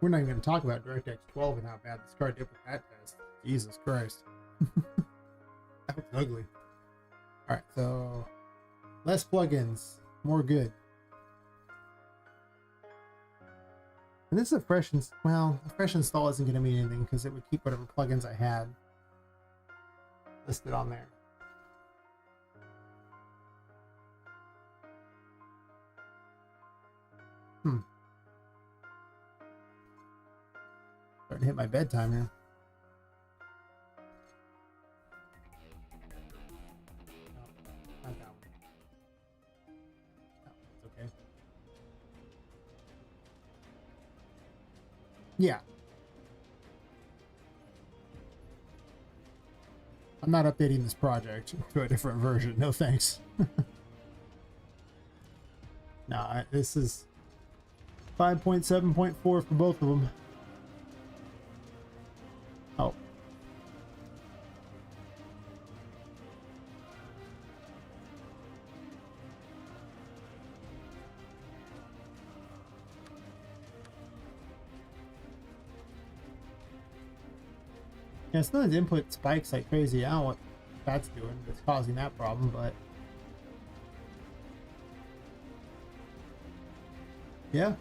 We're not even going to talk about DirectX 12 and how bad this card did with that test. Jesus Christ. That was ugly. Alright, so less plugins, more good. And this is a fresh well, a fresh install isn't going to mean anything because it would keep whatever plugins I had listed on there. Starting to hit my bedtime here. No, not that one. No, it's okay. Yeah. I'm not updating this project to a different version. No thanks. No, this is 5.7.4 for both of them. Oh. Yeah, sometimes input spikes like crazy. I don't know what that's doing that's causing that problem, but yeah.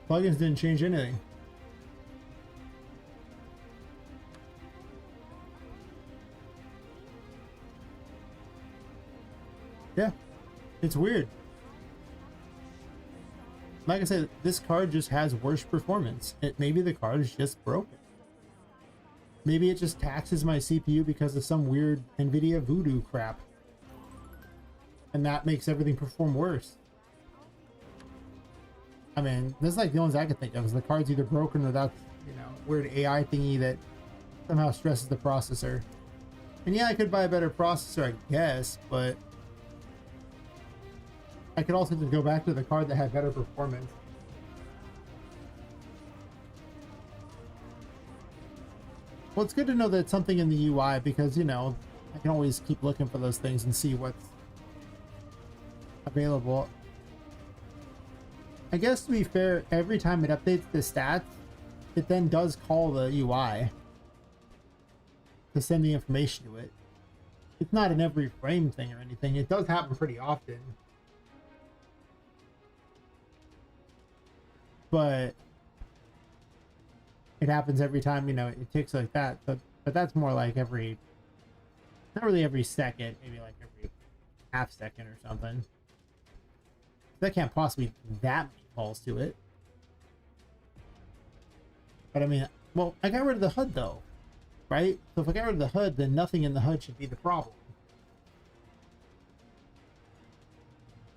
Plugins didn't change anything. Yeah, it's weird. Like I said, this card just has worse performance. Maybe the card is just broken. Maybe it just taxes my CPU because of some weird NVIDIA voodoo crap. And that makes everything perform worse. I mean, this is like the ones I could think of. Is the card's either broken or that's, you know, weird AI thingy that somehow stresses the processor. And yeah, I could buy a better processor, I guess, but I could also just go back to the card that had better performance. Well, it's good to know that it's something in the UI because, you know, I can always keep looking for those things and see what's available. I guess to be fair, every time it updates the stats, it then does call the UI to send the information to it. It's not an every frame thing or anything. It does happen pretty often. But it happens every time, you know, it ticks like that. But that's more like every, not really every second, maybe like every half second or something. That can't possibly be that many calls to it. But I mean, well, I got rid of the HUD though, right? So if I got rid of the HUD, then nothing in the HUD should be the problem.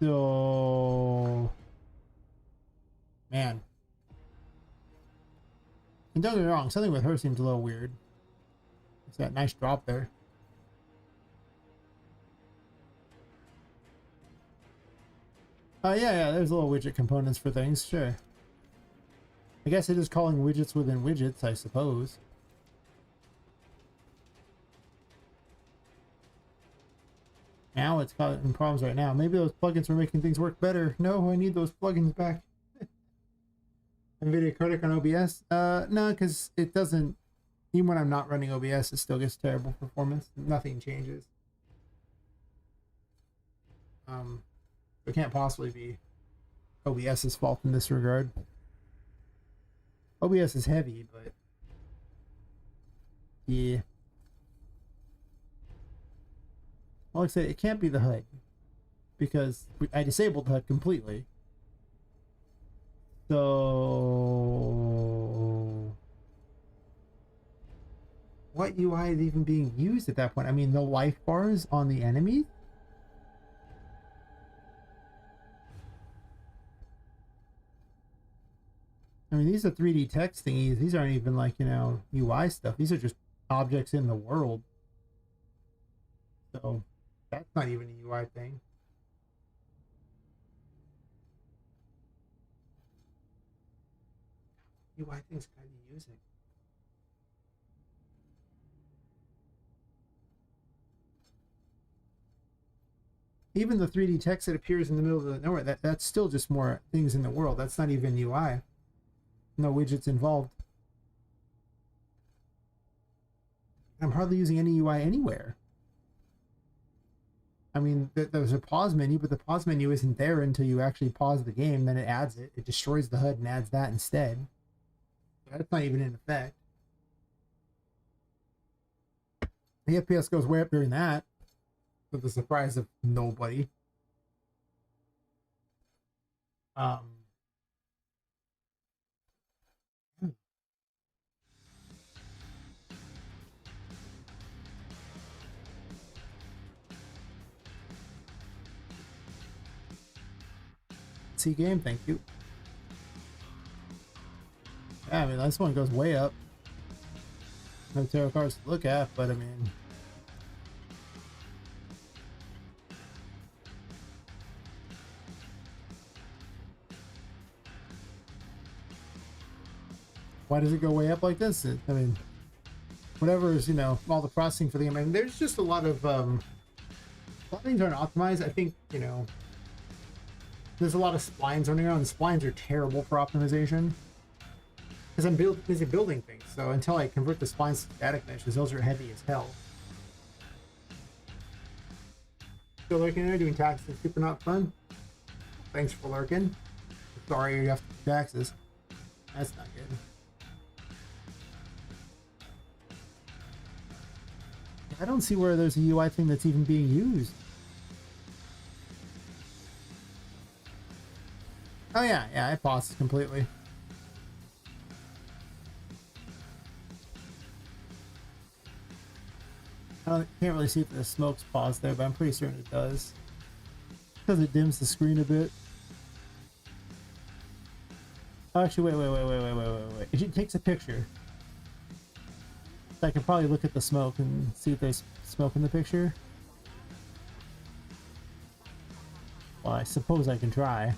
So, man. And don't get me wrong, something with her seems a little weird. It's that nice drop there. Yeah, there's little widget components for things, sure. I guess it is calling widgets within widgets, I suppose. Now it's causing problems right now. Maybe those plugins were making things work better. No, I need those plugins back. NVIDIA codec on OBS? No, because it doesn't... Even when I'm not running OBS, it still gets terrible performance. Nothing changes. It can't possibly be OBS's fault in this regard. OBS is heavy, but... yeah. Well, like I said, it can't be the HUD. Because I disabled the HUD completely. So... what UI is even being used at that point? I mean, the life bars on the enemies? I mean, these are 3D text thingies. These aren't even like, you know, UI stuff. These are just objects in the world. So, that's not even a UI thing. UI things kind of using. Even the 3D text that appears in the middle of the nowhere, that's still just more things in the world. That's not even UI. No widgets involved. I'm hardly using any UI anywhere. I mean, there's a pause menu, but the pause menu isn't there until you actually pause the game. Then it adds it. It destroys the HUD and adds that instead. That's not even in effect. The FPS goes way up during that, to the surprise of nobody. C game, thank you. Yeah, I mean, this one goes way up. No tarot cards to look at, but I mean... why does it go way up like this? I mean, whatever is, you know, all the processing for the game. I mean, there's just a lot of things aren't optimized. I think, you know, there's a lot of splines running around. Splines are terrible for optimization because I'm busy building things. So until I convert the splines to static meshes, those are heavy as hell. Still lurking there doing taxes, super not fun. Thanks for lurking. Sorry you have to do taxes. That's not good. I don't see where there's a UI thing that's even being used. Oh yeah, yeah, I paused completely. Can't really see if the smoke's paused there, but I'm pretty certain it does. Because it dims the screen a bit. Oh, actually, wait. It takes a picture. So I can probably look at the smoke and see if there's smoke in the picture. Well, I suppose I can try.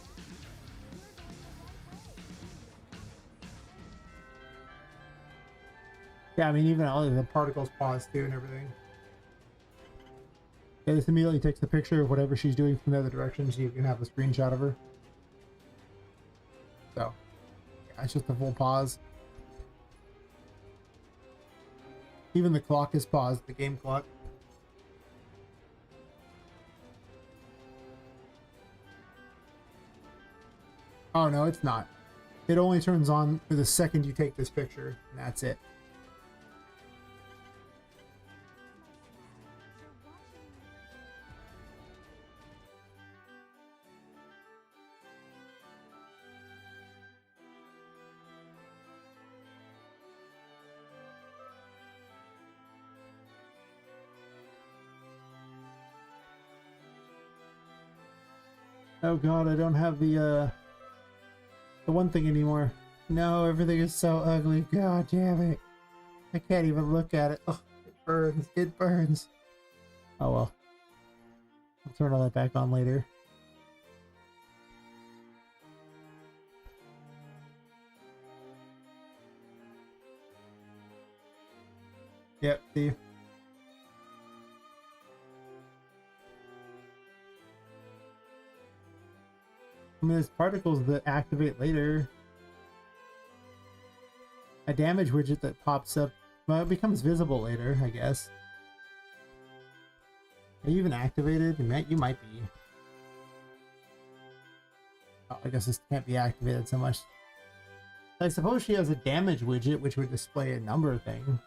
Yeah, I mean, even all of the particles pause too and everything. Yeah, this immediately takes the picture of whatever she's doing from the other direction so you can have a screenshot of her. So, yeah, it's just a full pause. Even the clock is paused, the game clock. Oh no, it's not. It only turns on for the second you take this picture, and that's it. Oh god, I don't have the one thing anymore. No, everything is so ugly. God damn it. I can't even look at it. Oh, it burns. It burns. Oh well. I'll turn all that back on later. Yep, see. I mean, there's particles that activate later. A damage widget that pops up, well, it becomes visible later, I guess. Are you even activated? You might be. Oh, I guess this can't be activated so much. I suppose she has a damage widget, which would display a number thing.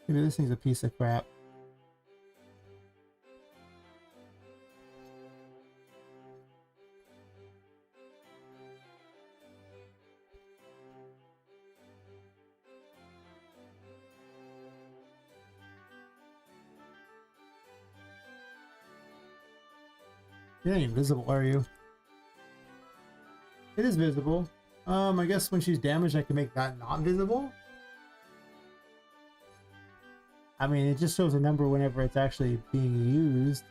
Maybe this thing's a piece of crap. You're not even visible, are you? It is visible. I guess when she's damaged, I can make that not visible. I mean, it just shows a number whenever it's actually being used.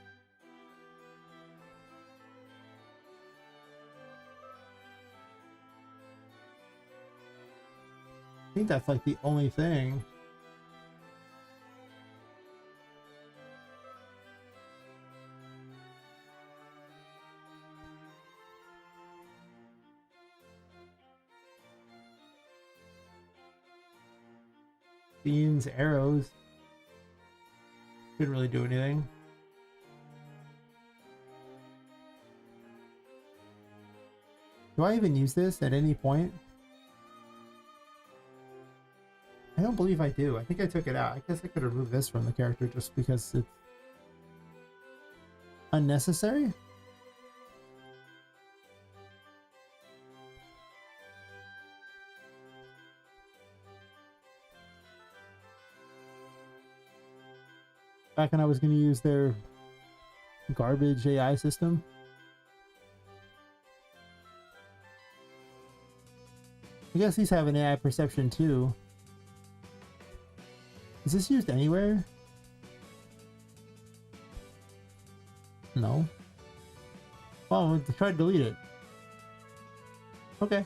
I think that's like the only thing. Beams, arrows. Didn't really do anything. Do I even use this at any point? I don't believe I do. I think I took it out. I guess I could remove this from the character just because it's unnecessary. Back when I was going to use their garbage AI system. I guess these have an AI perception too. Is this used anywhere? No. Oh, try to delete it. Okay.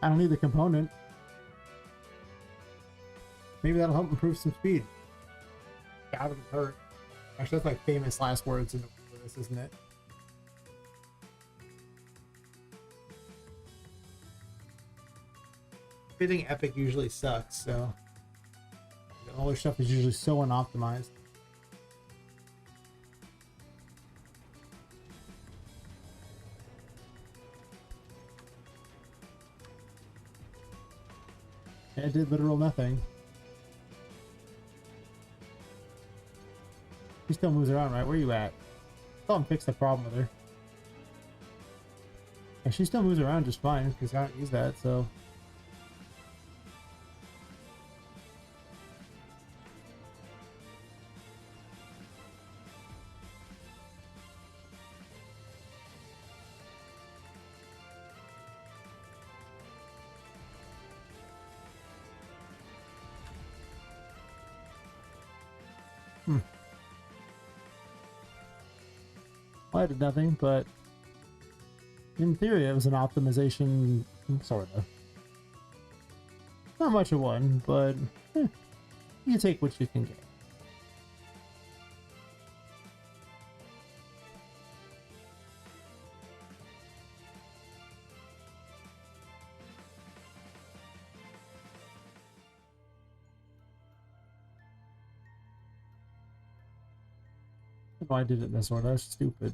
I don't need the component. Maybe that'll help improve some speed. Yeah, that would hurt. Actually, that's like famous last words in this, isn't it? Everything epic usually sucks, so all their stuff is usually so unoptimized. It did literal nothing. She still moves around, right? Where are you at? Tell him fix the problem with her. And she still moves around just fine because I don't use that, so. Well, I did nothing, but in theory it was an optimization, sort of. Not much of one, but you take what you can get. Why I did it in this order? That's stupid.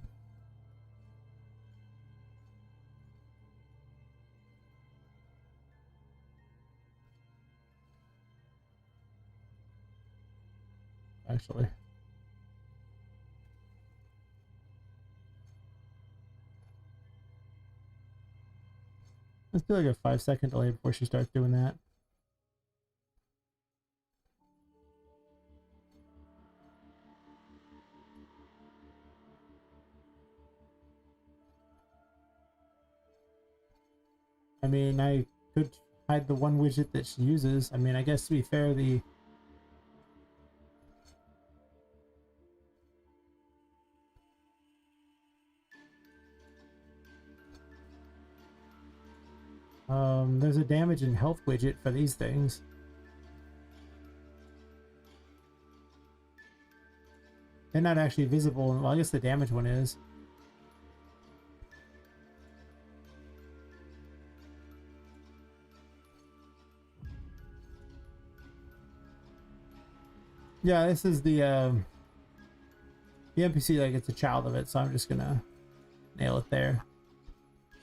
Actually. Let's do like a 5-second delay before she starts doing that. I mean, I could hide the one widget that she uses. I mean, I guess to be fair, there's a damage and health widget for these things. They're not actually visible. Well, I guess the damage one is. Yeah, this is the NPC that gets a child of it, so I'm just gonna nail it there.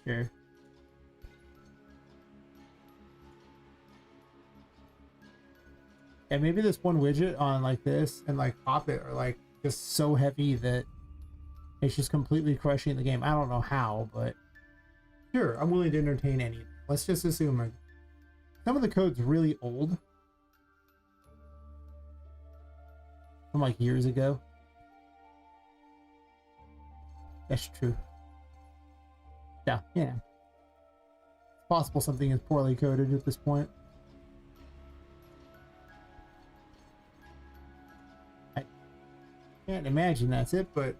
Sure. And maybe this one widget on like this and like Poppet are like just so heavy that it's just completely crushing the game. I don't know how, but sure, I'm willing to entertain any. Let's just assume some of the code's really old. From like years ago. That's true. Yeah. It's possible something is poorly coded at this point. I can't imagine that's it, but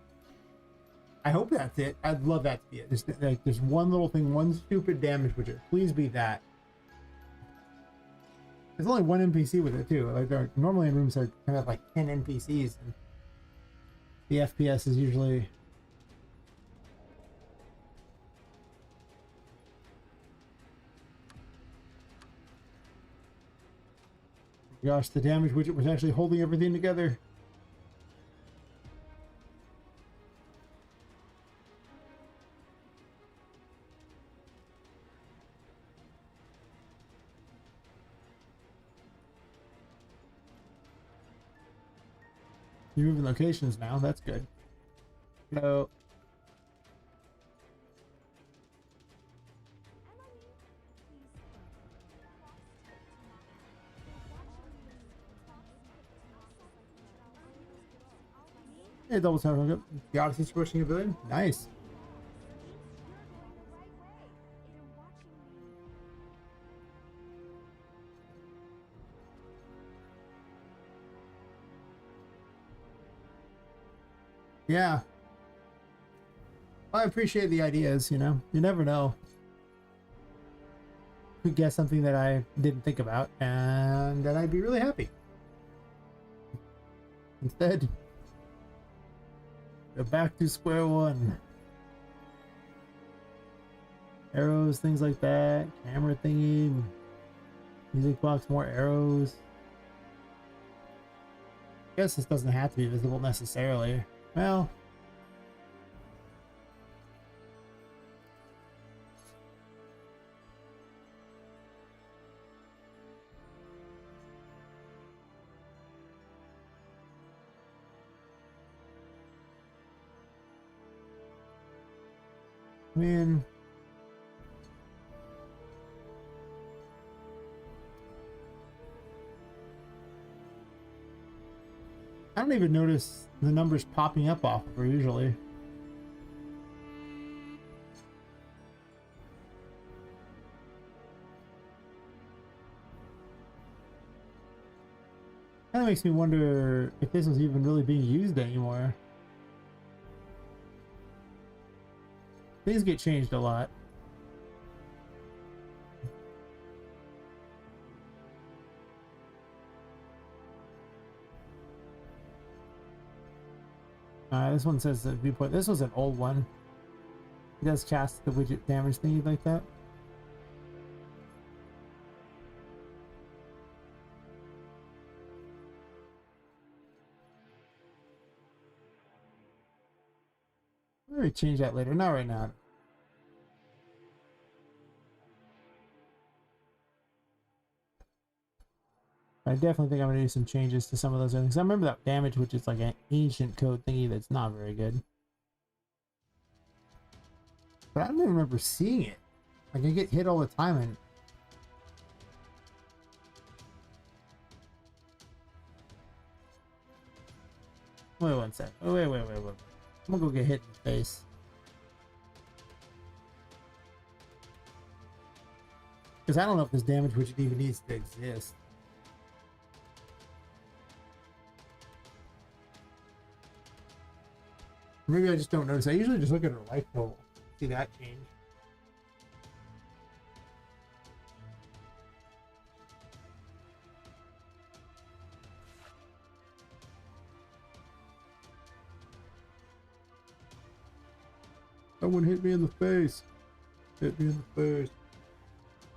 I hope that's it. I'd love that to be it. Just like there's one little thing, one stupid damage widget. Please be that. There's only one NPC with it too. Like normally in rooms are kind of like 10 NPCs, and the FPS is usually. Gosh, the damage widget was actually holding everything together. You're moving locations now. That's good. So. Hey, double tap. The Odyssey squishing ability. Nice. Yeah. I appreciate the ideas, you know. You never know. Could guess something that I didn't think about, and then I'd be really happy. Instead, go back to square one. Arrows, things like that. Camera thingy. Music box, more arrows. I guess this doesn't have to be visible necessarily. Well, I mean, I don't even notice the numbers popping up off of her usually. Kind of makes me wonder if this is even really being used anymore. Things get changed a lot. This one says the viewpoint. This was an old one. It does cast the widget damage thingy like that. Maybe change that later. Not right now. I definitely think I'm gonna do some changes to some of those other things. I remember that damage, which is like an ancient code thingy that's not very good. But I don't even remember seeing it. Like I get hit all the time and wait one sec. Wait. I'm gonna go get hit in the face. Because I don't know if this damage widget even needs to exist. Maybe I just don't notice. I usually just look at her life total. See that change. Someone hit me in the face. Hit me in the face.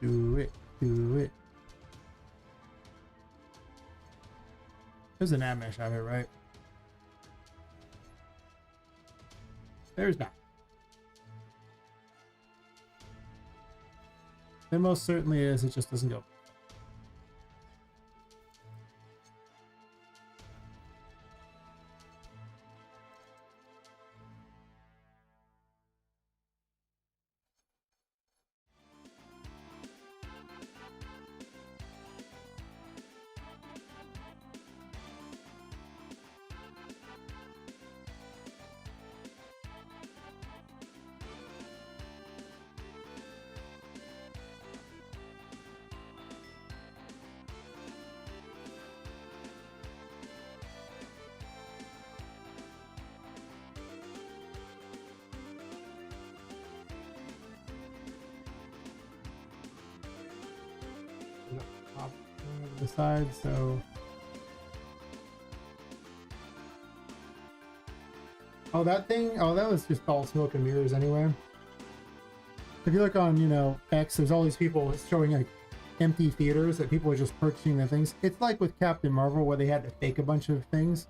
Do it. Do it. There's an ad mesh out here, right? There's not. There most certainly is. It just doesn't go. The side, so that thing, that was just all smoke and mirrors anyway. If you look on, you know, X, there's all these people showing like empty theaters that people are just purchasing the things. It's like with Captain Marvel where they had to fake a bunch of things.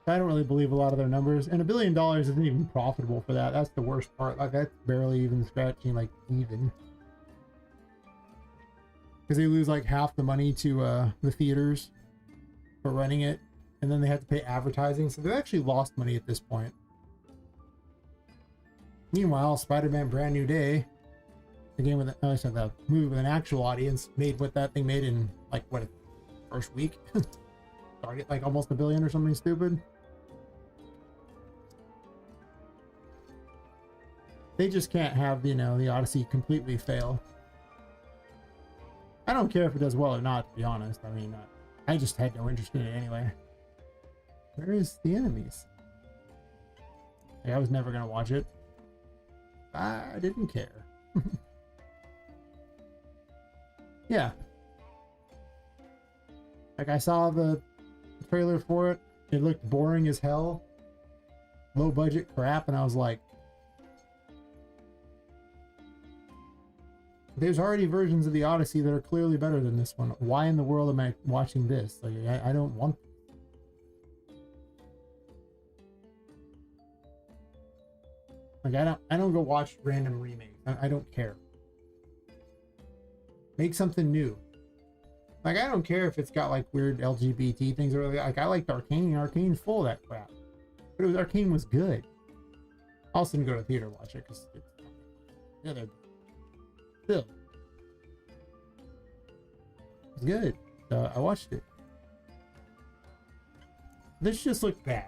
I don't really believe a lot of their numbers, and $1 billion isn't even profitable for that. That's the worst part. Like that's barely even scratching like even, because they lose like half the money to the theaters for running it, and then they have to pay advertising, so they've actually lost money at this point. Meanwhile, Spider-Man: Brand New Day, the game with the movie with an actual audience, made what that thing made in like what, first week. Target like almost $1 billion or something stupid. They just can't have, you know, the Odyssey completely fail. I don't care if it does well or not, to be honest. I mean, I just had no interest in it anyway. Where is the enemies? Like, I was never gonna watch it. I didn't care. Yeah. Like, I saw the trailer for it. It looked boring as hell. Low budget crap, and I was like, there's already versions of the Odyssey that are clearly better than this one. Why in the world am I watching this? Like, I don't want. Like, I don't go watch random remakes. I don't care. Make something new. Like, I don't care if it's got like weird LGBT things or like, I liked Arcane. Arcane's full of that crap. But it was, Arcane was good. I also didn't go to the theater to watch it because yeah, they're still. It was good. I watched it. This just looked bad.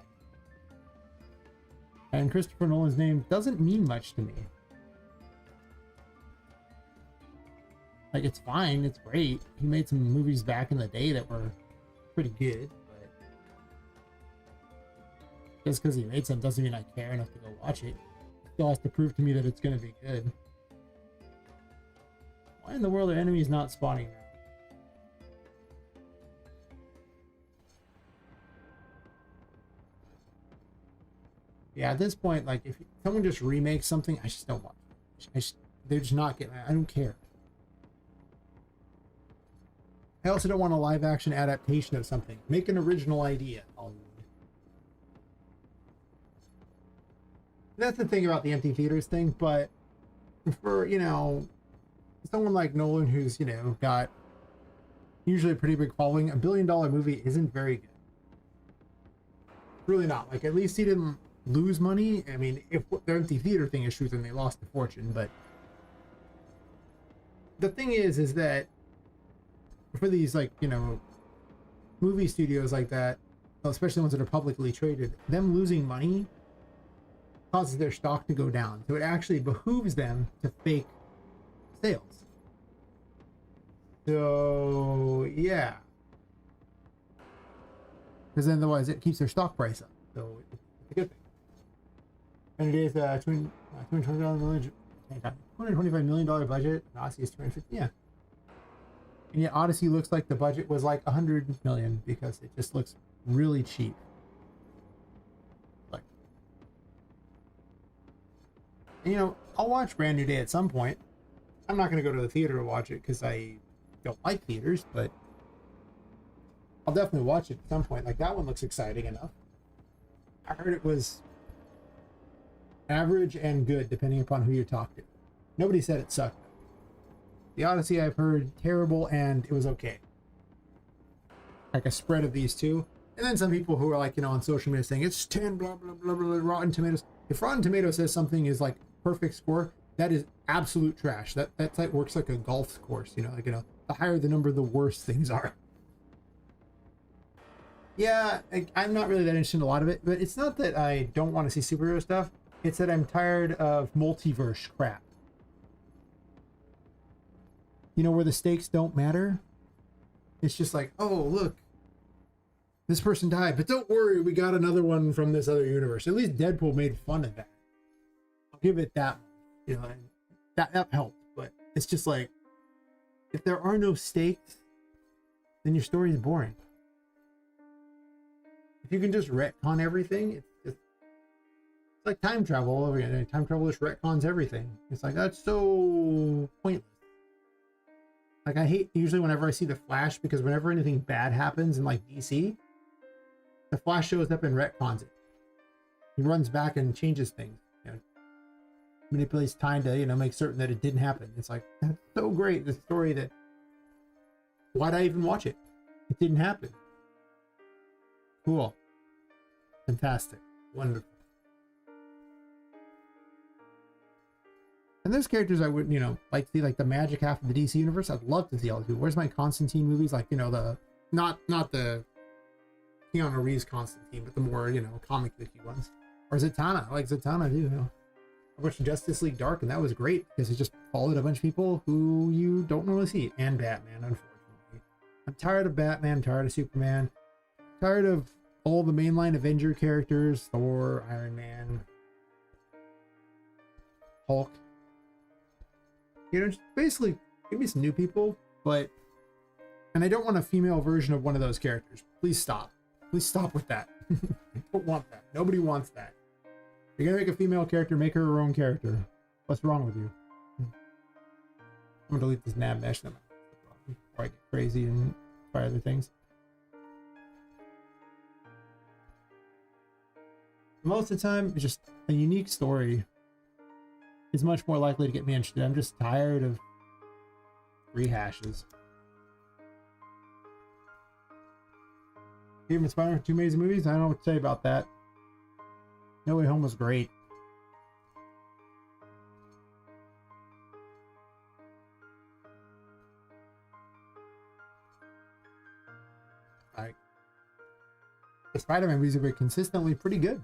And Christopher Nolan's name doesn't mean much to me. Like, it's fine, it's great. He made some movies back in the day that were pretty good, but just because he made some doesn't mean I care enough to go watch it. He still has to prove to me that it's going to be good. Why in the world are enemies not spawning now? Yeah, at this point, like, if someone just remakes something, I just don't want it. They're just not getting it. I don't care. I also don't want a live action adaptation of something. Make an original idea. That's the thing about the empty theaters thing, but for, you know, someone like Nolan who's, you know, got usually a pretty big following, $1 billion movie isn't very good. Really not. Like, at least he didn't lose money. I mean, if the empty theater thing is true, then they lost a fortune, but the thing is that for these, like, you know, movie studios like that, especially ones that are publicly traded, them losing money causes their stock to go down. So it actually behooves them to fake sales. So, yeah. Because otherwise it keeps their stock price up. So it's a good thing. And it is $225 million budget. Odyssey is 250. Yeah. And yet Odyssey looks like the budget was like 100 million because it just looks really cheap. Like, and, you know, I'll watch Brand New Day at some point. I'm not going to go to the theater to watch it because I don't like theaters, but I'll definitely watch it at some point. Like, that one looks exciting enough. I heard it was average and good depending upon who you talk to. Nobody said it sucked. The Odyssey I've heard terrible and it was okay. Like a spread of these two. And then some people who are like, you know, on social media saying it's 10 blah blah blah blah, blah Rotten Tomatoes. If Rotten Tomatoes says something is like perfect score, that is absolute trash. That like works like a golf course, you know, like, you know, the higher the number, the worse things are. Yeah, I'm not really that interested in a lot of it, but it's not that I don't want to see superhero stuff. It's that I'm tired of multiverse crap. You know, where the stakes don't matter. It's just like, oh, look, this person died, but don't worry, we got another one from this other universe. At least Deadpool made fun of that. I'll give it that. You know, that helped. But it's just like, if there are no stakes, then your story is boring. If you can just retcon everything, it's like time travel all over again. Time travel just retcons everything. It's like, that's so pointless. Like, I hate usually whenever I see the Flash, because whenever anything bad happens in like DC, the Flash shows up and retcons it. He runs back and changes things. You know, manipulates time to, you know, make certain that it didn't happen. It's like, that's so great. The story that, why'd I even watch it? It didn't happen. Cool. Fantastic. Wonderful. And there's characters I would, you know, like to see, like the magic half of the DC universe. I'd love to see all these people. Where's my Constantine movies? Like, you know, the not the Keanu Reeves Constantine, but the more, you know, comic booky ones. Or Zatanna. I like Zatanna too. You know. I watched Justice League Dark, and that was great because it just followed a bunch of people who you don't normally see. And Batman, unfortunately. I'm tired of Batman. I'm tired of Superman. I'm tired of all the mainline Avenger characters. Thor, Iron Man, Hulk. You know, just basically give me some new people, but, and I don't want a female version of one of those characters. Please stop. Please stop with that. I don't want that. Nobody wants that. If you're gonna make a female character, make her her own character. What's wrong with you? I'm gonna delete this nav mesh before I get crazy and try other things. Most of the time, it's just a unique story is much more likely to get me interested. I'm just tired of rehashes. Favorite Spider-Man 2 amazing movies? I don't know what to say about that. No Way Home was great. The Spider-Man movies have been consistently pretty good.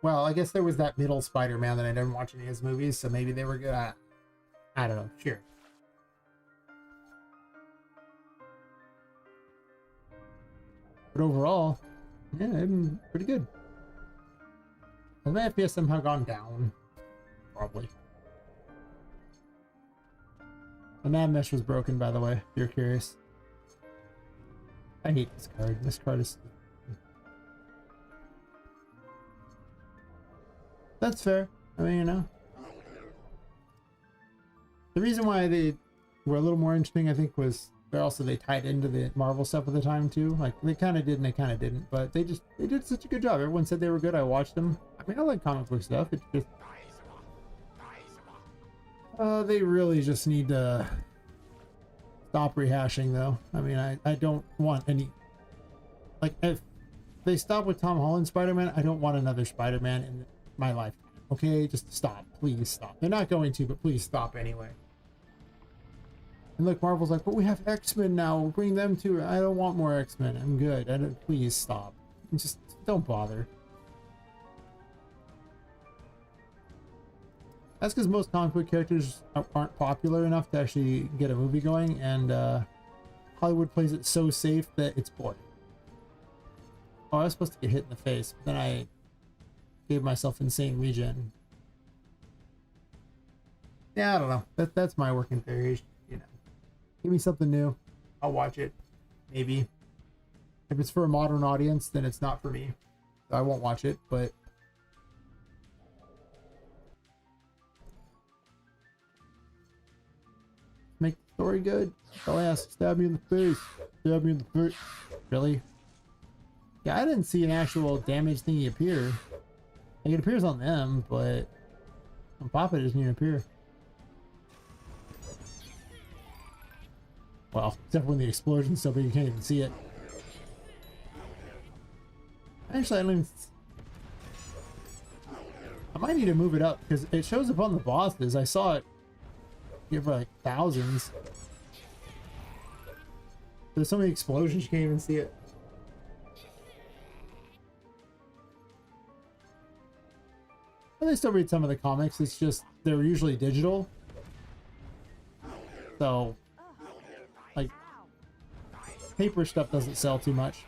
Well, I guess there was that middle Spider-Man that I didn't watch any of his movies, so maybe they were good. I don't know. Sure. But overall, yeah, they've been pretty good. Has my FPS somehow gone down? Probably. The nav mesh was broken, by the way, if you're curious. I hate this card. This card is... That's fair. I mean, you know. The reason why they were a little more interesting, I think, was they tied into the Marvel stuff at the time too. Like they kind of did and they kind of didn't, but they did such a good job. Everyone said they were good. I watched them. I mean, I like comic book stuff. It's just they really just need to stop rehashing, though. I mean, I don't want any, like, if they stop with Tom Holland Spider-Man, I don't want another Spider-Man in my life. Okay, just stop. Please stop. They're not going to, but please stop anyway. And look, Marvel's like, but we have X-Men now. We'll bring them to it. I don't want more X-Men. I'm good. Please stop. Just don't bother. That's because most comic book characters aren't popular enough to actually get a movie going, and Hollywood plays it so safe that it's boring. Oh, I was supposed to get hit in the face, but then I gave myself insane regen. Yeah, I don't know. That's my working theory. You know, give me something new, I'll watch it. Maybe. If it's for a modern audience, then it's not for me. So I won't watch it, but make the story good. I'll ask. Stab me in the face. Stab me in the face. Really? Yeah, I didn't see an actual damage thingy appear. Like, it appears on them, but on Poppet it doesn't even appear. Well, except when the explosion's so big you can't even see it. Actually, I don't even... I might need to move it up, because it shows up on the bosses. I saw it here for like thousands. There's so many explosions you can't even see it. I still read some of the comics. It's just they're usually digital, so like paper stuff doesn't sell too much.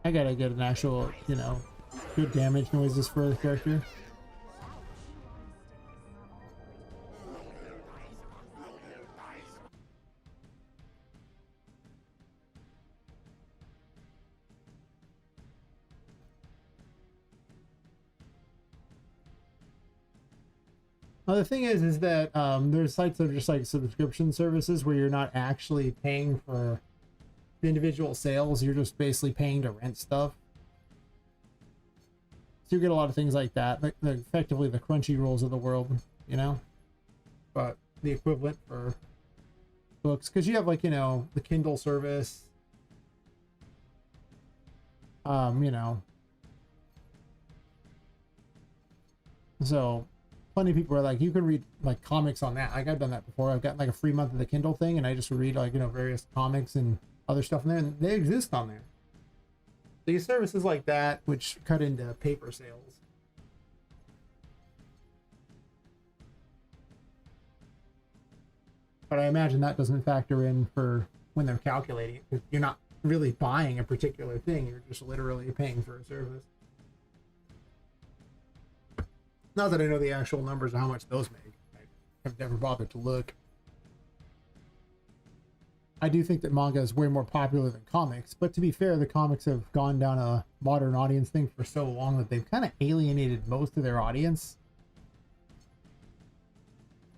I gotta get an actual, you know, good damage noises for the character. Well, the thing is that there's sites that are just like subscription services where you're not actually paying for individual sales. You're just basically paying to rent stuff. So you get a lot of things like that, like effectively the Crunchy Rolls of the world, you know, but the equivalent for books, because you have, like, you know, the Kindle service, you know, so plenty of people are like, you can read like comics on that. Like, I've done that before. I've got like a free month of the Kindle thing, and I just read, like, you know, various comics and other stuff in there, and they exist on there. These services like that, which cut into paper sales. But I imagine that doesn't factor in for when they're calculating it, because you're not really buying a particular thing. You're just literally paying for a service. Not that I know the actual numbers of how much those make. I've never bothered to look. I do think that manga is way more popular than comics, but to be fair, the comics have gone down a modern audience thing for so long that they've kind of alienated most of their audience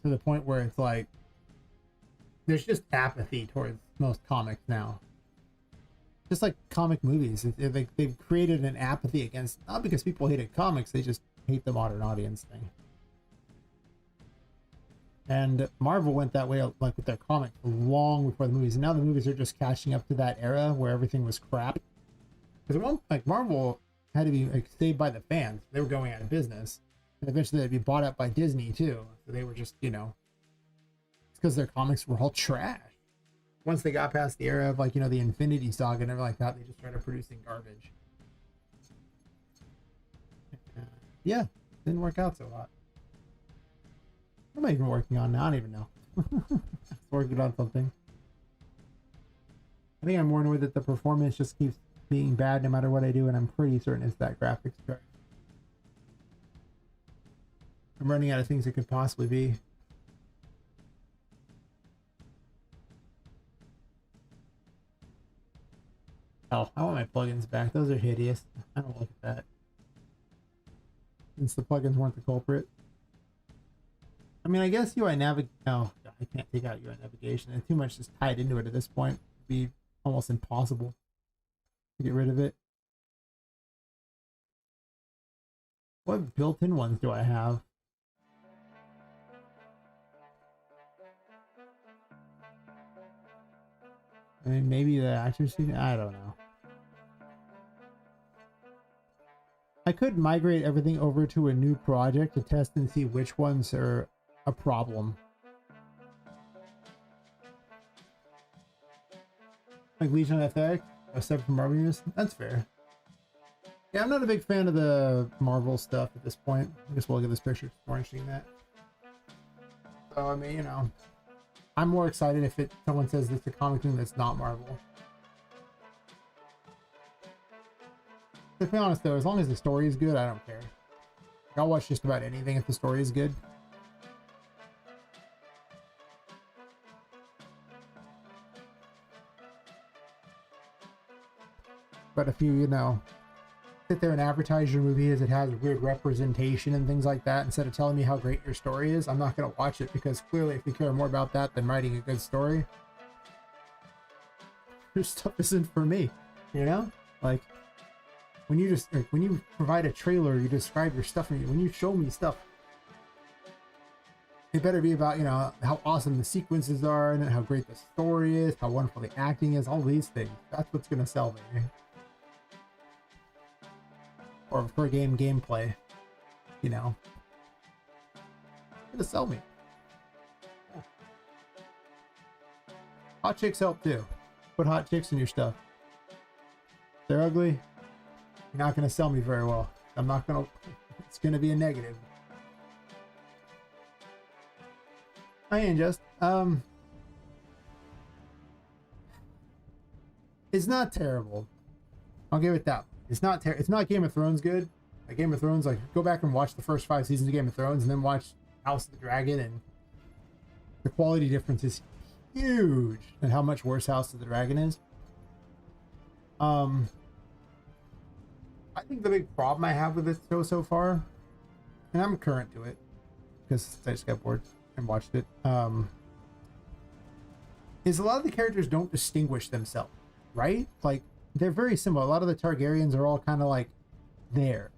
to the point where it's like there's just apathy towards most comics now. just like comic movies. They've created an apathy against, not because people hated comics, they just hate the modern audience thing. And Marvel went that way, like with their comics, long before the movies. And now the movies are just catching up to that era where everything was crap. Because it won't, like, Marvel had to be like saved by the fans. They were going out of business, and eventually they'd be bought up by Disney too. So they were just, you know, it's because their comics were all trash. Once they got past the era of, like, you know, the Infinity Saga and everything like that, they just started producing garbage. Yeah, didn't work out so hot. What am I even working on now? I don't even know. Working on something. I think I'm more annoyed that the performance just keeps being bad no matter what I do, and I'm pretty certain it's that graphics card. I'm running out of things it could possibly be. Oh, I want my plugins back. Those are hideous. I don't look at that. Since the plugins weren't the culprit. I mean, I guess UI navigate. No, I can't take out UI navigation. And too much is tied into it at this point. It'd be almost impossible to get rid of it. What built-in ones do I have? I mean, maybe the accuracy. I don't know. I could migrate everything over to a new project to test and see which ones are a problem. Like Legion FX, except for Marvel Universe. That's fair. Yeah, I'm not a big fan of the Marvel stuff at this point. I guess we'll look at this picture. It's more interesting than that. So, I mean, you know, I'm more excited if someone says it's a comic thing that's not Marvel. To be honest though, as long as the story is good, I don't care. I'll watch just about anything if the story is good. But if you know, sit there and advertise your movie as it has weird representation and things like that, instead of telling me how great your story is, I'm not going to watch it, because clearly if you care more about that than writing a good story, your stuff isn't for me, you know? Like, when you just, like, when you provide a trailer, you describe your stuff, and when you show me stuff, it better be about, you know, how awesome the sequences are, and how great the story is, how wonderful the acting is, all these things. That's what's going to sell me. Or per game gameplay, you know, it's gonna sell me. Yeah. Hot chicks help too. Put hot chicks in your stuff. If they're ugly, you're not gonna sell me very well. I'm not gonna. It's gonna be a negative. I ain't just. It's not terrible. I'll give it that. It's not Game of Thrones good. Like Game of Thrones, like go back and watch the first 5 seasons of Game of Thrones, and then watch House of the Dragon, and the quality difference is huge. And how much worse House of the Dragon is. I think the big problem I have with this show so far, and I'm current to it because I just got bored and watched it, is a lot of the characters don't distinguish themselves, right? Like, they're very similar. A lot of the Targaryens are all kind of like there.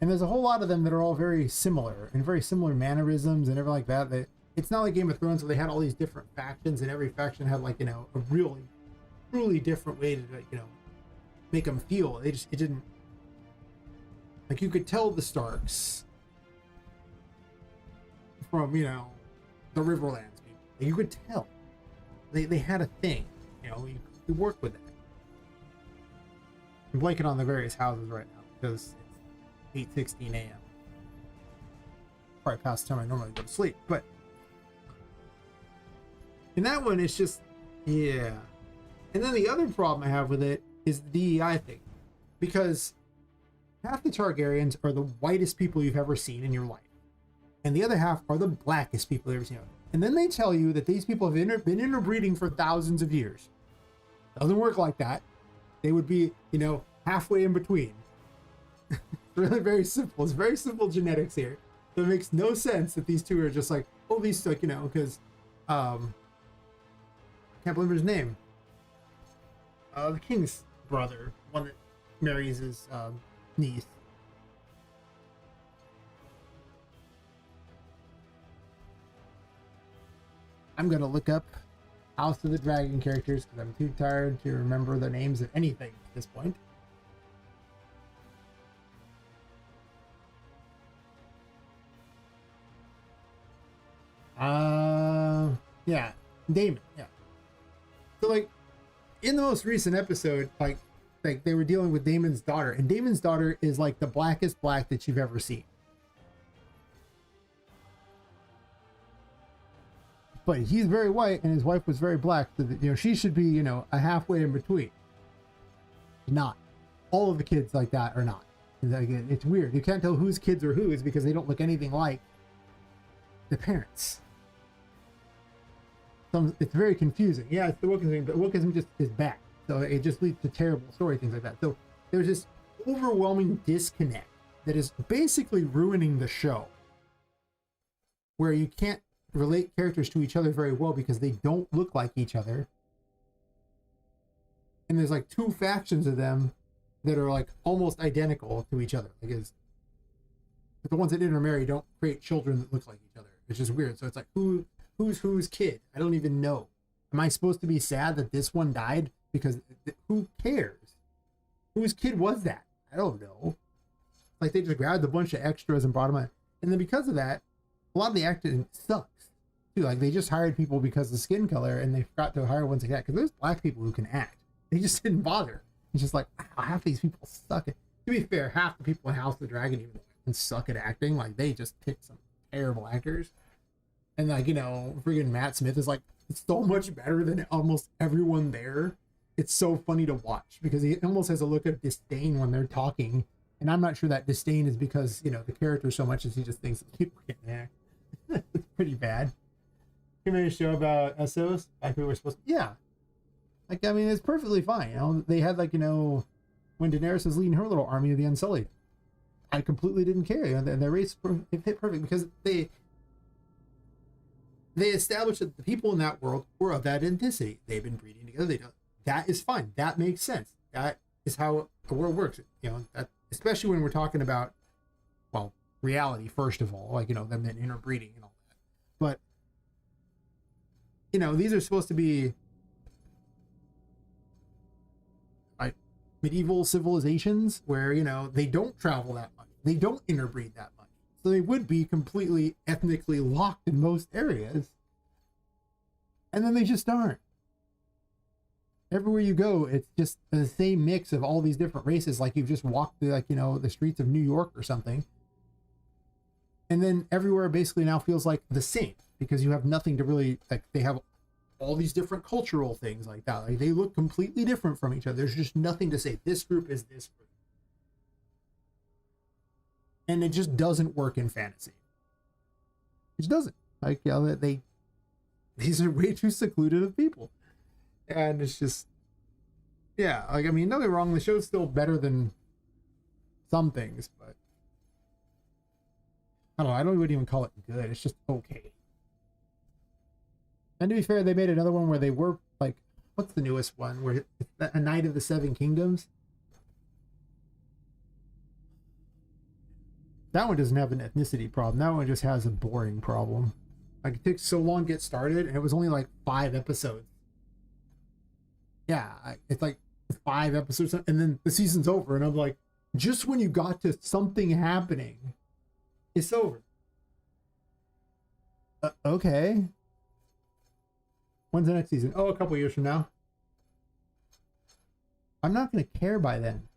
And there's a whole lot of them that are all very similar and very similar mannerisms and everything like that. It's not like Game of Thrones where they had all these different factions, and every faction had, like, you know, a really, really different way to, like, you know, make them feel. It didn't, like, you could tell the Starks from, you know, the Riverlands people. You could tell. They had a thing, you know, you could work with it. I'm blanking on the various houses right now because it's 8:16 a.m. Probably past the time I normally go to sleep, but in that one, it's just, yeah. And then the other problem I have with it is the DEI thing, because half the Targaryens are the whitest people you've ever seen in your life, and the other half are the blackest people you've ever seen. And then they tell you that these people have been interbreeding for thousands of years. Doesn't work like that. They would be, you know, halfway in between. Really very simple. It's very simple genetics here. So it makes no sense that these two are just like, oh, these, like, you know, because I can't remember his name. the king's brother, one that marries his niece. I'm gonna look up House of the Dragon characters because I'm too tired to remember the names of anything at this point. Yeah, Damon. Yeah. So like, in the most recent episode, like they were dealing with Damon's daughter, and Damon's daughter is like the blackest black that you've ever seen. But he's very white, and his wife was very black. So that, she should be, a halfway in between. Not all of the kids like that are not. It's weird. You can't tell whose kids are whose because they don't look anything like the parents. It's very confusing. Yeah, it's the wokeism thing, but wokeism just is back. So it just leads to terrible story, things like that. So there's this overwhelming disconnect that is basically ruining the show, where you can't relate characters to each other very well because they don't look like each other. And there's like two factions of them that are like almost identical to each other. Like but the ones that intermarry don't create children that look like each other. It's just weird. So it's like who's kid? I don't even know. Am I supposed to be sad that this one died? Because who cares? Whose kid was that? I don't know. Like they just grabbed a bunch of extras and brought them in. And then because of that, a lot of the acting sucks too. Like they just hired people because of skin color, and they forgot to hire ones like that. Because there's black people who can act. They just didn't bother. It's just like, wow, half these people suck at. To be fair, half the people in House of the Dragon even suck at acting. Like they just picked some terrible actors. And like, friggin' Matt Smith is like so much better than almost everyone there. It's so funny to watch because he almost has a look of disdain when they're talking. And I'm not sure that disdain is because, the character so much as he just thinks that people can act. It's pretty bad. He made a show about Essos. Like we were supposed to. Yeah. Like, I mean, it's perfectly fine. They had like, when Daenerys was leading her little army of the Unsullied. I completely didn't care. The race, it fit perfect because they established that the people in that world were of that ethnicity. They've been breeding together. That is fine. That makes sense. That is how the world works. That, especially when we're talking about, well, reality, first of all, like, them interbreeding and all that. But, these are supposed to be like medieval civilizations where, they don't travel that much. They don't interbreed that much. So they would be completely ethnically locked in most areas. And then they just aren't. Everywhere you go, it's just the same mix of all these different races. Like you've just walked through, like, the streets of New York or something. And then everywhere basically now feels like the same because you have nothing to really, like, they have all these different cultural things like that. Like they look completely different from each other. There's just nothing to say this group is this group. And it just doesn't work in fantasy. It just doesn't. Like, these are way too secluded of people. And it's just, yeah, like, I mean, don't get me wrong, the show's still better than some things, but I don't know, I wouldn't even call it good. It's just okay. And to be fair, they made another one where they were like, what's the newest one? Where it's A Night of the Seven Kingdoms. That one doesn't have an ethnicity problem. That one just has a boring problem. Like, it took so long to get started, and it was only like 5 episodes. Yeah, it's like 5 episodes, and then the season's over, and I'm like, just when you got to something happening, it's over. Okay. When's the next season? Oh, a couple years from now. I'm not going to care by then.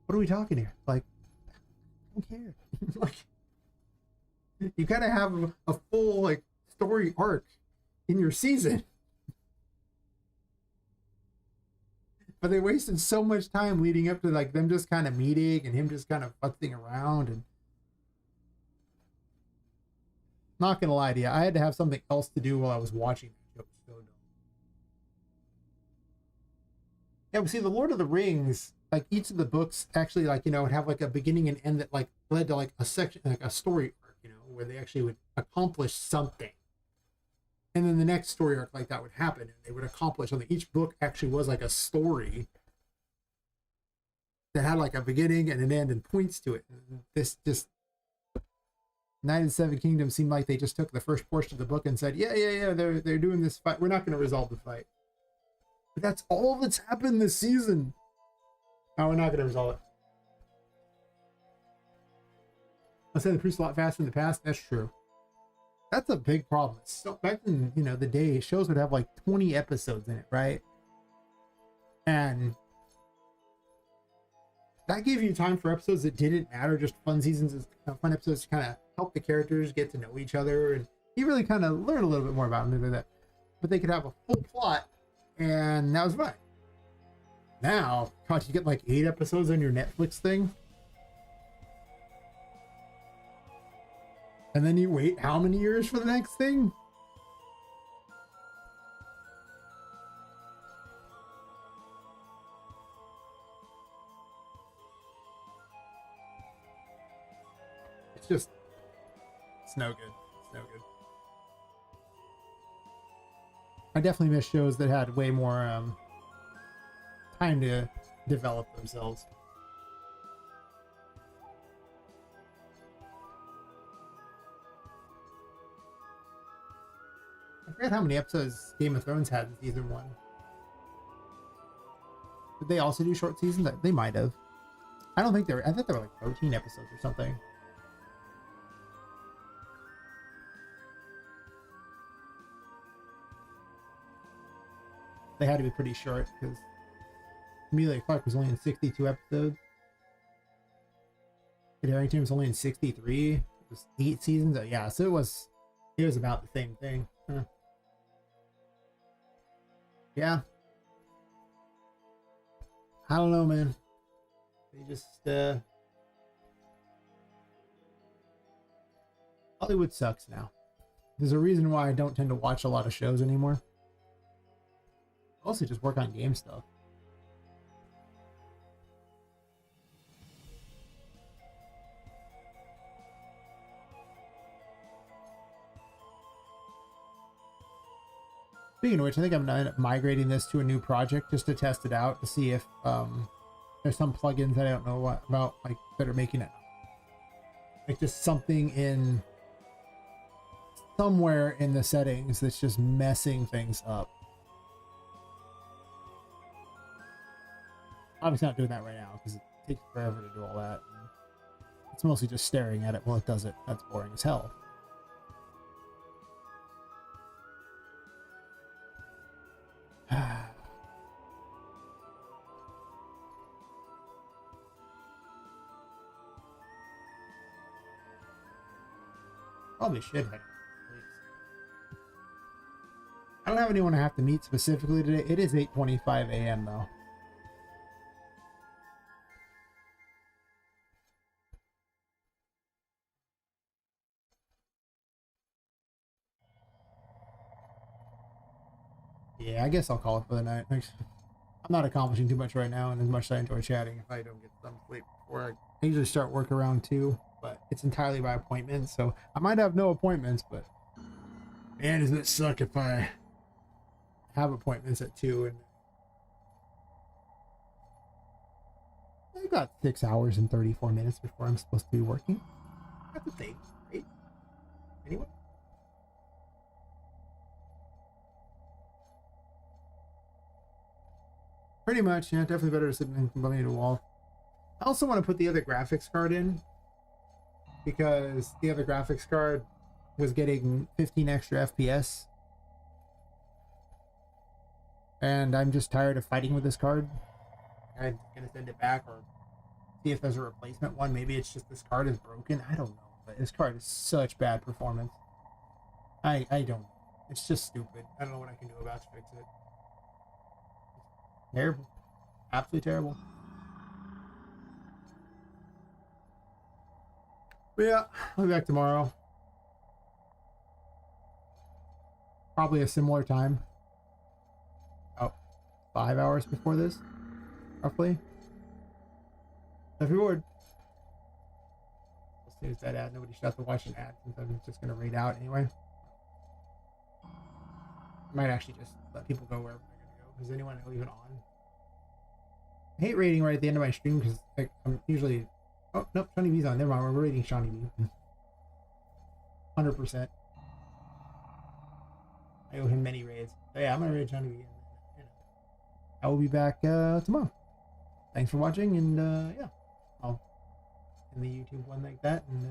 What are we talking here? Like, I don't care. Like, you gotta have a full, like, story arc in your season. But they wasted so much time leading up to, like, them just kind of meeting and him just kind of futzing around. And not gonna lie to you, I had to have something else to do while I was watching that show. So dumb. Yeah, but see, the Lord of the Rings, like, each of the books actually, like, would have like a beginning and end that like led to like a section, like a story arc, where they actually would accomplish something. And then the next story arc like that would happen, and they would accomplish something. Each book actually was like a story that had like a beginning and an end and points to it. And this just Knight of the Seven Kingdoms seemed like they just took the first portion of the book and said, yeah, they're doing this fight. We're not going to resolve the fight. But that's all that's happened this season. No, we're not going to resolve it. I'll say the proof's a lot faster in the past. That's true. That's a big problem. So back in, you know, the day, shows would have like 20 episodes in it, right? And that gave you time for episodes that didn't matter, just fun seasons, fun episodes to kind of help the characters get to know each other, and you really kind of learn a little bit more about them. Like that. But they could have a full plot, and that was fine. Now, God, you get like 8 episodes on your Netflix thing, and then you wait how many years for the next thing? It's just, it's no good. It's no good. I definitely miss shows that had way more time to develop themselves. I forget how many episodes Game of Thrones had in season 1. Did they also do short seasons? They might have. I don't think they were. I think there were like 13 episodes or something. They had to be pretty short because Emilia Clarke was only in 62 episodes. Kit Harington was only in 63. It was 8 seasons. Yeah, so it was about the same thing. Huh. Yeah. I don't know, man. They just Hollywood sucks now. There's a reason why I don't tend to watch a lot of shows anymore. Mostly just work on game stuff. Speaking of which, I think I'm gonna end up migrating this to a new project just to test it out to see if there's some plugins that I don't know about, like, that are making it like just something in somewhere in the settings that's just messing things up. Obviously not doing that right now because it takes forever to do all that. It's mostly just staring at it while it does it. That's boring as hell. Probably should head. I don't have anyone I have to meet specifically today. It is 8:25 a.m. though. Yeah, I guess I'll call it for the night. I'm not accomplishing too much right now, and as much as I enjoy chatting, if I don't get some sleep before I usually start work around 2, but it's entirely by appointment, so I might have no appointments, but man, does it suck if I have appointments at 2 and I've got 6 hours and 34 minutes before I'm supposed to be working. That's a thing, right? Anyway. Pretty much, yeah, definitely better to sit and bumping into a wall. I also want to put the other graphics card in because the other graphics card was getting 15 extra FPS. And I'm just tired of fighting with this card. I'm gonna send it back or see if there's a replacement one. Maybe it's just this card is broken. I don't know. But this card is such bad performance. I don't. It's just stupid. I don't know what I can do about to fix it. Terrible. Absolutely terrible. But yeah, I'll be back tomorrow. Probably a similar time. About 5 hours before this, roughly. If you're bored, as soon as that ad, nobody should have to watch an ad since I'm just gonna raid out anyway. I might actually just let people go wherever they're gonna go. Is anyone leave it on? I hate raiding right at the end of my stream because like, I'm usually. Oh nope, Shawnee B's on. Never mind, we're raiding Shawnee B. 100%. I owe him many raids. So yeah, I'm gonna raid Shawnee B. And, you know, I will be back tomorrow. Thanks for watching, and yeah, I'll end the YouTube one like that, and